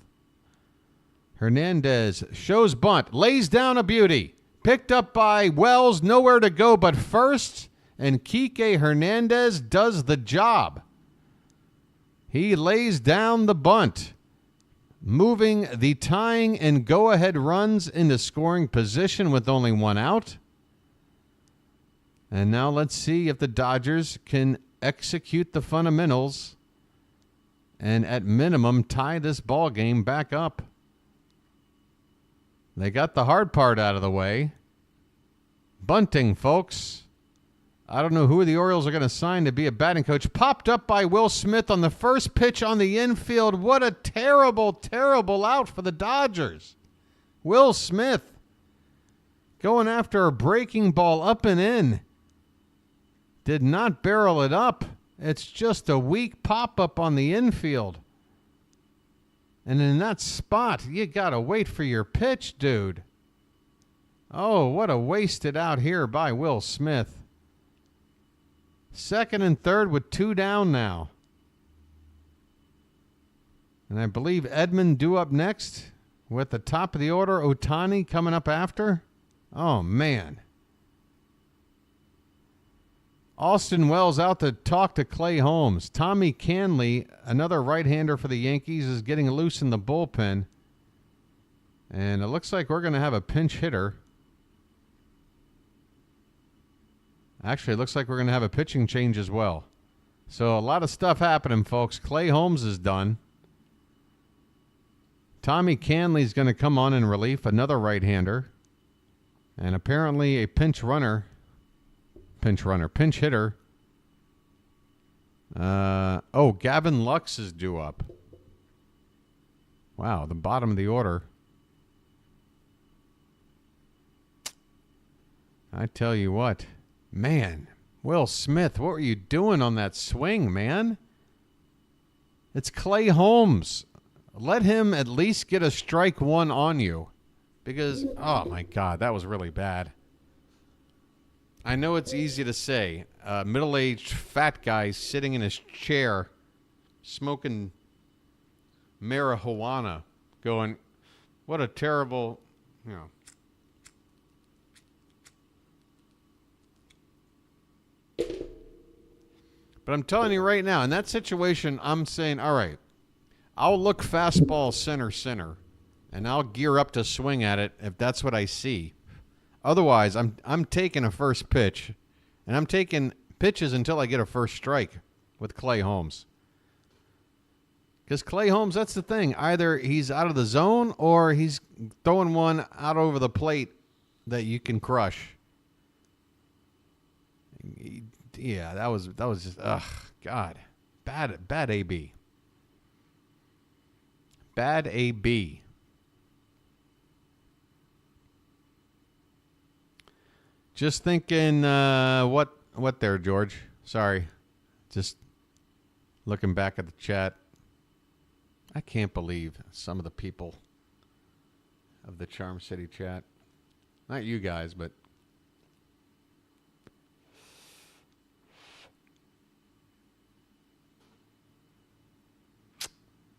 Hernandez shows bunt, lays down a beauty. Picked up by Wells, nowhere to go but first, and Kike Hernandez does the job. He lays down the bunt, moving the tying and go-ahead runs into scoring position with only 1 out. And now let's see if the Dodgers can execute the fundamentals and at minimum tie this ball game back up. They got the hard part out of the way. Bunting, folks. I don't know who the Orioles are going to sign to be a batting coach. Popped up by Will Smith on the first pitch on the infield. What a terrible, terrible out for the Dodgers. Will Smith going after a breaking ball up and in. Did not barrel it up. It's just a weak pop-up on the infield. And in that spot, you got to wait for your pitch, dude. Oh, what a wasted out here by Will Smith. Second and third with 2 down now. And I believe Edmund due up next with the top of the order. Ohtani coming up after. Oh, man. Austin Wells out to talk to Clay Holmes. Tommy Canley, another right-hander for the Yankees, is getting loose in the bullpen. And it looks like we're going to have a pinch hitter. Actually, it looks like we're going to have a pitching change as well. So a lot of stuff happening, folks. Clay Holmes is done. Tommy Canley's going to come on in relief, another right-hander. And apparently a pinch hitter. Gavin Lux is due up. Wow, the bottom of the order. I tell you what, man, Will Smith, what were you doing on that swing, man? It's Clay Holmes. Let him at least get a strike 1 on you. Because, oh my God, that was really bad. I know it's easy to say. Middle-aged fat guy sitting in his chair, smoking marijuana, going, what a terrible, you know. But I'm telling you right now, in that situation, I'm saying, all right, I'll look fastball center, and I'll gear up to swing at it if that's what I see. Otherwise, I'm taking a first pitch, and I'm taking pitches until I get a first strike with Clay Holmes. Because Clay Holmes, that's the thing. Either he's out of the zone or he's throwing one out over the plate that you can crush. Yeah, that was just, God. Bad AB. Bad AB. Just thinking, what there, George? Sorry. Just looking back at the chat. I can't believe some of the people of the Charm City chat. Not you guys, but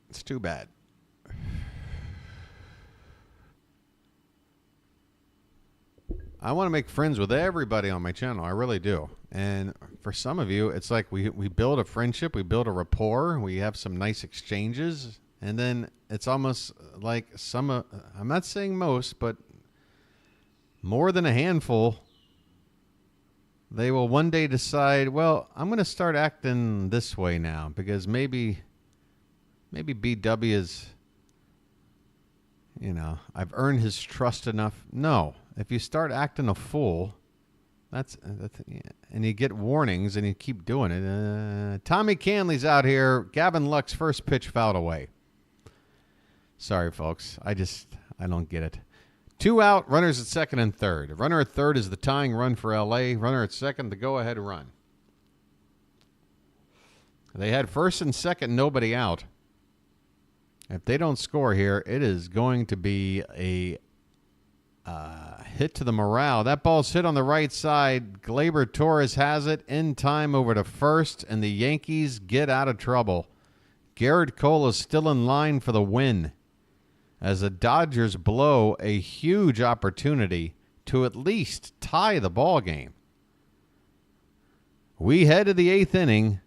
it's too bad. I want to make friends with everybody on my channel. I really do. And for some of you, it's like we build a friendship, we build a rapport, we have some nice exchanges, and then it's almost like I'm not saying most, but more than a handful, they will one day decide, well, I'm going to start acting this way now because maybe BW is, I've earned his trust enough. No. If you start acting a fool, that's and you get warnings and you keep doing it. Tommy Canley's out here. Gavin Luck's first pitch fouled away. Sorry, folks. I don't get it. 2 out, runners at second and third. Runner at third is the tying run for L.A. Runner at second, the go-ahead run. They had first and second, nobody out. If they don't score here, it is going to be a hit to the morale. That ball's hit on the right side. Gleyber Torres has it in time over to first, and the Yankees get out of trouble. Gerritt Cole is still in line for the win as the Dodgers blow a huge opportunity to at least tie the ball game. We head to the 8th inning,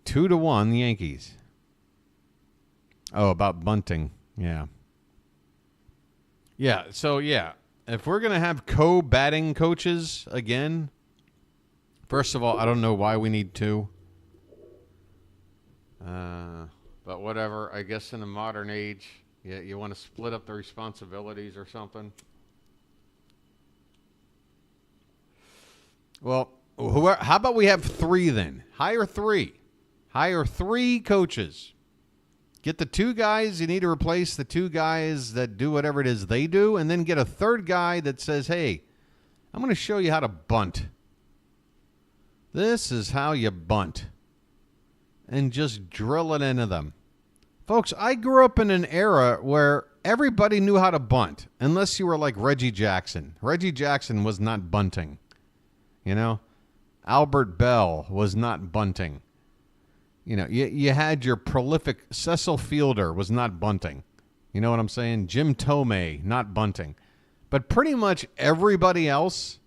2-1 the Yankees. Oh, about bunting. Yeah. Yeah, so yeah, if we're going to have co-batting coaches again, first of all, I don't know why we need 2. But whatever, I guess in the modern age, you want to split up the responsibilities or something. Well, how about we have 3 then? Hire 3. Hire 3 coaches. Get the 2 guys you need to replace the 2 guys that do whatever it is they do, and then get a 3rd guy that says, hey, I'm going to show you how to bunt. This is how you bunt. And just drill it into them. Folks, I grew up in an era where everybody knew how to bunt, unless you were like Reggie Jackson. Reggie Jackson was not bunting. Albert Bell was not bunting. You had your prolific Cecil Fielder was not bunting. You know what I'm saying? Jim Tomei, not bunting. But pretty much everybody else,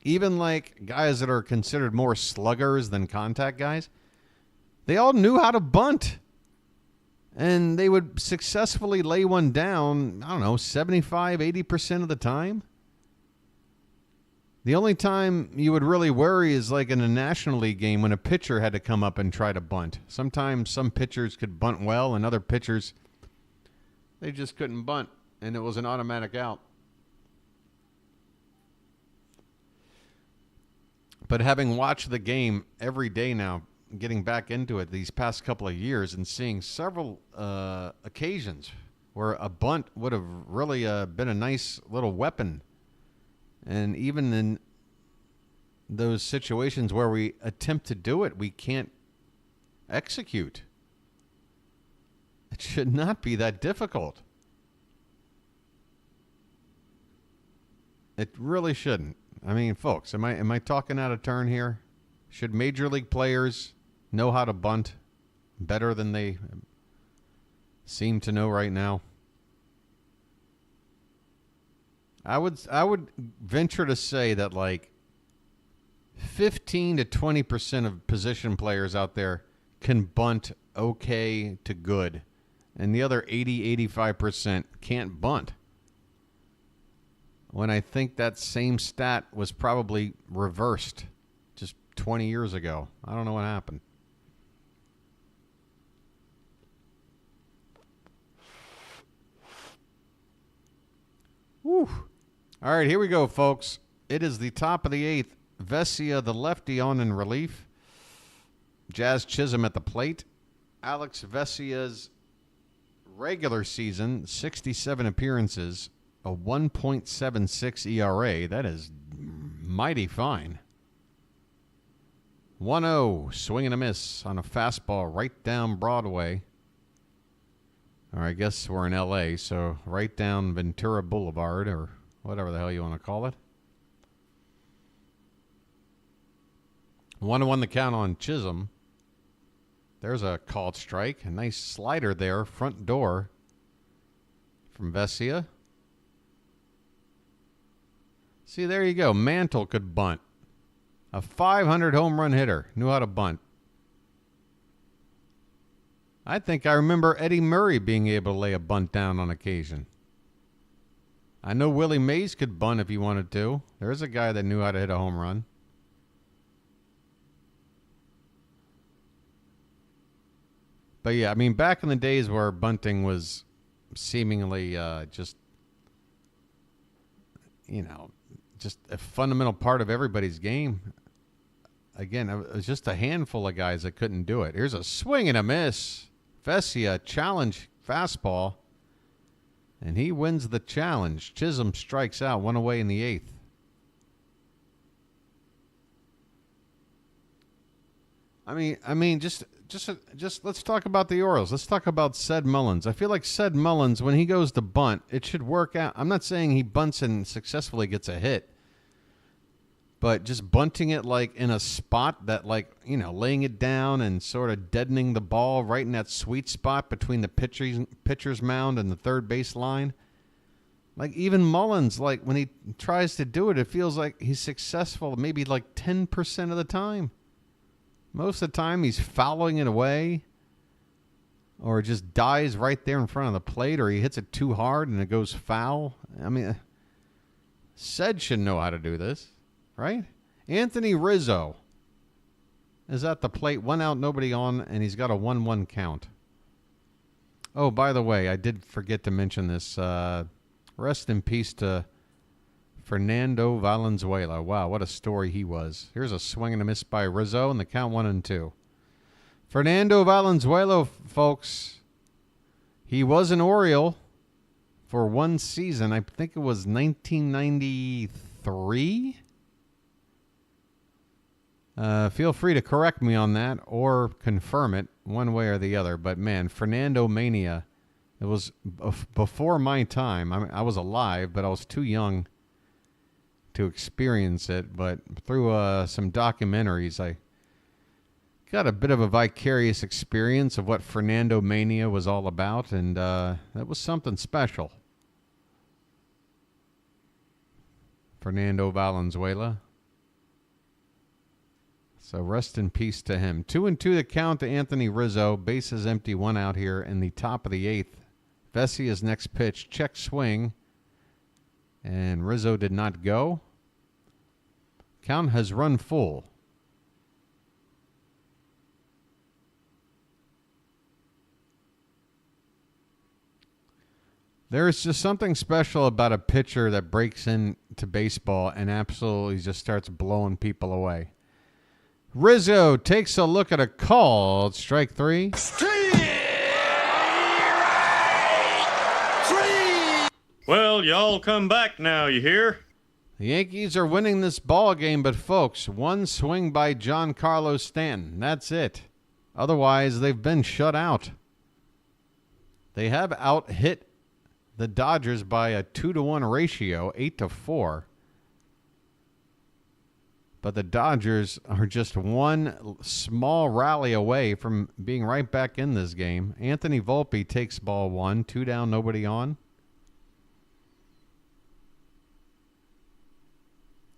even like guys that are considered more sluggers than contact guys, they all knew how to bunt. And they would successfully lay one down, 75, 80% of the time. The only time you would really worry is like in a National League game when a pitcher had to come up and try to bunt. Sometimes some pitchers could bunt well and other pitchers, they just couldn't bunt, and it was an automatic out. But having watched the game every day now, getting back into it these past couple of years and seeing several occasions where a bunt would have really been a nice little weapon. And even in those situations where we attempt to do it, we can't execute. It should not be that difficult. It really shouldn't. I mean, folks, am I talking out of turn here? Should major league players know how to bunt better than they seem to know right now? I would venture to say that like 15 to 20% of position players out there can bunt okay to good, and the other 80-85% can't bunt. When I think that same stat was probably reversed just 20 years ago. I don't know what happened. Whew. All right, here we go, folks. It is the top of the 8th. Vesia, the lefty, on in relief. Jazz Chisholm at the plate. Alex Vesia's regular season, 67 appearances, a 1.76 ERA. That is mighty fine. 1-0, swing and a miss on a fastball right down Broadway. Or I guess we're in L.A., so right down Ventura Boulevard, or whatever the hell you want to call it. 1-1 the count on Chisholm. There's a called strike. A nice slider there, front door from Vesia. See, there you go. Mantle could bunt. A 500 home run hitter. Knew how to bunt. I think I remember Eddie Murray being able to lay a bunt down on occasion. I know Willie Mays could bunt if he wanted to. There's a guy that knew how to hit a home run. But yeah, I mean, back in the days where bunting was seemingly just a fundamental part of everybody's game. Again, it was just a handful of guys that couldn't do it. Here's a swing and a miss. Vesia, challenge fastball. And he wins the challenge. Chisholm strikes out, 1 away in the 8th. I mean, just let's talk about the Orioles. Let's talk about Ced Mullins. I feel like Ced Mullins, when he goes to bunt, it should work out. I'm not saying he bunts and successfully gets a hit, but just bunting it like in a spot that, like, laying it down and sort of deadening the ball right in that sweet spot between the pitcher's mound and the third base line. Like, even Mullins, like, when he tries to do it, it feels like he's successful maybe like 10% of the time. Most of the time, he's fouling it away, or just dies right there in front of the plate, or he hits it too hard and it goes foul. I mean, Ced should know how to do this, right? Anthony Rizzo is at the plate, 1 out, nobody on, and he's got a 1-1 count. Oh, by the way, I did forget to mention this. Rest in peace to Fernando Valenzuela. Wow, what a story he was. Here's a swing and a miss by Rizzo, and the count 1-2. Fernando Valenzuela, folks, he was an Oriole for one season. I think it was 1993. Feel free to correct me on that or confirm it one way or the other. But, man, Fernando Mania, it was before my time. I was alive, but I was too young to experience it, but through some documentaries, I got a bit of a vicarious experience of what Fernando Mania was all about, and that was something special. Fernando Valenzuela. So rest in peace to him. 2-2 the count to Anthony Rizzo. Bases empty, 1 out here in the top of the 8th. Vesia's next pitch, check swing. And Rizzo did not go. Count has run full. There is just something special about a pitcher that breaks into baseball and absolutely just starts blowing people away. Rizzo takes a look at a called strike 3. Well, y'all come back now, you hear? The Yankees are winning this ball game, but folks, one swing by Giancarlo Stanton. That's it. Otherwise, they've been shut out. They have out-hit the Dodgers by a 2-1 ratio, 8-4. But the Dodgers are just one small rally away from being right back in this game. Anthony Volpe takes ball 1, 2 down, nobody on.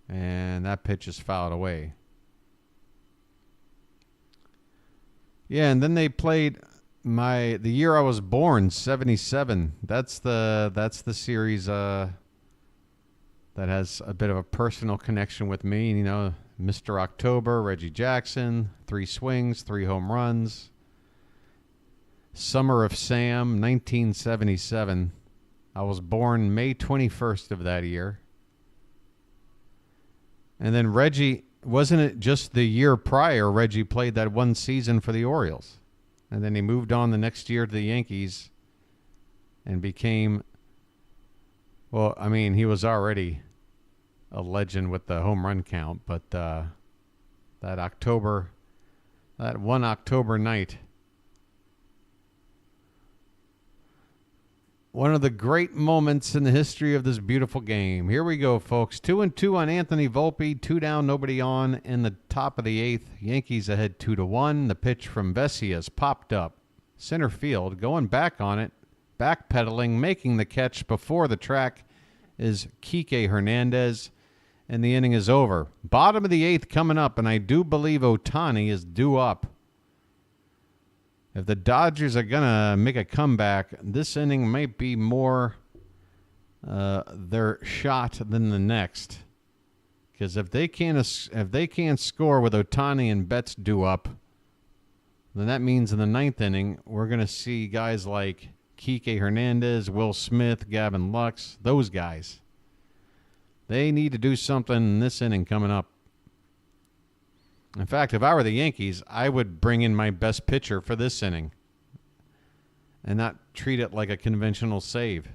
And that pitch is fouled away. Yeah, and then they played the year I was born, 77. That's the series that has a bit of a personal connection with me. You know, Mr. October, Reggie Jackson, 3 swings, 3 home runs. Summer of Sam, 1977. I was born May 21st of that year. And then Reggie, wasn't it just the year prior, Reggie played that one season for the Orioles? And then he moved on the next year to the Yankees and became, well, I mean, he was already a legend with the home run count, but that one October night, one of the great moments in the history of this beautiful game. Here we go, folks. 2-2 on Anthony Volpe. 2 down, nobody on in the top of the 8th. Yankees ahead 2-1. The pitch from Vesia's popped up. Center field, going back on it. Backpedaling, making the catch before the track is Kike Hernandez. And the inning is over. Bottom of the 8th coming up, and I do believe Ohtani is due up. If the Dodgers are going to make a comeback, this inning might be more their shot than the next. Because if they can't score with Ohtani and Betts due up, then that means in the 9th inning, we're going to see guys like Kike Hernandez, Will Smith, Gavin Lux, those guys. They need to do something in this inning coming up. In fact, if I were the Yankees, I would bring in my best pitcher for this inning and not treat it like a conventional save.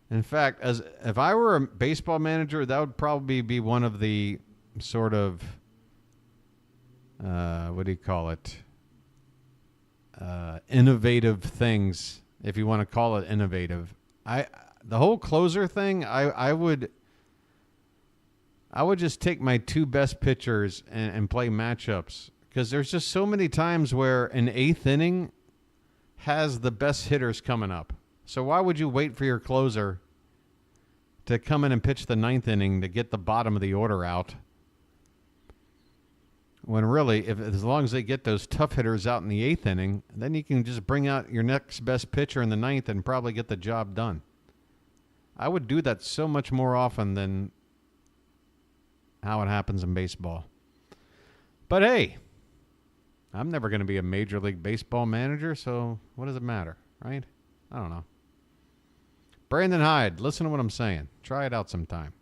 In fact, if I were a baseball manager, that would probably be one of the sort of, innovative things, if you want to call it innovative. The whole closer thing, I would just take my 2 best pitchers and play matchups, because there's just so many times where an 8th inning has the best hitters coming up. So why would you wait for your closer to come in and pitch the 9th inning to get the bottom of the order out, when really, as long as they get those tough hitters out in the 8th inning, then you can just bring out your next best pitcher in the 9th and probably get the job done. I would do that so much more often than how it happens in baseball. But hey, I'm never going to be a Major League Baseball manager, so what does it matter, right? I don't know. Brandon Hyde, listen to what I'm saying. Try it out sometime.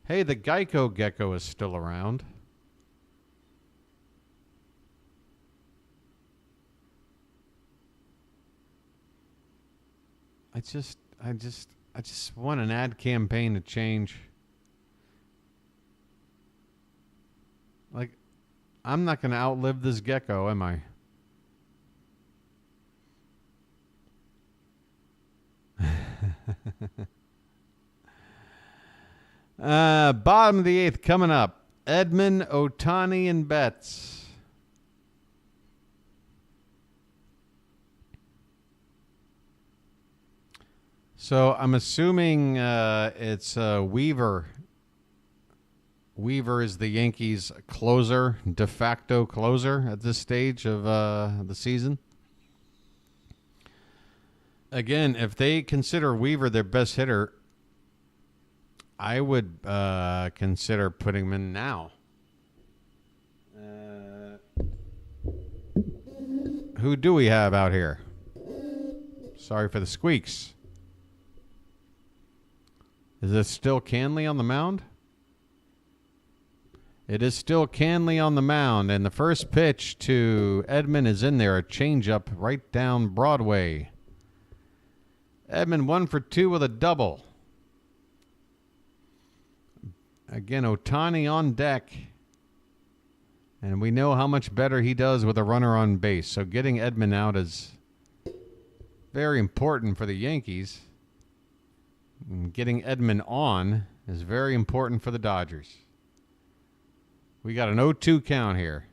Hey, the Geico Gecko is still around. I just want an ad campaign to change. Like, I'm not going to outlive this gecko, am I? Bottom of the 8th coming up. Edman, Ohtani, and Betts. So I'm assuming it's Weaver. Weaver is the Yankees' closer, de facto closer at this stage of the season. Again, if they consider Weaver their best hitter, I would consider putting him in now. Who do we have out here? Sorry for the squeaks. Is it still Canley on the mound? It is still Canley on the mound, and the first pitch to Edman is in there, a changeup right down Broadway. Edman 1 for 2 with a double. Again, Ohtani on deck. And we know how much better he does with a runner on base. So getting Edman out is very important for the Yankees. And getting Edman on is very important for the Dodgers. We got an 0-2 count here.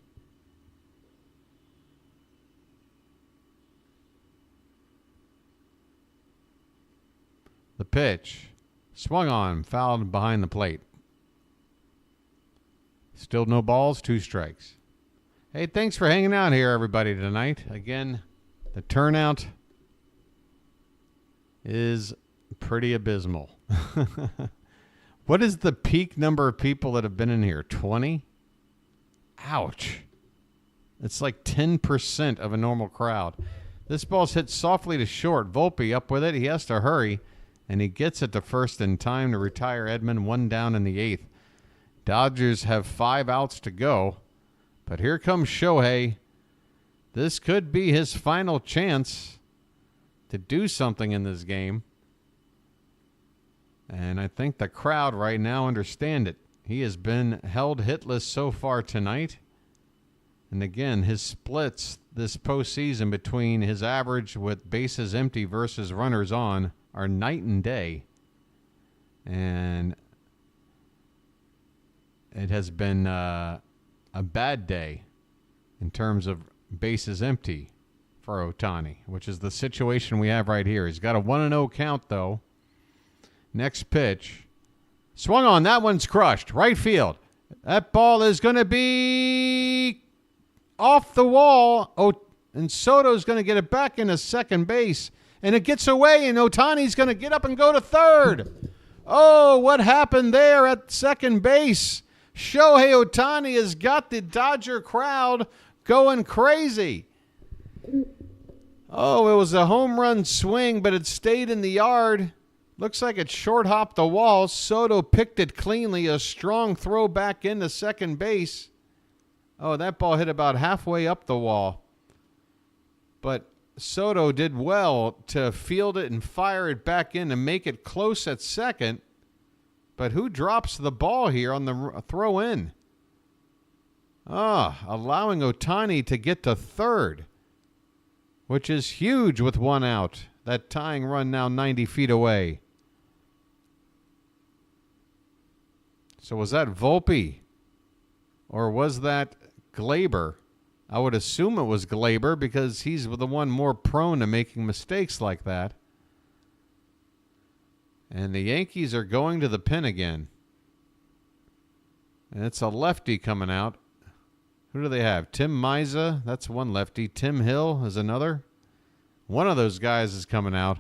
The pitch. Swung on, fouled behind the plate. Still no balls, 2 strikes. Hey, thanks for hanging out here, everybody, tonight. Again, the turnout is pretty abysmal. What is the peak number of people that have been in here? 20? Ouch. It's like 10% of a normal crowd. This ball's hit softly to short. Volpe up with it. He has to hurry, and he gets it to first in time to retire Edman, 1 down in the 8th. Dodgers have 5 outs to go, but here comes Shohei. This could be his final chance to do something in this game. And I think the crowd right now understand it. He has been held hitless so far tonight. And again, his splits this postseason between his average with bases empty versus runners on are night and day. And it has been a bad day in terms of bases empty for Ohtani, which is the situation we have right here. He's got a 1-0 count, though. Next pitch. Swung on. That one's crushed. Right field. That ball is going to be off the wall. And Soto's going to get it back into second base. And it gets away, and Ohtani's going to get up and go to third. Oh, what happened there at second base? Shohei Ohtani has got the Dodger crowd going crazy. Oh, it was a home run swing, but it stayed in the yard. Looks like it short hopped the wall. Soto picked it cleanly. A strong throw back into second base. Oh, that ball hit about halfway up the wall. But Soto did well to field it and fire it back in to make it close at second. But who drops the ball here on the throw in? Allowing Ohtani to get to third, which is huge with 1 out. That tying run now 90 feet away. So was that Volpe? Or was that Glaber? I would assume it was Glaber because he's the one more prone to making mistakes like that. And the Yankees are going to the pen again. And it's a lefty coming out. Who do they have? Tim Miza, that's one lefty. Tim Hill is another. One of those guys is coming out.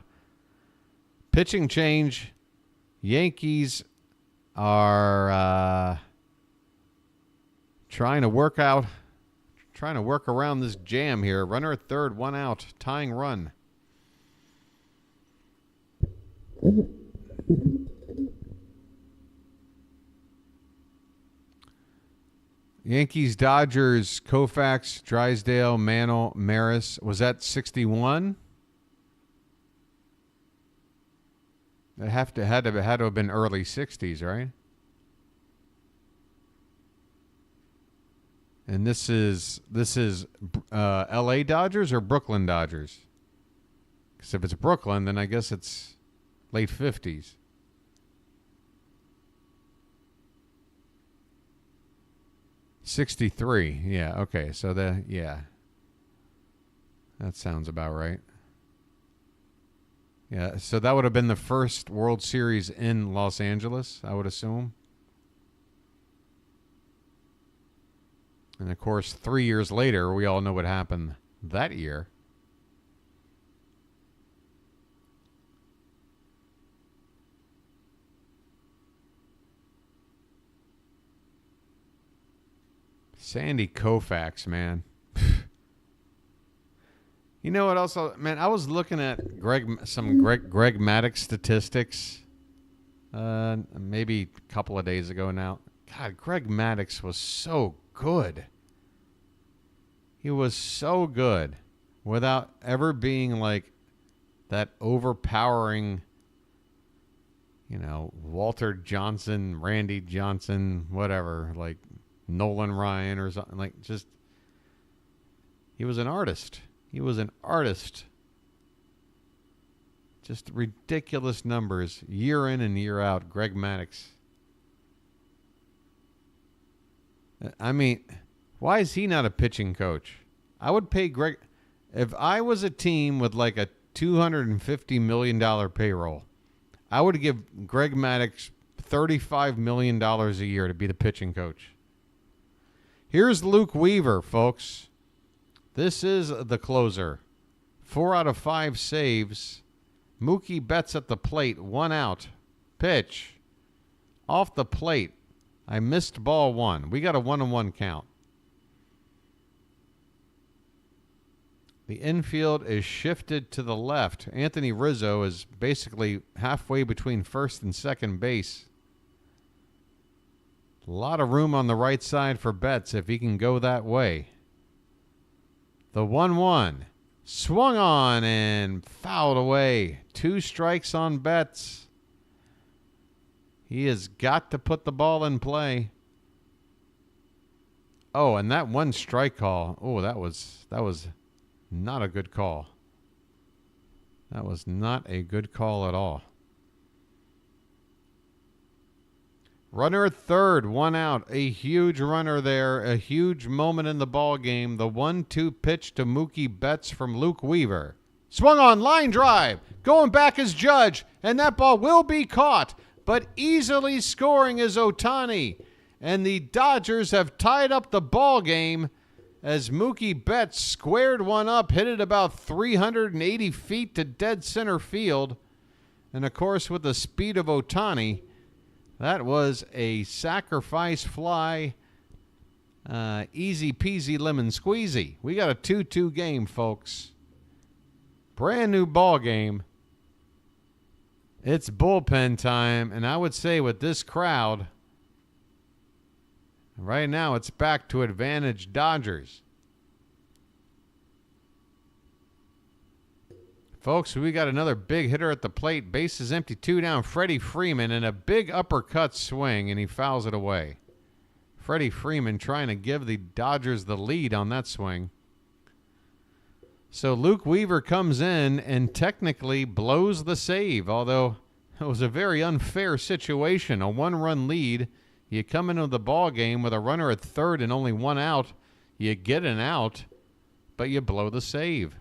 Pitching change. Yankees are trying to work around this jam here. Runner at third, 1 out, tying run. Yankees, Dodgers, Koufax, Drysdale, Mantle, Maris. Was that 61? It had to have been early 60s, right? And this is L.A. Dodgers or Brooklyn Dodgers? Because if it's Brooklyn, then I guess it's late 50s. '63. Yeah. Okay. So that sounds about right. Yeah. So that would have been the first World Series in Los Angeles, I would assume. And of course, 3 years later, we all know what happened that year. Sandy Koufax, man. You know what else? Man, I was looking at Greg Maddux statistics maybe a couple of days ago now. God, Greg Maddux was so good. He was so good without ever being like that overpowering, Walter Johnson, Randy Johnson, whatever, like Nolan Ryan or something. Like, just, he was an artist. Just Just ridiculous numbers year in and year out. Greg Maddux. I mean, why is he not a pitching coach? I would pay Greg. If I was a team with like a $250 million payroll, I would give Greg Maddux $35 million a year to be the pitching coach. Here's Luke Weaver, folks. This is the closer. 4 out of 5 saves. Mookie Betts at the plate. 1 out. Pitch. Off the plate. I missed ball 1. We got a 1-1 count. The infield is shifted to the left. Anthony Rizzo is basically halfway between first and second base. A lot of room on the right side for Betts if he can go that way. The 1-1. Swung on and fouled away. 2 strikes on Betts. He has got to put the ball in play. Oh, and that 1 strike call. Oh, that was not a good call. That was not a good call at all. Runner at third, 1 out. A huge runner there. A huge moment in the ball game. The 1-2 pitch to Mookie Betts from Luke Weaver. Swung on, line drive. Going back is Judge. And that ball will be caught. But easily scoring is Ohtani. And the Dodgers have tied up the ball game as Mookie Betts squared one up, hit it about 380 feet to dead center field. And, of course, with the speed of Ohtani, that was a sacrifice fly. Easy peasy lemon squeezy. We got a 2-2 game, folks. Brand new ball game. It's bullpen time, and I would say with this crowd, right now it's back to advantage Dodgers. Folks, we got another big hitter at the plate. Base is empty, 2 down. Freddie Freeman and a big uppercut swing, and he fouls it away. Freddie Freeman trying to give the Dodgers the lead on that swing. So Luke Weaver comes in and technically blows the save, although it was a very unfair situation. A 1-run lead. You come into the ball game with a runner at third and only 1 out. You get an out, but you blow the save.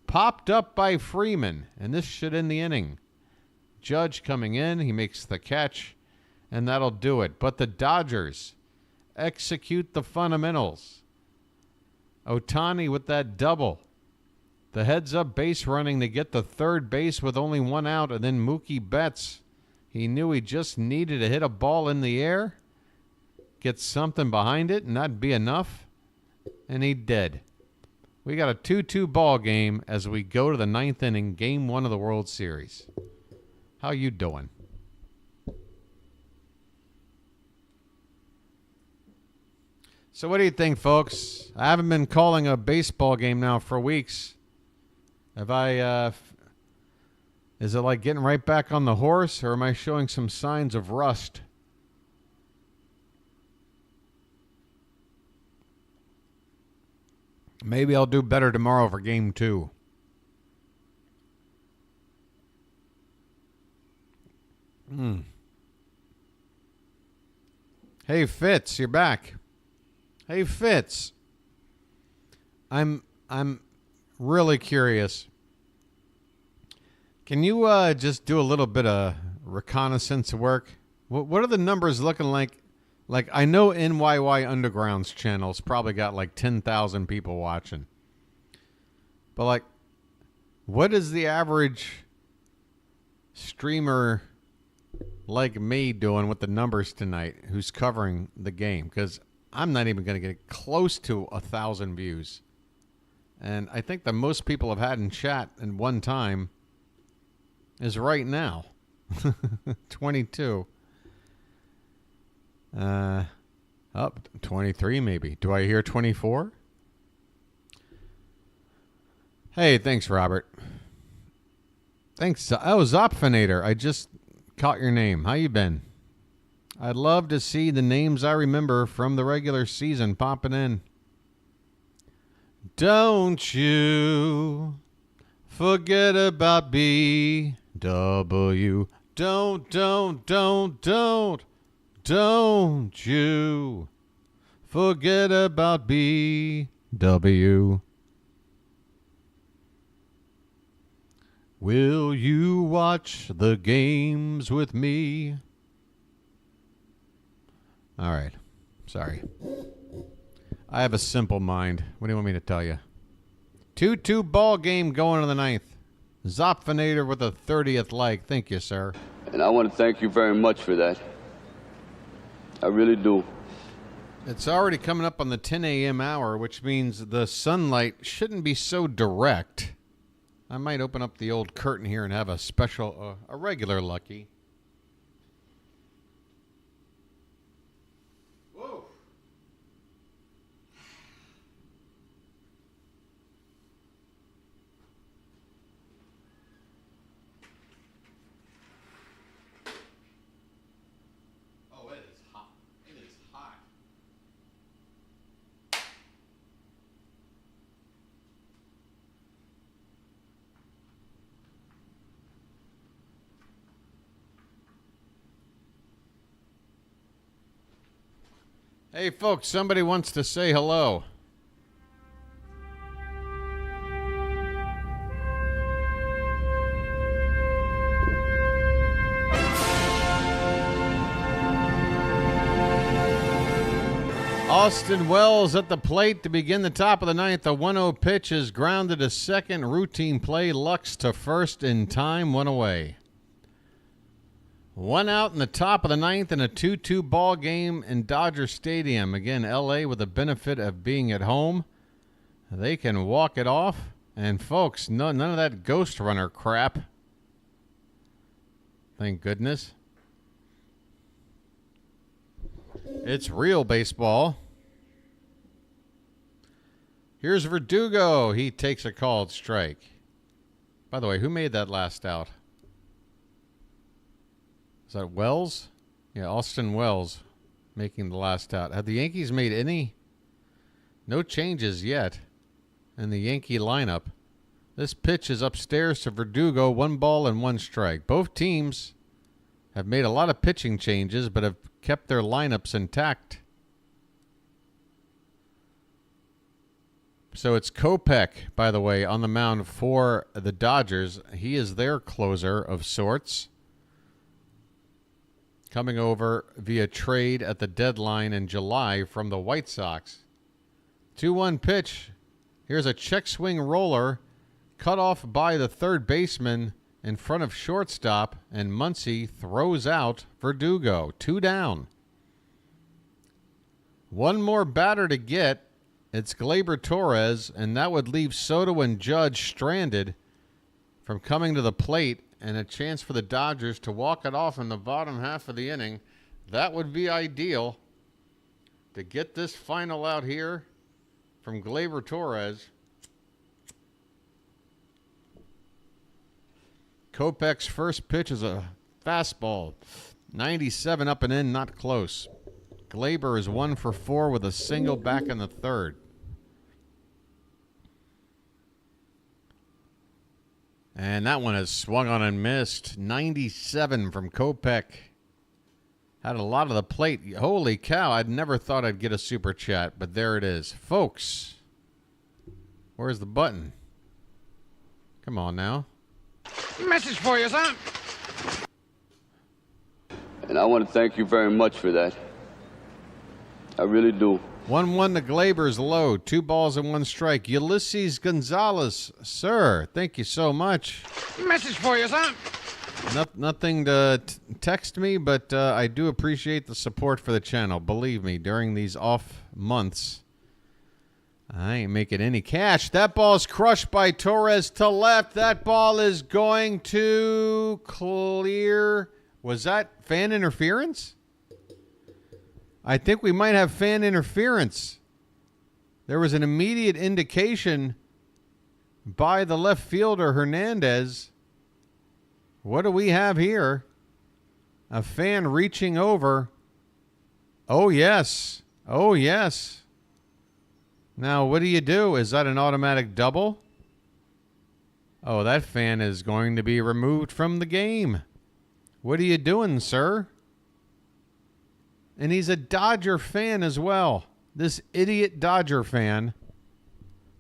Popped up by Freeman, and this should end the inning. Judge coming in. He makes the catch, and that'll do it. But the Dodgers execute the fundamentals. Ohtani with that double. The heads-up base running to get the third base with only 1 out, and then Mookie Betts. He knew he just needed to hit a ball in the air, get something behind it, and that'd be enough, and he did. We got a 2-2 ball game as we go to the 9th inning, Game 1 of the World Series. How you doing? So what do you think, folks? I haven't been calling a baseball game now for weeks. Have I, is it like getting right back on the horse, or am I showing some signs of rust? Maybe I'll do better tomorrow for Game 2. Hey, Fitz, you're back. Hey, Fitz. I'm really curious. Can you just do a little bit of reconnaissance work? What are the numbers looking like? Like, I know NYY Underground's channel's probably got like 10,000 people watching. But, like, what is the average streamer like me doing with the numbers tonight who's covering the game? Because I'm not even going to get close to 1,000 views. And I think the most people have had in chat in one time is right now. 22. Up 23 maybe. Do I hear 24? Hey, thanks, Robert. Thanks. Oh, Zopfinator. I just caught your name. How you been? I'd love to see the names I remember from the regular season popping in. Don't you Forget about B. W. Don't you forget about B. W. Will you watch the games with me? All right. Sorry. I have a simple mind. What do you want me to tell you? 2-2 ball game going to the ninth. Zopfinator with a 30th like. Thank you, sir. And I want to thank you very much for that. I really do. It's already coming up on the 10 a.m. hour, which means the sunlight shouldn't be so direct. I might open up the old curtain here and have a special, a regular lucky. Whoa. Oh, it is hot. It is hot. Hey, folks, somebody wants to say hello. Austin Wells at the plate to begin the top of the ninth. A 1-0 pitch is grounded to second. Routine play. Lux to first in time. One away. One out in the top of the ninth in a 2-2 ball game in Dodger Stadium. Again, L.A. with the benefit of being at home. They can walk it off. And, folks, none of that ghost runner crap. Thank goodness. It's real baseball. Here's Verdugo. He takes a called strike. By the way, who made that last out? Is that Wells? Yeah, Austin Wells making the last out. Have the Yankees made any? No changes yet in the Yankee lineup. This pitch is upstairs to Verdugo. 1 ball and 1 strike. Both teams have made a lot of pitching changes, but have kept their lineups intact. So it's Kopech, by the way, on the mound for the Dodgers. He is their closer of sorts. Coming over via trade at the deadline in July from the White Sox. 2-1 pitch. Here's a check swing roller cut off by the third baseman in front of shortstop, and Muncy throws out Verdugo. 2 down. One more batter to get. It's Gleyber Torres, and that would leave Soto and Judge stranded from coming to the plate, and a chance for the Dodgers to walk it off in the bottom half of the inning. That would be ideal to get this final out here from Gleyber Torres. Kopech's first pitch is a fastball. 97 up and in, not close. Gleyber is 1 for 4 with a single back in the third. And that one is swung on and missed. 97 from Kopech. Had a lot of the plate. Holy cow, I'd never thought I'd get a super chat, but there it is. Folks, where's the button? Come on now. Message for you, son. And I want to thank you very much for that. I really do. 1-1 to Gleyber's low. 2 balls and 1 strike. Ulysses Gonzalez, sir, thank you so much. Message for you, son. Nothing to text me, but I do appreciate the support for the channel. Believe me, during these off months, I ain't making any cash. That ball's crushed by Torres to left. That ball is going to clear. Was that fan interference? I think we might have fan interference. There was an immediate indication by the left fielder, Hernandez. What do we have here? A fan reaching over. Oh, yes. Oh, yes. Now, what do you do? Is that an automatic double? Oh, that fan is going to be removed from the game. What are you doing, sir? And he's a Dodger fan as well. This idiot Dodger fan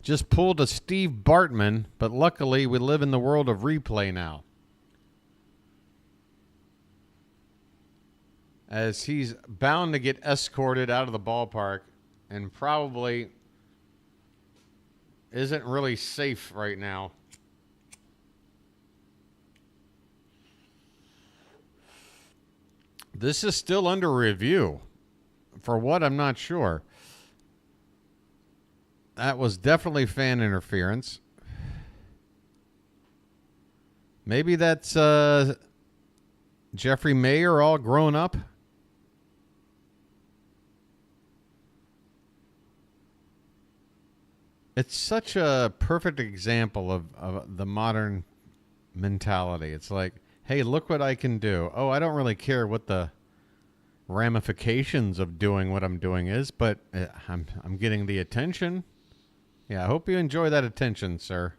just pulled a Steve Bartman, but luckily we live in the world of replay now. As he's bound to get escorted out of the ballpark and probably isn't really safe right now. This is still under review. For what, I'm not sure. That was definitely fan interference. Maybe that's Jeffrey Mayer all grown up. It's such a perfect example of the modern mentality. It's like, hey, look what I can do. Oh, I don't really care what the ramifications of doing what I'm doing is, but I'm getting the attention. Yeah, I hope you enjoy that attention, sir.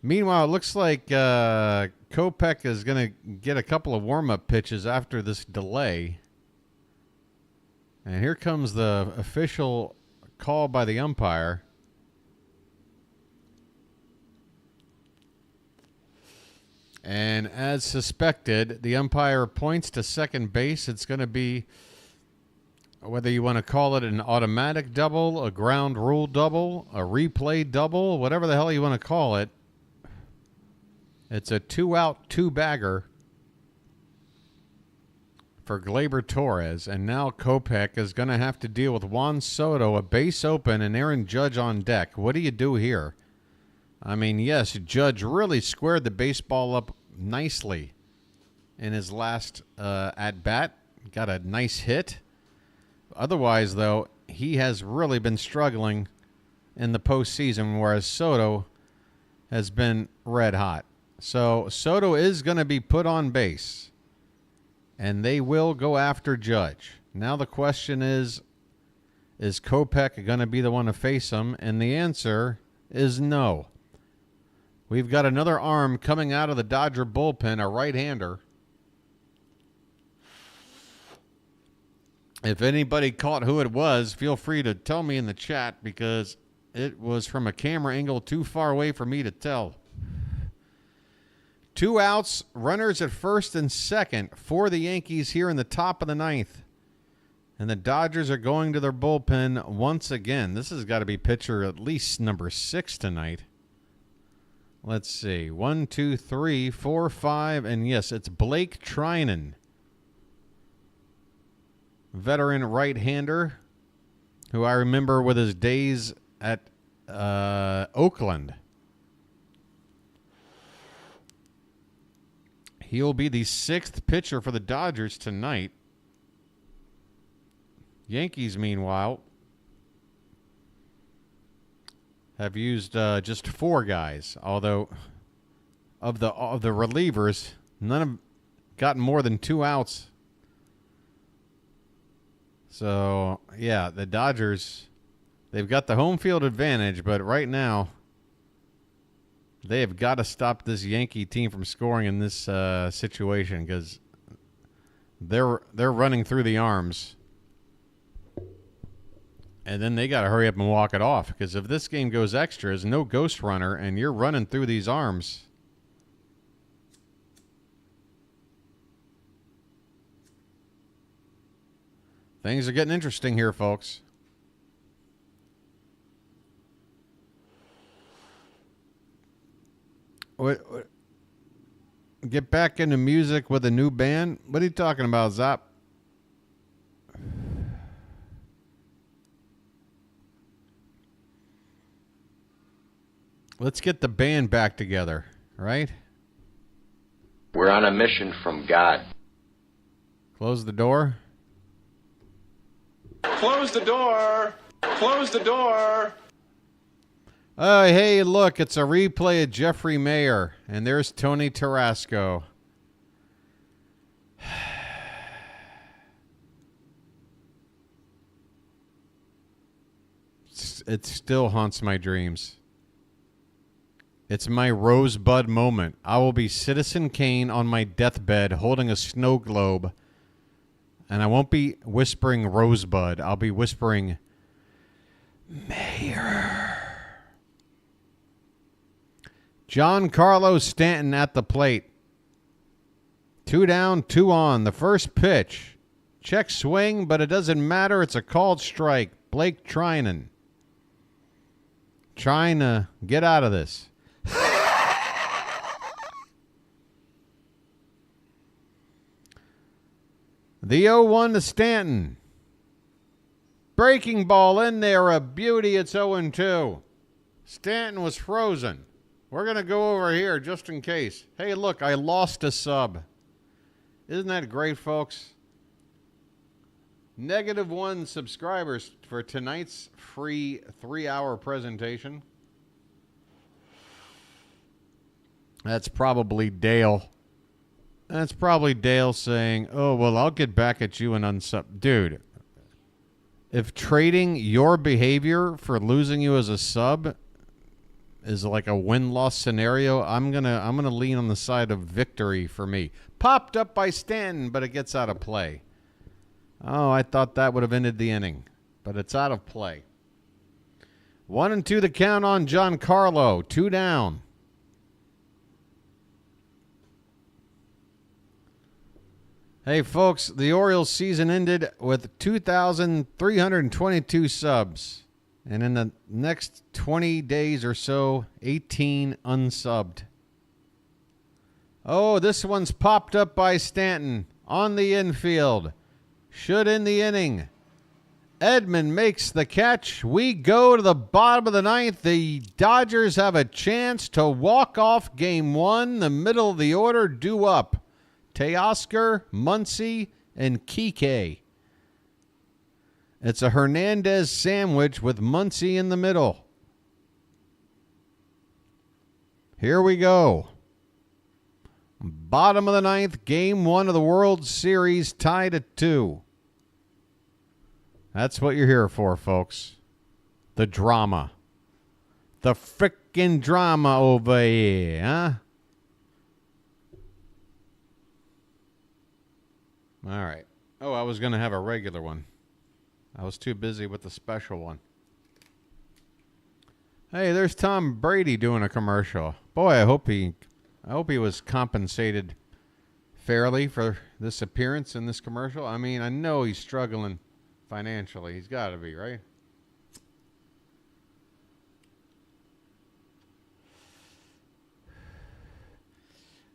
Meanwhile, it looks like Kopech is going to get a couple of warm-up pitches after this delay. And here comes the official call by the umpire. And as suspected, the umpire points to second base. It's going to be, whether you want to call it an automatic double, a ground rule double, a replay double, whatever the hell you want to call it. It's a 2-out, 2-bagger for Gleyber Torres. And now Kopech is going to have to deal with Juan Soto, a base open, and Aaron Judge on deck. What do you do here? I mean, yes, Judge really squared the baseball up nicely in his last at-bat. Got a nice hit. Otherwise, though, he has really been struggling in the postseason, whereas Soto has been red hot. So Soto is going to be put on base, and they will go after Judge. Now the question is Kopech going to be the one to face him? And the answer is no. We've got another arm coming out of the Dodger bullpen, a right-hander. If anybody caught who it was, feel free to tell me in the chat, because it was from a camera angle too far away for me to tell. 2 outs, runners at first and second for the Yankees here in the top of the ninth. And the Dodgers are going to their bullpen once again. This has got to be pitcher at least number 6 tonight. Let's see. 1, 2, 3, 4, 5. And yes, it's Blake Trinan. Veteran right-hander who I remember with his days at Oakland. He'll be the 6th pitcher for the Dodgers tonight. Yankees, meanwhile, have used just 4 guys. Although of the relievers, none have gotten more than 2 outs. So, yeah, the Dodgers, they've got the home field advantage, but right now they have got to stop this Yankee team from scoring in this situation, because they're running through the arms. And then they got to hurry up and walk it off, because if this game goes extras, no ghost runner, and you're running through these arms. Things are getting interesting here, folks. What, get back into music with a new band? What are you talking about, Zop? Let's get the band back together, right? We're on a mission from God. Close the door. Close the door. Close the door. Oh, hey, look, it's a replay of Jeffrey Mayer, and there's Tony Tarasco. It still haunts my dreams. It's my Rosebud moment. I will be Citizen Kane on my deathbed holding a snow globe. And I won't be whispering Rosebud. I'll be whispering Mayor. Giancarlo Stanton at the plate. 2 down, 2 on. The first pitch. Check swing, but it doesn't matter. It's a called strike. Blake Trinan. Trying to get out of this. The 0-1 to Stanton. Breaking ball in there. A beauty. It's 0-2. Stanton was frozen. We're going to go over here just in case. Hey, look, I lost a sub. Isn't that great, folks? -1 subscribers for tonight's free 3-hour presentation. That's probably Dale. That's probably Dale saying, oh, well, I'll get back at you and unsub. Dude, if trading your behavior for losing you as a sub is like a win-loss scenario, I'm gonna lean on the side of victory for me. Popped up by Stanton, but it gets out of play. Oh, I thought that would have ended the inning, but it's out of play. 1-2 the count on Giancarlo. 2 down. Hey, folks, the Orioles season ended with 2,322 subs. And in the next 20 days or so, 18 unsubbed. Oh, this one's popped up by Stanton on the infield. Should end the inning. Edman makes the catch. We go to the bottom of the ninth. The Dodgers have a chance to walk off game 1. The middle of the order due up. Teoscar, Muncy, and Kike. It's a Hernandez sandwich with Muncy in the middle. Here we go. Bottom of the ninth, game 1 of the World Series, tied at 2. That's what you're here for, folks. The drama. The frickin' drama over here, huh? All right. Oh, I was going to have a regular one. I was too busy with the special one. Hey, there's Tom Brady doing a commercial. Boy, I hope he was compensated fairly for this appearance in this commercial. I mean, I know he's struggling financially. He's got to be, right?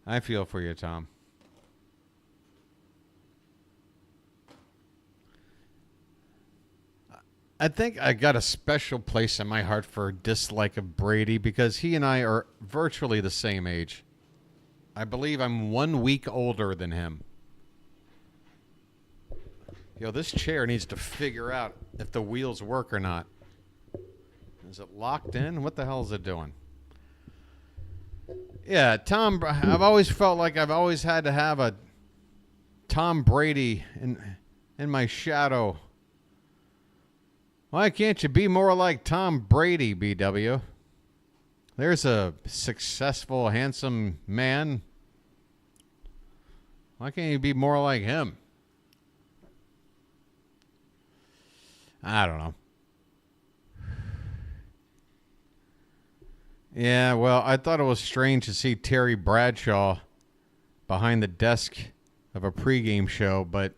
I feel for you, Tom. I think I got a special place in my heart for dislike of Brady because he and I are virtually the same age. I believe I'm 1 week older than him. Yo, this chair needs to figure out if the wheels work or not. Is it locked in? What the hell is it doing? Yeah, I've always felt like I've always had to have a Tom Brady in my shadow. Why can't you be more like Tom Brady, BW? There's a successful, handsome man. Why can't you be more like him? I don't know. Yeah, well, I thought it was strange to see Terry Bradshaw behind the desk of a pregame show, but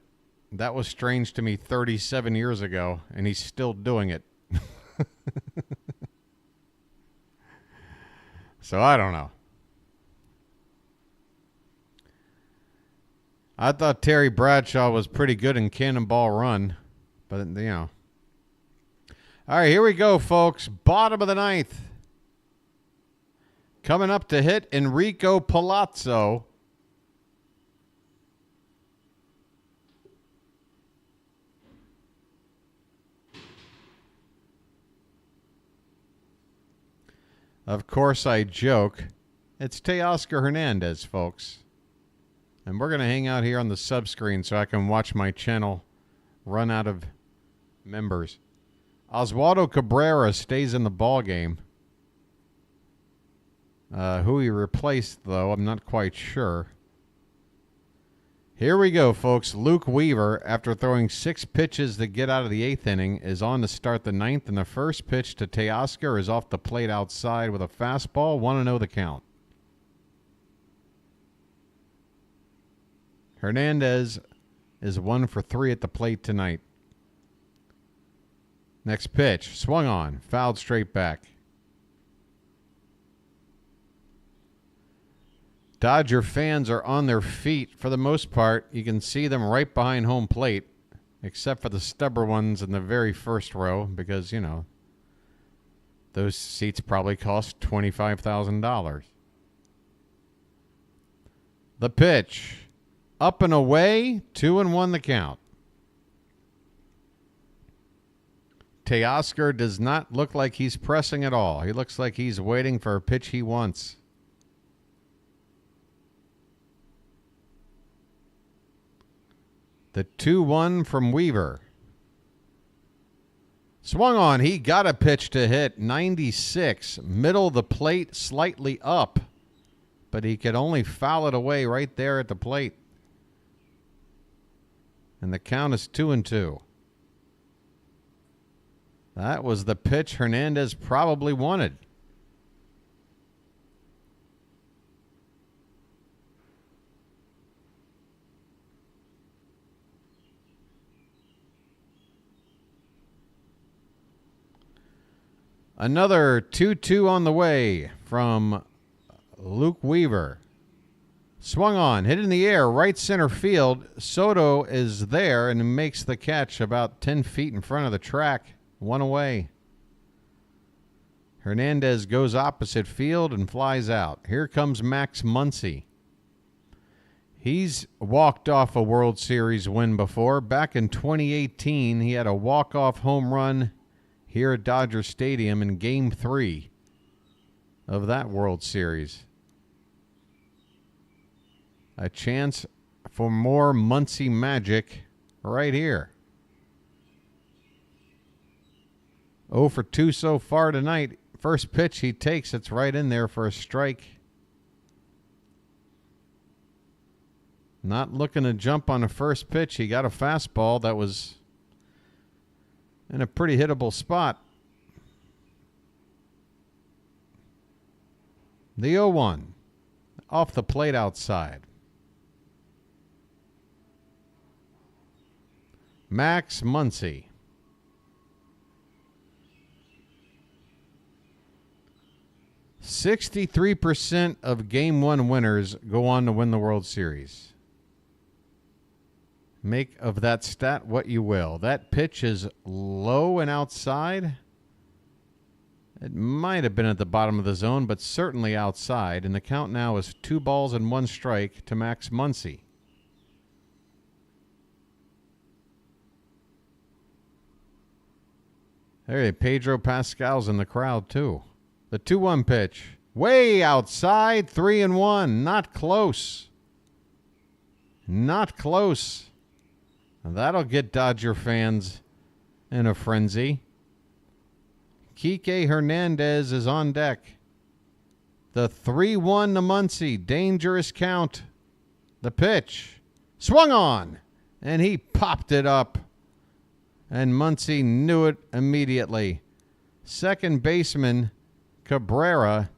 that was strange to me 37 years ago, and he's still doing it. So I don't know. I thought Terry Bradshaw was pretty good in Cannonball Run, but, you know. All right, here we go, folks. Bottom of the ninth. Coming up to hit Enrico Palazzo. Of course, I joke. It's Teoscar Hernandez, folks. And we're going to hang out here on the sub-screen so I can watch my channel run out of members. Oswaldo Cabrera stays in the ball game. Who he replaced, though, I'm not quite sure. Here we go, folks. Luke Weaver, after throwing 6 pitches to get out of the 8th inning, is on to start the 9th, and the first pitch to Teoscar is off the plate outside with a fastball. 1-0 the count. Hernandez is 1 for 3 at the plate tonight. Next pitch, swung on, fouled straight back. Dodger fans are on their feet for the most part. You can see them right behind home plate, except for the stubborn ones in the very first row because, you know, those seats probably cost $25,000. The pitch, up and away, 2-1 the count. Teoscar does not look like he's pressing at all. He looks like he's waiting for a pitch he wants. The 2-1 from Weaver. Swung on. He got a pitch to hit. 96. Middle of the plate, slightly up. But he could only foul it away right there at the plate. And the count is 2-2. That was the pitch Hernandez probably wanted. Another 2-2 on the way from Luke Weaver. Swung on, hit in the air, right center field. Soto is there and makes the catch about 10 feet in front of the track. 1 away. Hernandez goes opposite field and flies out. Here comes Max Muncy. He's walked off a World Series win before. Back in 2018, he had a walk-off home run here at Dodger Stadium in Game 3 of that World Series. A chance for more Muncy magic right here. 0 for 2 so far tonight. First pitch he takes, it's right in there for a strike. Not looking to jump on the first pitch. He got a fastball that was in a pretty hittable spot. The 0-1 off the plate outside. Max Muncy. %63% of Game 1 winners go on to win the World Series. Make of that stat what you will. That pitch is low and outside. It might have been at the bottom of the zone, but certainly outside. And the count now is 2 balls and 1 strike to Max Muncy. There, Pedro Pascal's in the crowd, too. The 2-1 pitch. Way outside, 3-1. Not close. Not close. That'll get Dodger fans in a frenzy. Kike Hernandez is on deck. The 3-1 to Muncy. Dangerous count. The pitch. Swung on. And he popped it up. And Muncy knew it immediately. Second baseman Cabrera.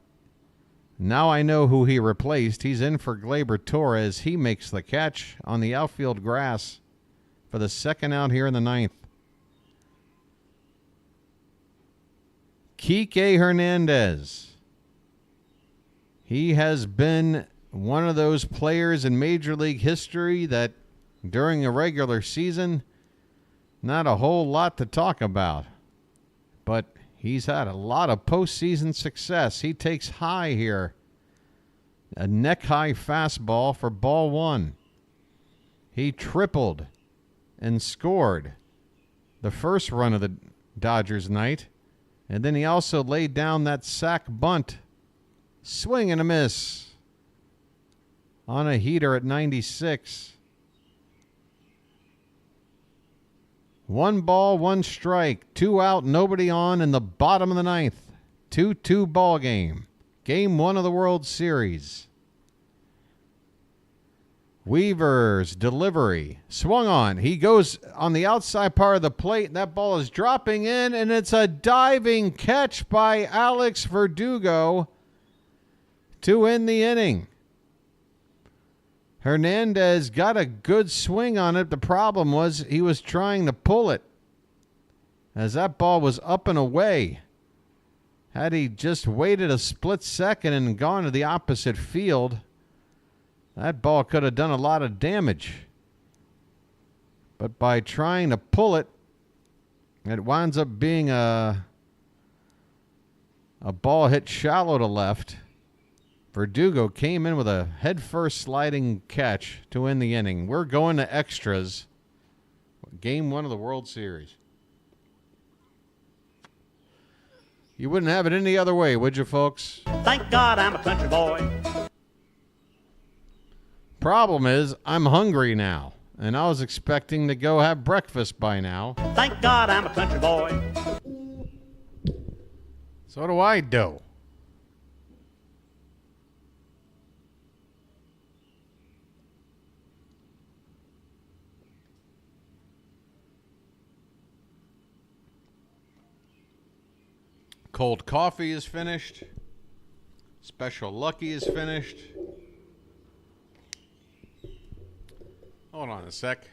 Now I know who he replaced. He's in for Gleyber Torres. He makes the catch on the outfield grass for the second out here in the 9th. Kike Hernandez. He has been one of those players in Major League history that during a regular season, not a whole lot to talk about. But he's had a lot of postseason success. He takes high here. A neck-high fastball for ball 1. He tripled and scored the first run of the Dodgers night. And then he also laid down that sac bunt. Swing and a miss on a heater at 96. 1 ball, 1 strike, 2 out, nobody on in the bottom of the 9th. 2-2 ball game. Game 1 of the World Series. Weaver's delivery. Swung on. He goes on the outside part of the plate, and that ball is dropping in, and it's a diving catch by Alex Verdugo to end the inning. Hernandez got a good swing on it. The problem was he was trying to pull it as that ball was up and away. Had he just waited a split second and gone to the opposite field, that ball could have done a lot of damage. But by trying to pull it, it winds up being a ball hit shallow to left. Verdugo came in with a head-first sliding catch to end the inning. We're going to extras. Game 1 of the World Series. You wouldn't have it any other way, would you, folks? Thank God I'm a country boy. Problem is, I'm hungry now, and I was expecting to go have breakfast by now. Thank God I'm a country boy. So do I do. Cold coffee is finished. Special Lucky is finished. Hold on a sec.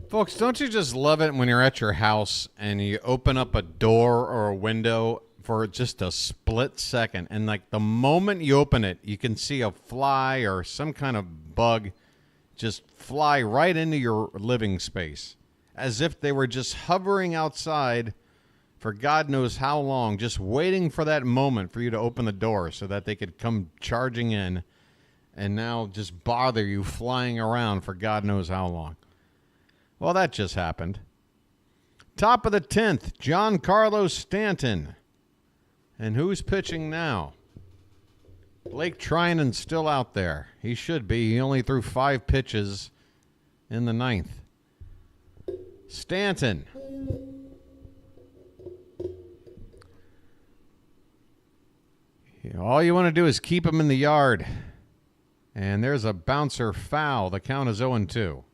Folks, don't you just love it when you're at your house and you open up a door or a window for just a split second, and like the moment you open it, you can see a fly or some kind of bug just fly right into your living space, as if they were just hovering outside for God knows how long, just waiting for that moment for you to open the door so that they could come charging in and now just bother you flying around for God knows how long. Well, that just happened. Top of the 10th, Giancarlo Stanton. And who's pitching now? Blake Trinan's still out there. He should be. He only threw 5 pitches in the 9th. Stanton. All you want to do is keep him in the yard. And there's a bouncer foul. The count is 0-2.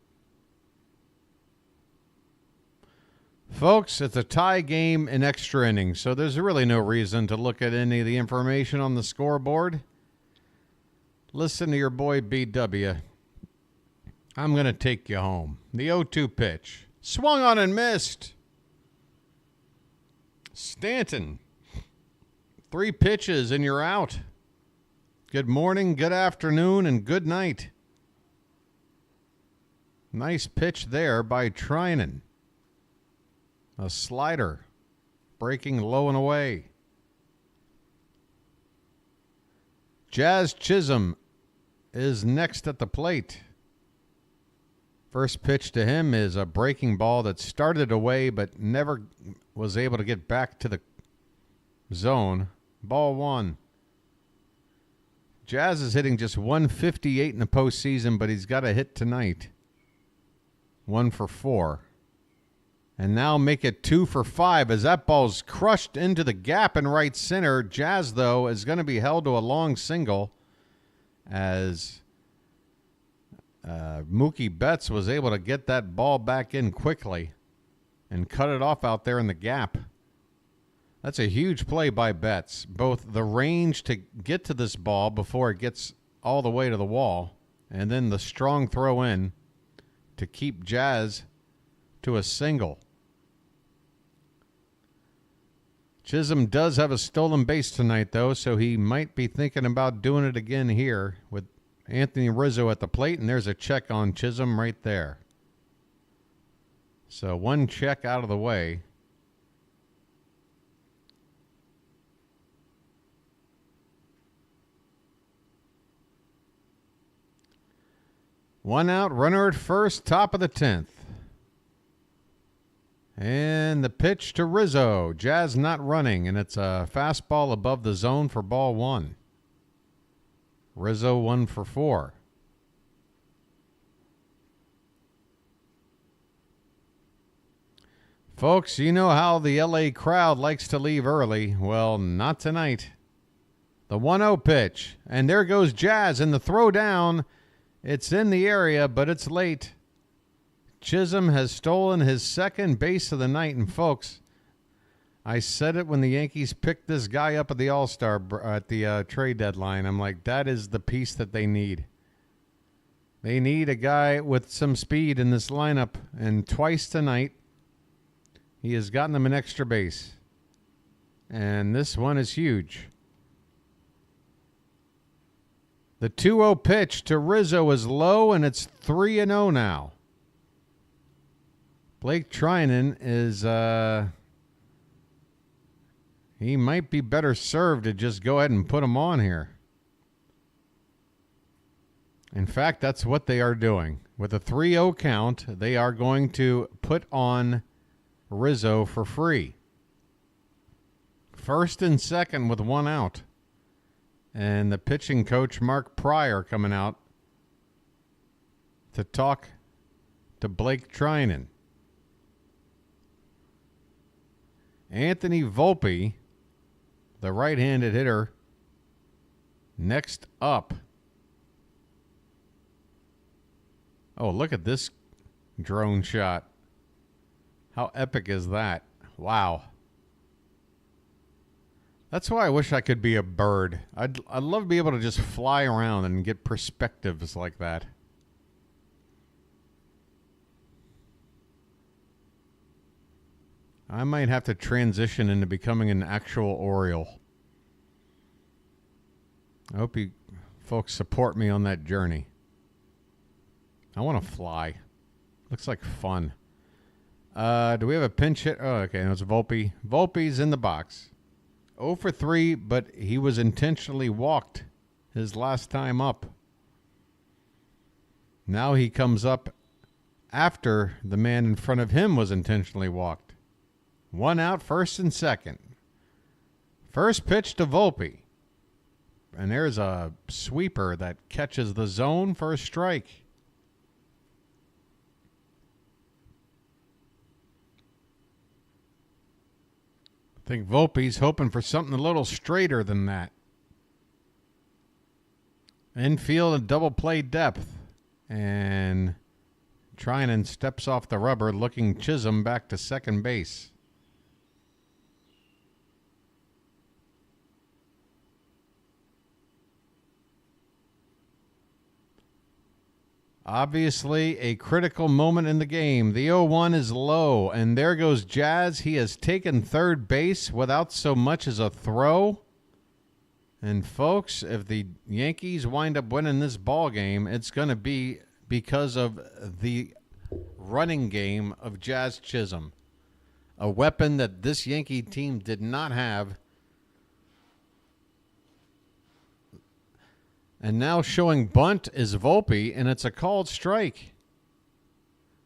Folks, it's a tie game in extra innings, so there's really no reason to look at any of the information on the scoreboard. Listen to your boy BW. I'm going to take you home. The 0-2 pitch. Swung on and missed. Stanton. 3 pitches and you're out. Good morning, good afternoon, and good night. Nice pitch there by Trinan. A slider, breaking low and away. Jazz Chisholm is next at the plate. First pitch to him is a breaking ball that started away but never was able to get back to the zone. Ball 1. Jazz is hitting just 158 in the postseason, but he's got a hit tonight. 1 for 4. And now make it 2 for 5 as that ball's crushed into the gap in right center. Jazz, though, is going to be held to a long single as Mookie Betts was able to get that ball back in quickly and cut it off out there in the gap. That's a huge play by Betts. Both the range to get to this ball before it gets all the way to the wall, and then the strong throw in to keep Jazz to a single. Chisholm does have a stolen base tonight, though, so he might be thinking about doing it again here with Anthony Rizzo at the plate, and there's a check on Chisholm right there. So one check out of the way. One out, runner at first, top of the 10th. And the pitch to Rizzo. Jazz not running, and it's a fastball above the zone for ball one. Rizzo 1 for 4. Folks, you know how the LA crowd likes to leave early. Well, not tonight. The 1-0 pitch, and there goes Jazz in the throw down. It's in the area, but it's late. Chisholm has stolen his second base of the night, and folks, I said it when the Yankees picked this guy up at the All-Star at the trade deadline. I'm like, that is the piece that they need. They need a guy with some speed in this lineup, and twice tonight, he has gotten them an extra base. And this one is huge. The 2-0 pitch to Rizzo is low, and it's 3-0 now. Blake Trinan is, he might be better served to just go ahead and put him on here. In fact, that's what they are doing. With a 3-0 count, they are going to put on Rizzo for free. First and second with one out. And the pitching coach, Mark Pryor, coming out to talk to Blake Trinan. Anthony Volpe, the right-handed hitter, next up. Oh, look at this drone shot. How epic is that? Wow. That's why I wish I could be a bird. I'd love to be able to just fly around and get perspectives like that. I might have to transition into becoming an actual Oriole. I hope you folks support me on that journey. I want to fly. Looks like fun. Do we have a pinch hit? Oh, okay. No, it's Volpe. Volpe's in the box. 0 for 3, but he was intentionally walked his last time up. Now he comes up after the man in front of him was intentionally walked. One out, first and second. First pitch to Volpe. And there's a sweeper that catches the zone for a strike. I think Volpe's hoping for something a little straighter than that. Infield and double play depth. And Trinan steps off the rubber, looking Chisholm back to second base. Obviously, a critical moment in the game. The 0-1 is low, and there goes Jazz. He has taken third base without so much as a throw. And, folks, if the Yankees wind up winning this ball game, it's going to be because of the running game of Jazz Chisholm, a weapon that this Yankee team did not have. And now showing bunt is Volpe, and it's a called strike.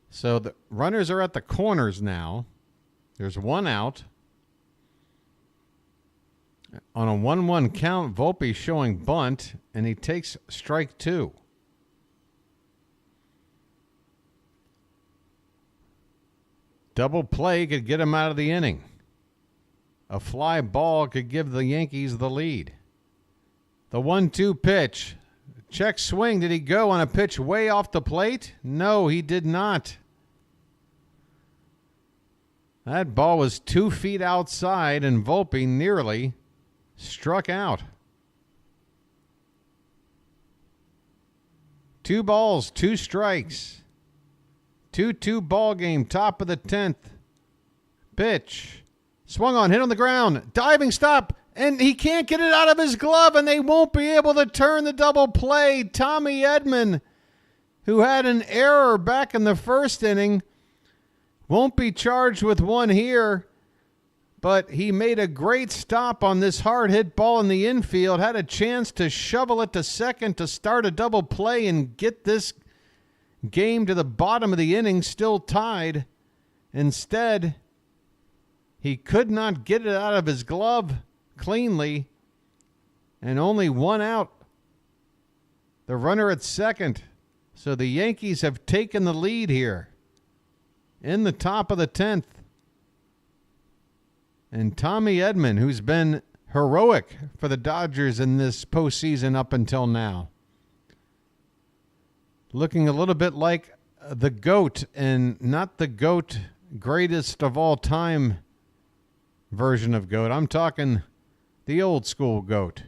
So the runners are at the corners now. There's one out. On a 1-1 count, Volpe showing bunt, and he takes strike 2. Double play could get him out of the inning. A fly ball could give the Yankees the lead. The 1-2 pitch. Check swing. Did he go on a pitch way off the plate? No, he did not. That ball was 2 feet outside, and Volpe nearly struck out. 2 balls, 2 strikes. 2-2 ball game, top of the 10th. Pitch. Swung on, hit on the ground. Diving stop. And he can't get it out of his glove, and they won't be able to turn the double play. Tommy Edman, who had an error back in the first inning, Won't be charged with one here, but he made a great stop on this hard hit ball in the infield, had a chance to shovel it to second to start a double play and get this game to the bottom of the inning, still tied. Instead, he could not get it out of his glove cleanly, and only one out. The runner at second. So the Yankees have taken the lead here in the top of the 10th. And Tommy Edman, who's been heroic for the Dodgers in this postseason up until now, looking a little bit like the GOAT, and not the GOAT greatest of all time version of GOAT. I'm talking the old school GOAT,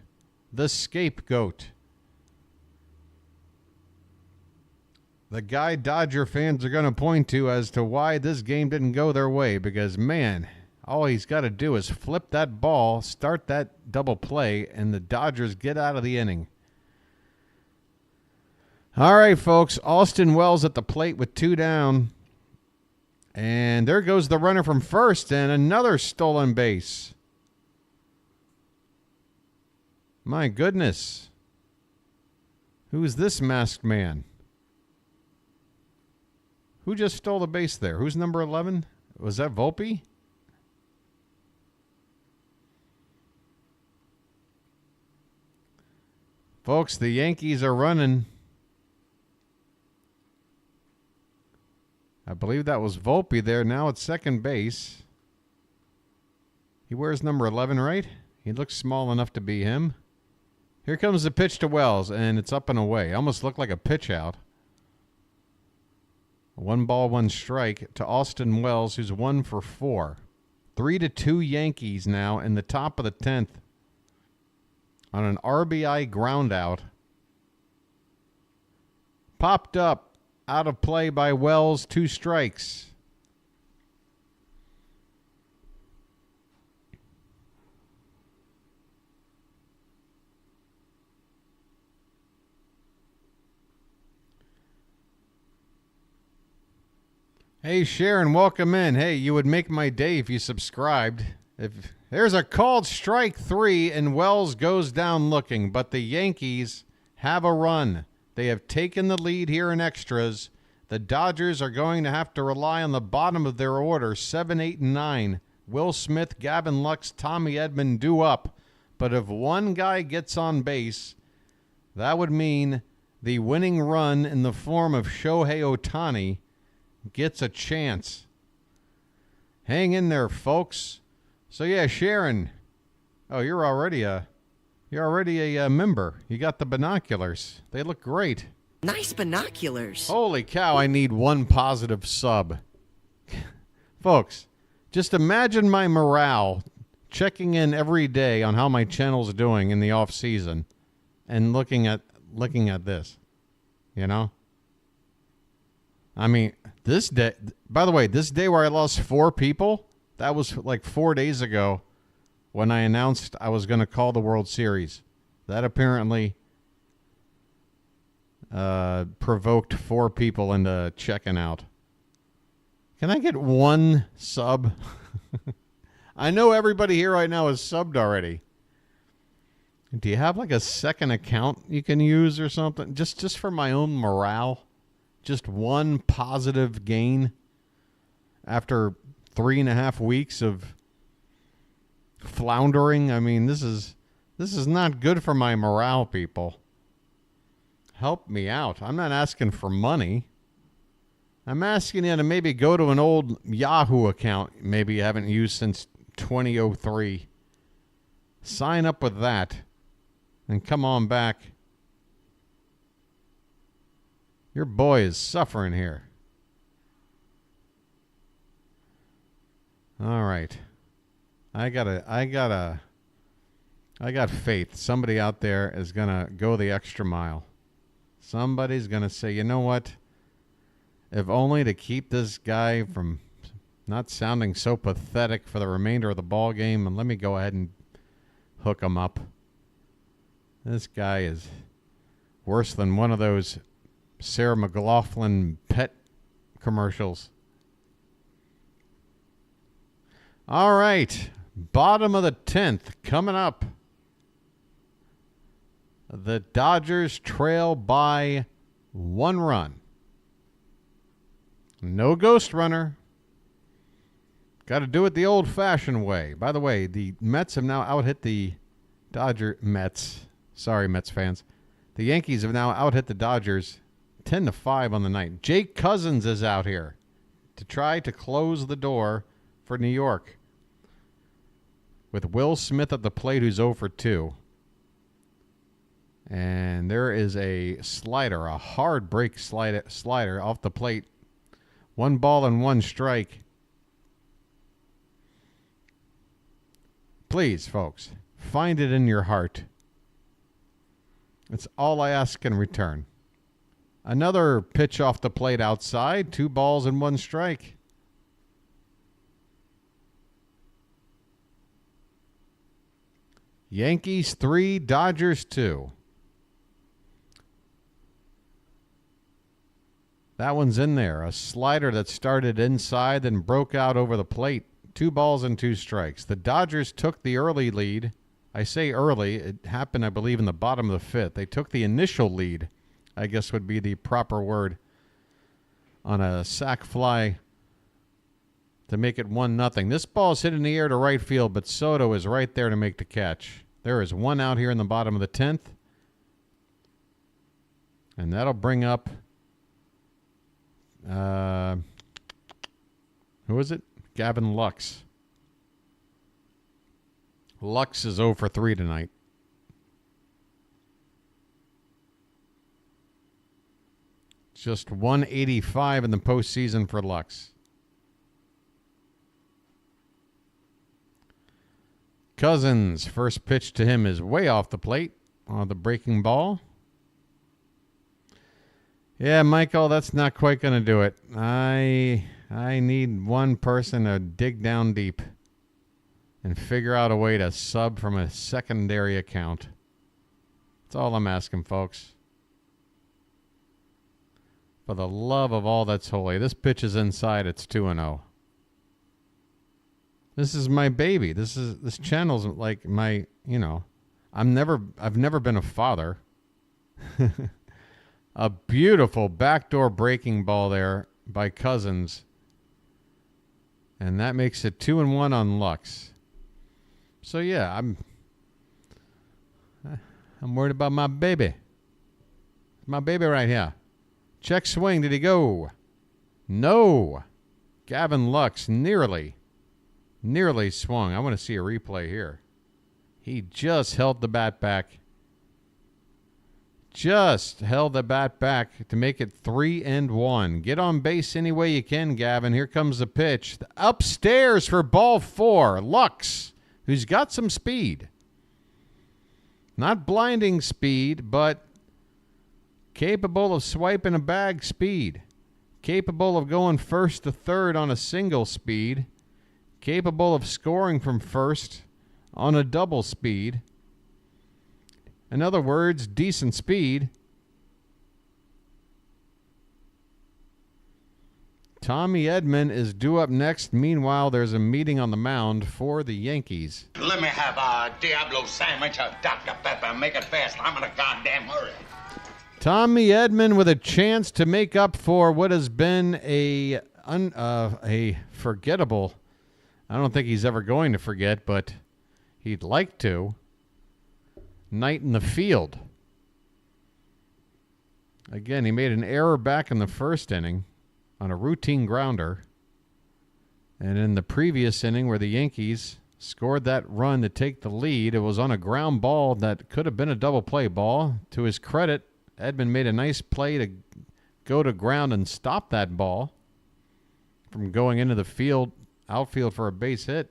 the scapegoat. The guy Dodger fans are going to point to as to why this game didn't go their way, because, man, all he's got to do is flip that ball, start that double play, and the Dodgers get out of the inning. All right, folks, Austin Wells at the plate with 2 down. And there goes the runner from first, and another stolen base. My goodness. Who's this masked man? Who just stole the base there? Who's number 11? Was that Volpe? Folks, the Yankees are running. I believe that was Volpe there. Now at second base. He wears number 11, right? He looks small enough to be him. Here comes the pitch to Wells, and it's up and away. Almost looked like a pitch out. 1 ball, 1 strike to Austin Wells, who's 1 for 4. 3-2 Yankees now in the top of the 10th on an RBI ground out. Popped up, out of play by Wells, 2 strikes. Hey, Sharon, welcome in. Hey, you would make my day if you subscribed. If there's a called strike 3 and Wells goes down looking, but the Yankees have a run. They have taken the lead here in extras. The Dodgers are going to have to rely on the bottom of their order, 7, 8, and 9. Will Smith, Gavin Lux, Tommy Edman due up. But if one guy gets on base, that would mean the winning run in the form of Shohei Ohtani gets a chance. Hang in there, folks. So yeah, Sharon. Oh, you're already a member. You got the binoculars. They look great. Nice binoculars. Holy cow, I need 1 positive sub. Folks, just imagine my morale checking in every day on how my channel's doing in the off season and looking at this. You know? I mean, this day, by the way, this day where I lost 4 people, that was like 4 days ago when I announced I was going to call the World Series. That apparently provoked 4 people into checking out. Can I get 1 sub? I know everybody here right now is subbed already. Do you have like a second account you can use or something? Just for my own morale? Just 1 positive gain after 3.5 weeks of floundering. I mean, this is not good for my morale, people. Help me out. I'm not asking for money. I'm asking you to maybe go to an old Yahoo account maybe you haven't used since 2003. Sign up with that and come on back. Your boy is suffering here. All right. I got faith. Somebody out there is going to go the extra mile. Somebody's going to say, you know what? If only to keep this guy from not sounding so pathetic for the remainder of the ball game, and let me go ahead and hook him up. This guy is worse than one of those Sarah McLachlan pet commercials. All right. Bottom of the 10th coming up. The Dodgers trail by 1 run. No ghost runner. Got to do it the old-fashioned way. By the way, the Mets have now out-hit the Mets. Sorry, Mets fans. The Yankees have now out-hit the Dodgers 10-5 on the night. Jake Cousins is out here to try to close the door for New York, with Will Smith at the plate, who's 0 for 2. And there is a slider, a hard break slider off the plate. 1 ball and 1 strike. Please, folks, find it in your heart. It's all I ask in return. Another pitch off the plate outside. 2 balls and 1 strike. Yankees 3, Dodgers 2. That one's in there. A slider that started inside then broke out over the plate. 2 balls and 2 strikes. The Dodgers took the early lead. I say early. It happened, I believe, in the bottom of the 5th. They took the initial lead, I guess would be the proper word, on a sac fly to make it 1-0. This ball is hit in the air to right field, but Soto is right there to make the catch. There is 1 out here in the bottom of the 10th. And that'll bring up... who is it? Gavin Lux. Lux is 0 for 3 tonight. Just 185 in the postseason for Lux. Cousins, first pitch to him is way off the plate on the breaking ball. Yeah, Michael, that's not quite going to do it. I need one person to dig down deep and figure out a way to sub from a secondary account. That's all I'm asking, folks. For the love of all that's holy. This pitch is inside. It's 2-0. This is my baby. This channel's like my, I've never been a father. A beautiful backdoor breaking ball there by Cousins. And that makes it 2-1 on Lux. So yeah, I'm worried about my baby. My baby right here. Check swing. Did he go? No. Gavin Lux nearly swung. I want to see a replay here. He just held the bat back. Just held the bat back to make it 3-1. Get on base any way you can, Gavin. Here comes the pitch. Upstairs for ball 4. Lux, who's got some speed. Not blinding speed, but capable of swiping a bag speed. Capable of going first to third on a single speed. Capable of scoring from first on a double speed. In other words, decent speed. Tommy Edman is due up next. Meanwhile, there's a meeting on the mound for the Yankees. Let me have a Diablo sandwich of Dr. Pepper. Make it fast. I'm in a goddamn hurry. Tommy Edman with a chance to make up for what has been a forgettable. I don't think he's ever going to forget, but he'd like to. Night in the field. Again, he made an error back in the first inning on a routine grounder. And in the previous inning where the Yankees scored that run to take the lead, it was on a ground ball that could have been a double play ball. To his credit, Edman made a nice play to go to ground and stop that ball from going into the outfield for a base hit.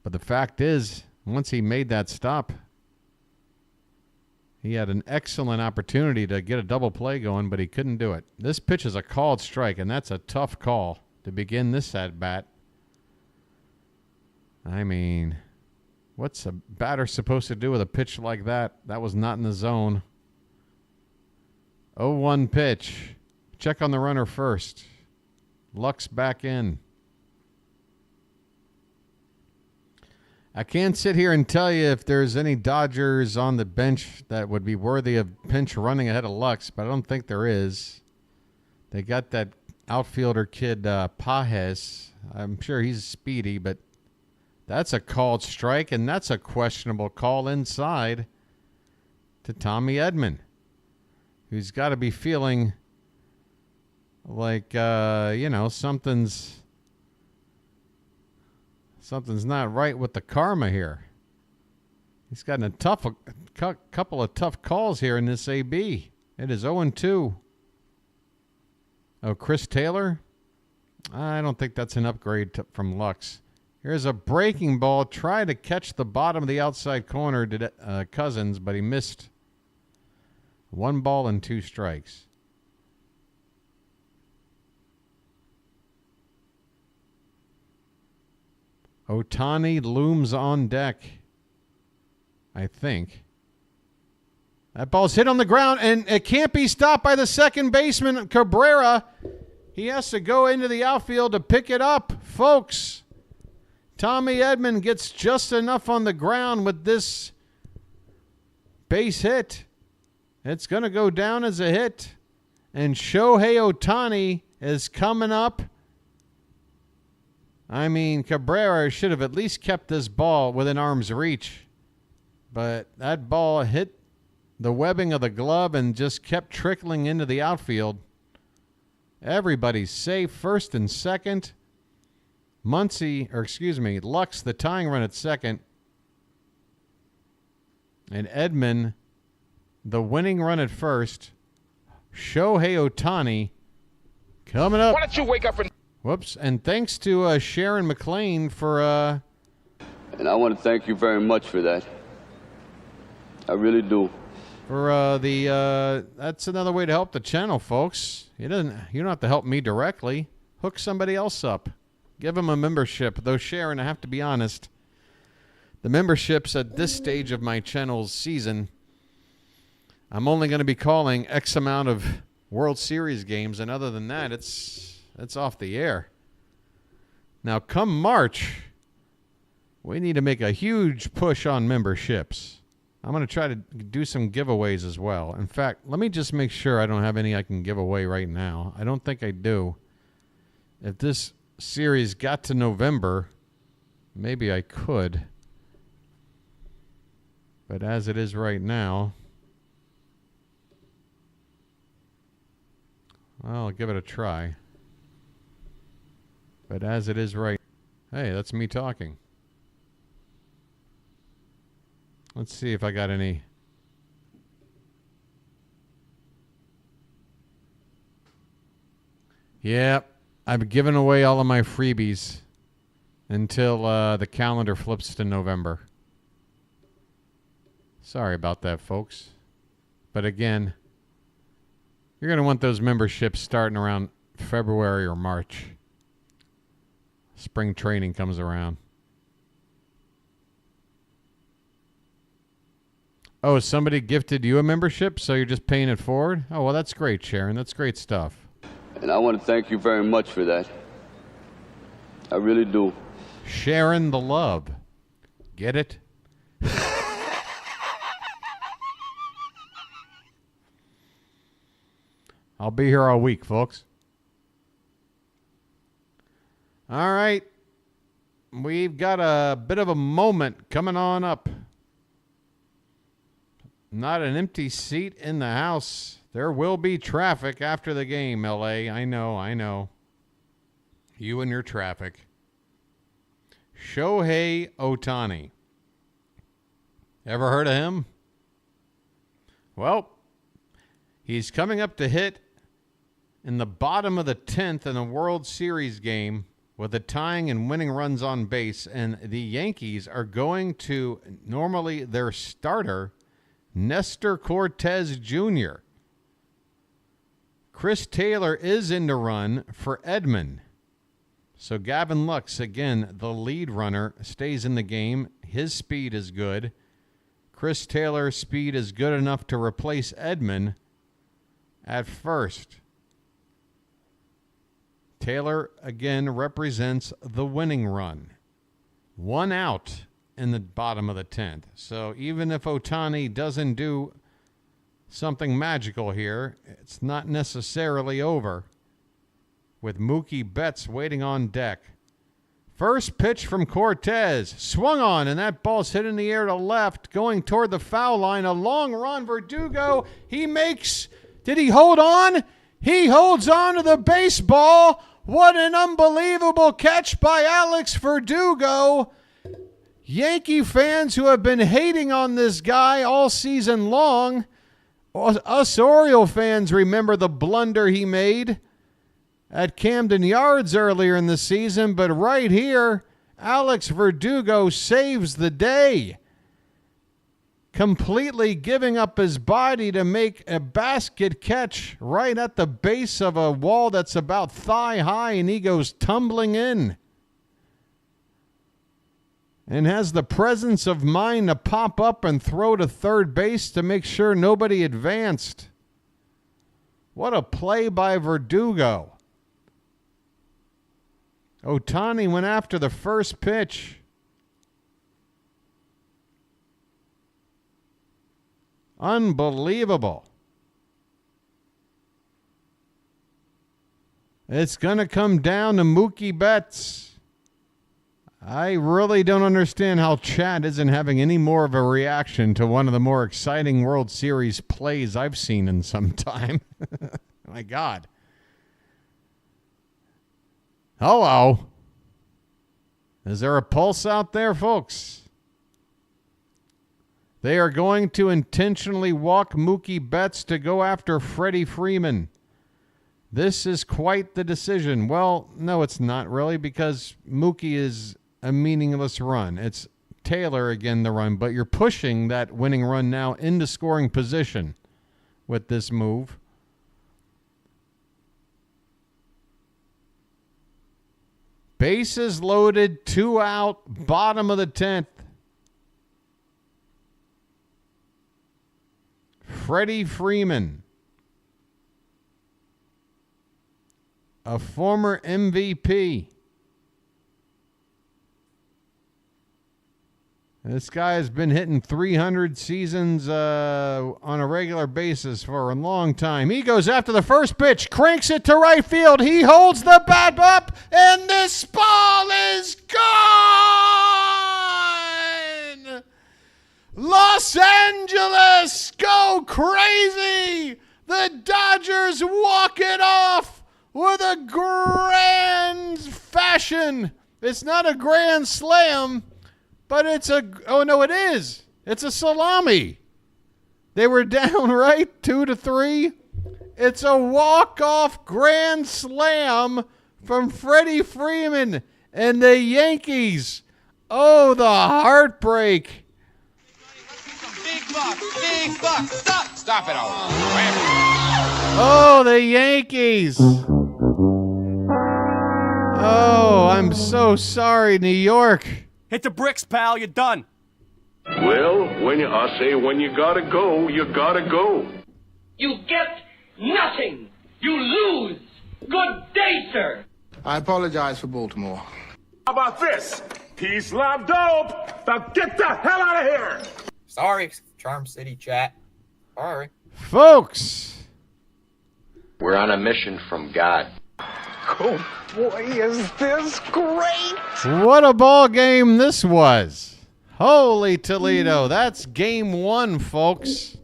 But the fact is, once he made that stop, he had an excellent opportunity to get a double play going, but he couldn't do it. This pitch is a called strike, and that's a tough call to begin this at-bat. I mean, what's a batter supposed to do with a pitch like that? That was not in the zone. 0-1 pitch. Check on the runner first. Lux back in. I can't sit here and tell you if there's any Dodgers on the bench that would be worthy of pinch running ahead of Lux, but I don't think there is. They got that outfielder kid, Pajes. I'm sure he's speedy, but that's a called strike, and that's a questionable call inside to Tommy Edman, who's got to be feeling like, something's not right with the karma here. He's gotten a couple of tough calls here in this AB. It is 0-2. Oh, Chris Taylor? I don't think that's an upgrade from Lux. Here's a breaking ball. Try to catch the bottom of the outside corner to Cousins, but he missed. 1 ball and 2 strikes. Ohtani looms on deck, I think. That ball's hit on the ground, and it can't be stopped by the second baseman, Cabrera. He has to go into the outfield to pick it up. Folks, Tommy Edman gets just enough on the ground with this base hit. It's going to go down as a hit. And Shohei Ohtani is coming up. I mean, Cabrera should have at least kept this ball within arm's reach. But that ball hit the webbing of the glove and just kept trickling into the outfield. Everybody's safe, first and second. Lux, the tying run at second. And Edman, the winning run at first. Shohei Ohtani coming up. Why don't you wake up and... Whoops. And thanks to Sharon McLean for... And I want to thank you very much for that. I really do. For that's another way to help the channel, folks. You don't have to help me directly. Hook somebody else up. Give them a membership. Though, Sharon, I have to be honest, the memberships at this stage of my channel's season, I'm only going to be calling X amount of World Series games, and other than that, it's off the air. Now, come March, we need to make a huge push on memberships. I'm going to try to do some giveaways as well. In fact, let me just make sure I don't have any I can give away right now. I don't think I do. If this series got to November, maybe I could. But as it is right now, well, I'll give it a try. But as it is right... Hey, that's me talking. Let's see if I got any. Yep, I've given away all of my freebies until the calendar flips to November. Sorry about that, folks. But again, you're going to want those memberships starting around February or March. Spring training comes around. Oh, somebody gifted you a membership, so you're just paying it forward? Oh, well, that's great, Sharon. That's great stuff. And I want to thank you very much for that. I really do. Sharon the love. Get it? I'll be here all week, folks. All right. We've got a bit of a moment coming on up. Not an empty seat in the house. There will be traffic after the game, LA. I know. You and your traffic. Shohei Ohtani. Ever heard of him? Well, he's coming up to hit in the bottom of the 10th in a World Series game with the tying and winning runs on base. And the Yankees are going to normally their starter, Nestor Cortez Jr. Chris Taylor is in the run for Edman. So Gavin Lux, again, the lead runner, stays in the game. His speed is good. Chris Taylor's speed is good enough to replace Edman at first. Taylor, again, represents the winning run. 1 out in the bottom of the 10th. So even if Ohtani doesn't do something magical here, it's not necessarily over with Mookie Betts waiting on deck. First pitch from Cortez. Swung on, and that ball's hit in the air to left, going toward the foul line. A long run. Verdugo, he makes... Did he hold on? He holds on to the baseball. What an unbelievable catch by Alex Verdugo. Yankee fans who have been hating on this guy all season long. Us Oriole fans remember the blunder he made at Camden Yards earlier in the season, but right here, Alex Verdugo saves the day, completely giving up his body to make a basket catch right at the base of a wall that's about thigh high, and he goes tumbling in and has the presence of mind to pop up and throw to third base to make sure nobody advanced. What a play by Verdugo. Ohtani went after the first pitch. Unbelievable. It's going to come down to Mookie Betts. I really don't understand how Chad isn't having any more of a reaction to one of the more exciting World Series plays I've seen in some time. My God. Hello. Is there a pulse out there, folks? They are going to intentionally walk Mookie Betts to go after Freddie Freeman. This is quite the decision. Well, no, it's not really, because Mookie is a meaningless run. It's Taylor again the run, but you're pushing that winning run now into scoring position with this move. Bases loaded, 2 out, bottom of the 10th. Freddie Freeman, a former MVP. This guy has been hitting 300 seasons on a regular basis for a long time. He goes after the first pitch, cranks it to right field. He holds the bat up, and this ball is gone! Los Angeles, go crazy! The Dodgers walk it off with a grand fashion. It's not a grand slam, but it's a, oh no, it is. It's a salami. They were down, right? 2-3. It's a walk-off grand slam from Freddie Freeman and the Yankees. Oh, the heartbreak. Big buck, big buck. Stop it all. Oh, the Yankees. Oh, I'm so sorry, New York. Hit the bricks, pal. You're done. Well, I say when you gotta go, you gotta go. You get nothing. You lose. Good day, sir. I apologize for Baltimore. How about this? Peace, love, dope. Now get the hell out of here. Sorry, Charm City chat. Sorry. Folks. We're on a mission from God. Oh, boy, is this great. What a ball game this was. Holy Toledo. That's game 1, folks.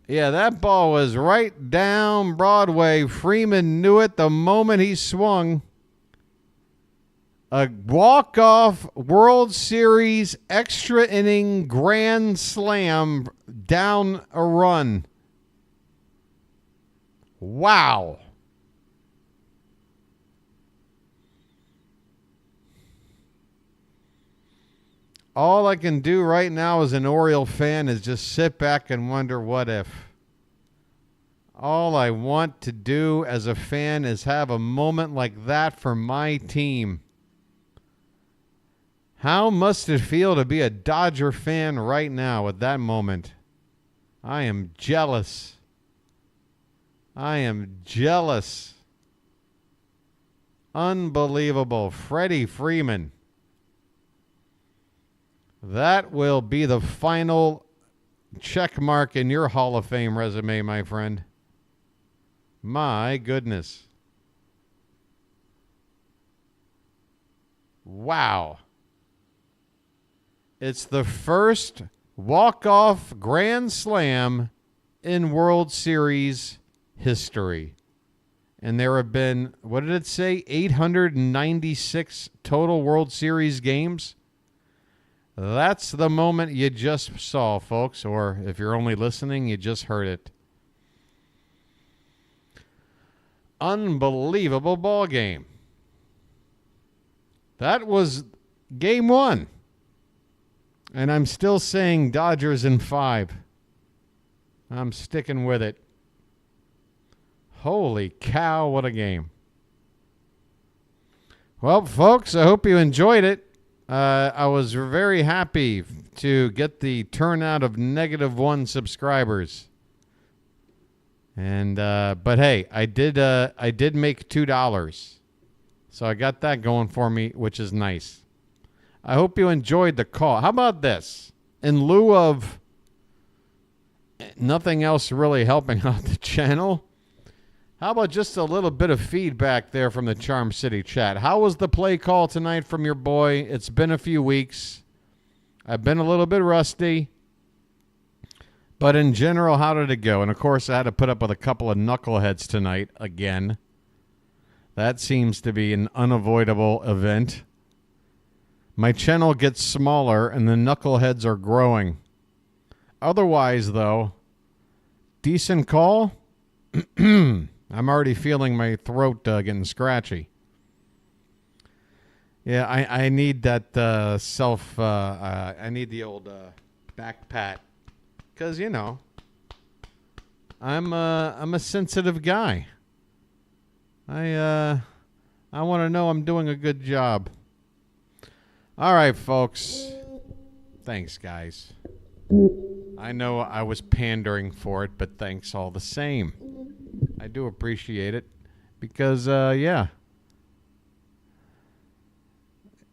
Yeah, that ball was right down Broadway. Freeman knew it the moment he swung. A walk-off World Series extra inning grand slam down a run. Wow. All I can do right now as an Oriole fan is just sit back and wonder what if. All I want to do as a fan is have a moment like that for my team. How must it feel to be a Dodger fan right now at that moment? I am jealous. I am jealous. Unbelievable. Freddie Freeman. That will be the final check mark in your Hall of Fame resume, my friend. My goodness. Wow. It's the first walk-off grand slam in World Series history. And there have been, what did it say, 896 total World Series games? That's the moment you just saw, folks. Or if you're only listening, you just heard it. Unbelievable ball game. That was game 1. And I'm still saying Dodgers in 5. I'm sticking with it. Holy cow, what a game. Well, folks, I hope you enjoyed it. I was very happy to get the turnout of -1 subscribers. And but hey, I did make $2. So I got that going for me, which is nice. I hope you enjoyed the call. How about this? In lieu of nothing else really helping out the channel, how about just a little bit of feedback there from the Charm City chat? How was the play call tonight from your boy? It's been a few weeks. I've been a little bit rusty. But in general, how did it go? And, of course, I had to put up with a couple of knuckleheads tonight again. That seems to be an unavoidable event. My channel gets smaller, and the knuckleheads are growing. Otherwise, though, decent call. I'm already feeling my throat getting scratchy. Yeah, I need that I need the old back pat. Because, you know, I'm a sensitive guy. I want to know I'm doing a good job. All right, folks. Thanks, guys. I know I was pandering for it, but thanks all the same. I do appreciate it because, yeah.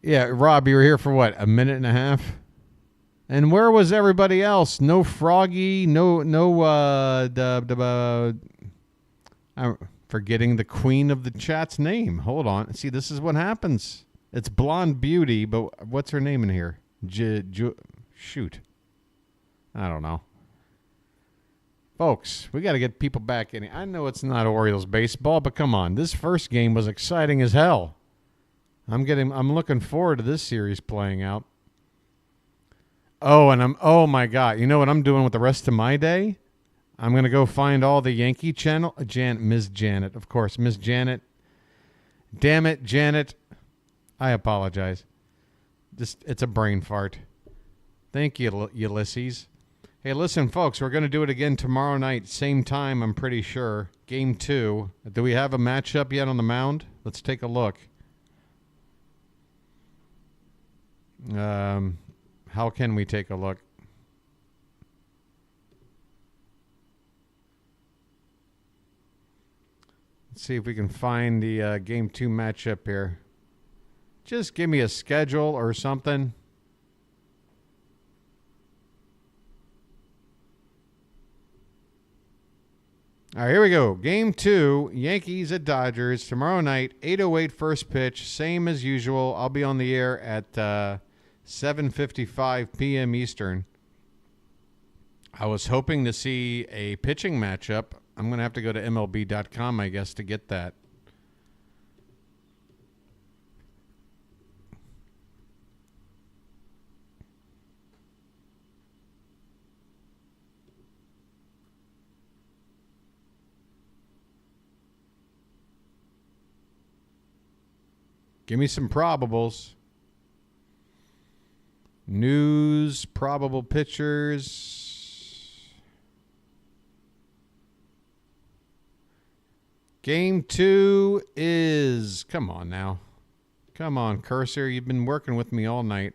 Yeah, Rob, you were here for what, a minute and a half? And where was everybody else? No Froggy, I'm forgetting the queen of the chat's name. Hold on. See, this is what happens. It's Blonde Beauty, but what's her name in here? Shoot. I don't know. Folks, we got to get people back in. I know it's not Orioles baseball, but come on. This first game was exciting as hell. I'm looking forward to this series playing out. Oh my God. You know what I'm doing with the rest of my day? I'm going to go find all the Yankee channel. Miss Janet, of course. Miss Janet. Damn it, Janet. I apologize. It's a brain fart. Thank you, Ulysses. Hey, listen, folks, we're going to do it again tomorrow night. Same time, I'm pretty sure. Game 2. Do we have a matchup yet on the mound? Let's take a look. How can we take a look? Let's see if we can find the Game 2 matchup here. Just give me a schedule or something. All right, here we go. Game 2, Yankees at Dodgers. Tomorrow night, 8:08 first pitch. Same as usual. I'll be on the air at 7:55 p.m. Eastern. I was hoping to see a pitching matchup. I'm going to have to go to MLB.com, I guess, to get that. Give me some probables. News, probable pitchers. Game 2 is... Come on now. Come on, cursor. You've been working with me all night.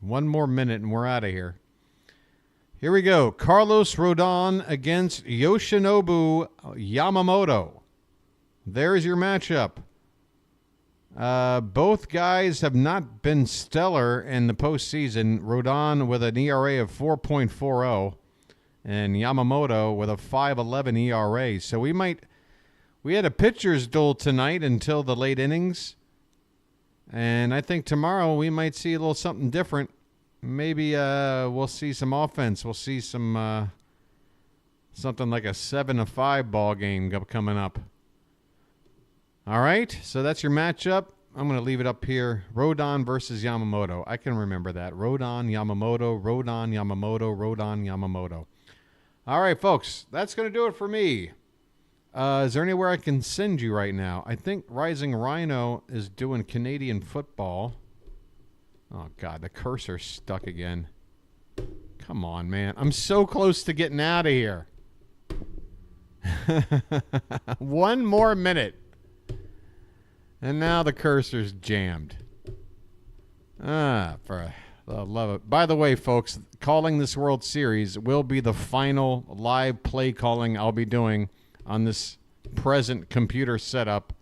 One more minute and we're out of here. Here we go. Carlos Rodon against Yoshinobu Yamamoto. There's your matchup. Both guys have not been stellar in the postseason. Rodon with an ERA of 4.40 and Yamamoto with a 5.11 ERA. So we had a pitcher's duel tonight until the late innings. And I think tomorrow we might see a little something different. Maybe we'll see some offense. We'll see some something like a 7-5 ball game coming up. All right, so that's your matchup. I'm going to leave it up here. Rodon versus Yamamoto. I can remember that. Rodon, Yamamoto, Rodon, Yamamoto, Rodon, Yamamoto. All right, folks, that's going to do it for me. Is there anywhere I can send you right now? I think Rising Rhino is doing Canadian football. Oh, God, the cursor's stuck again. Come on, man. I'm so close to getting out of here. One more minute. And now the cursor's jammed. For the love of it. By the way, folks, calling this World Series will be the final live play calling I'll be doing on this present computer setup.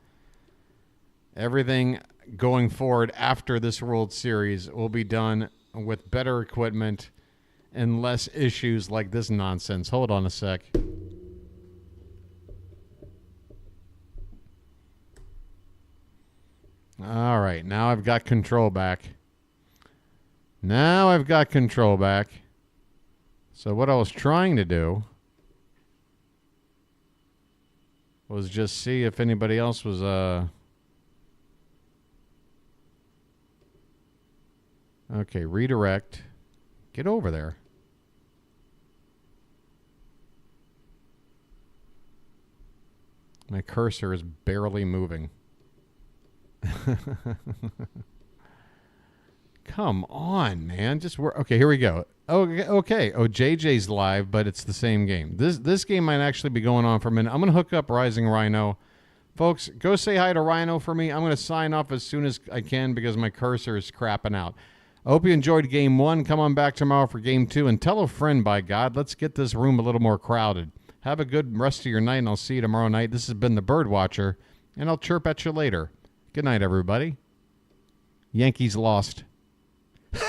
Everything going forward after this World Series will be done with better equipment and less issues like this nonsense. Hold on a sec. All right, now I've got control back. So what I was trying to do was just see if anybody else was okay, redirect. Get over there. My cursor is barely moving. Come on, man. Just work. Okay, here we go. Okay. Oh, JJ's live, but it's the same game. This game might actually be going on for a minute. I'm going to hook up Rising Rhino. Folks, go say hi to Rhino for me. I'm going to sign off as soon as I can because my cursor is crapping out. I hope you enjoyed Game 1. Come on back tomorrow for Game 2. And tell a friend, by God. Let's get this room a little more crowded. Have a good rest of your night, and I'll see you tomorrow night. This has been the Bird Watcher, and I'll chirp at you later. Good night, everybody. Yankees lost.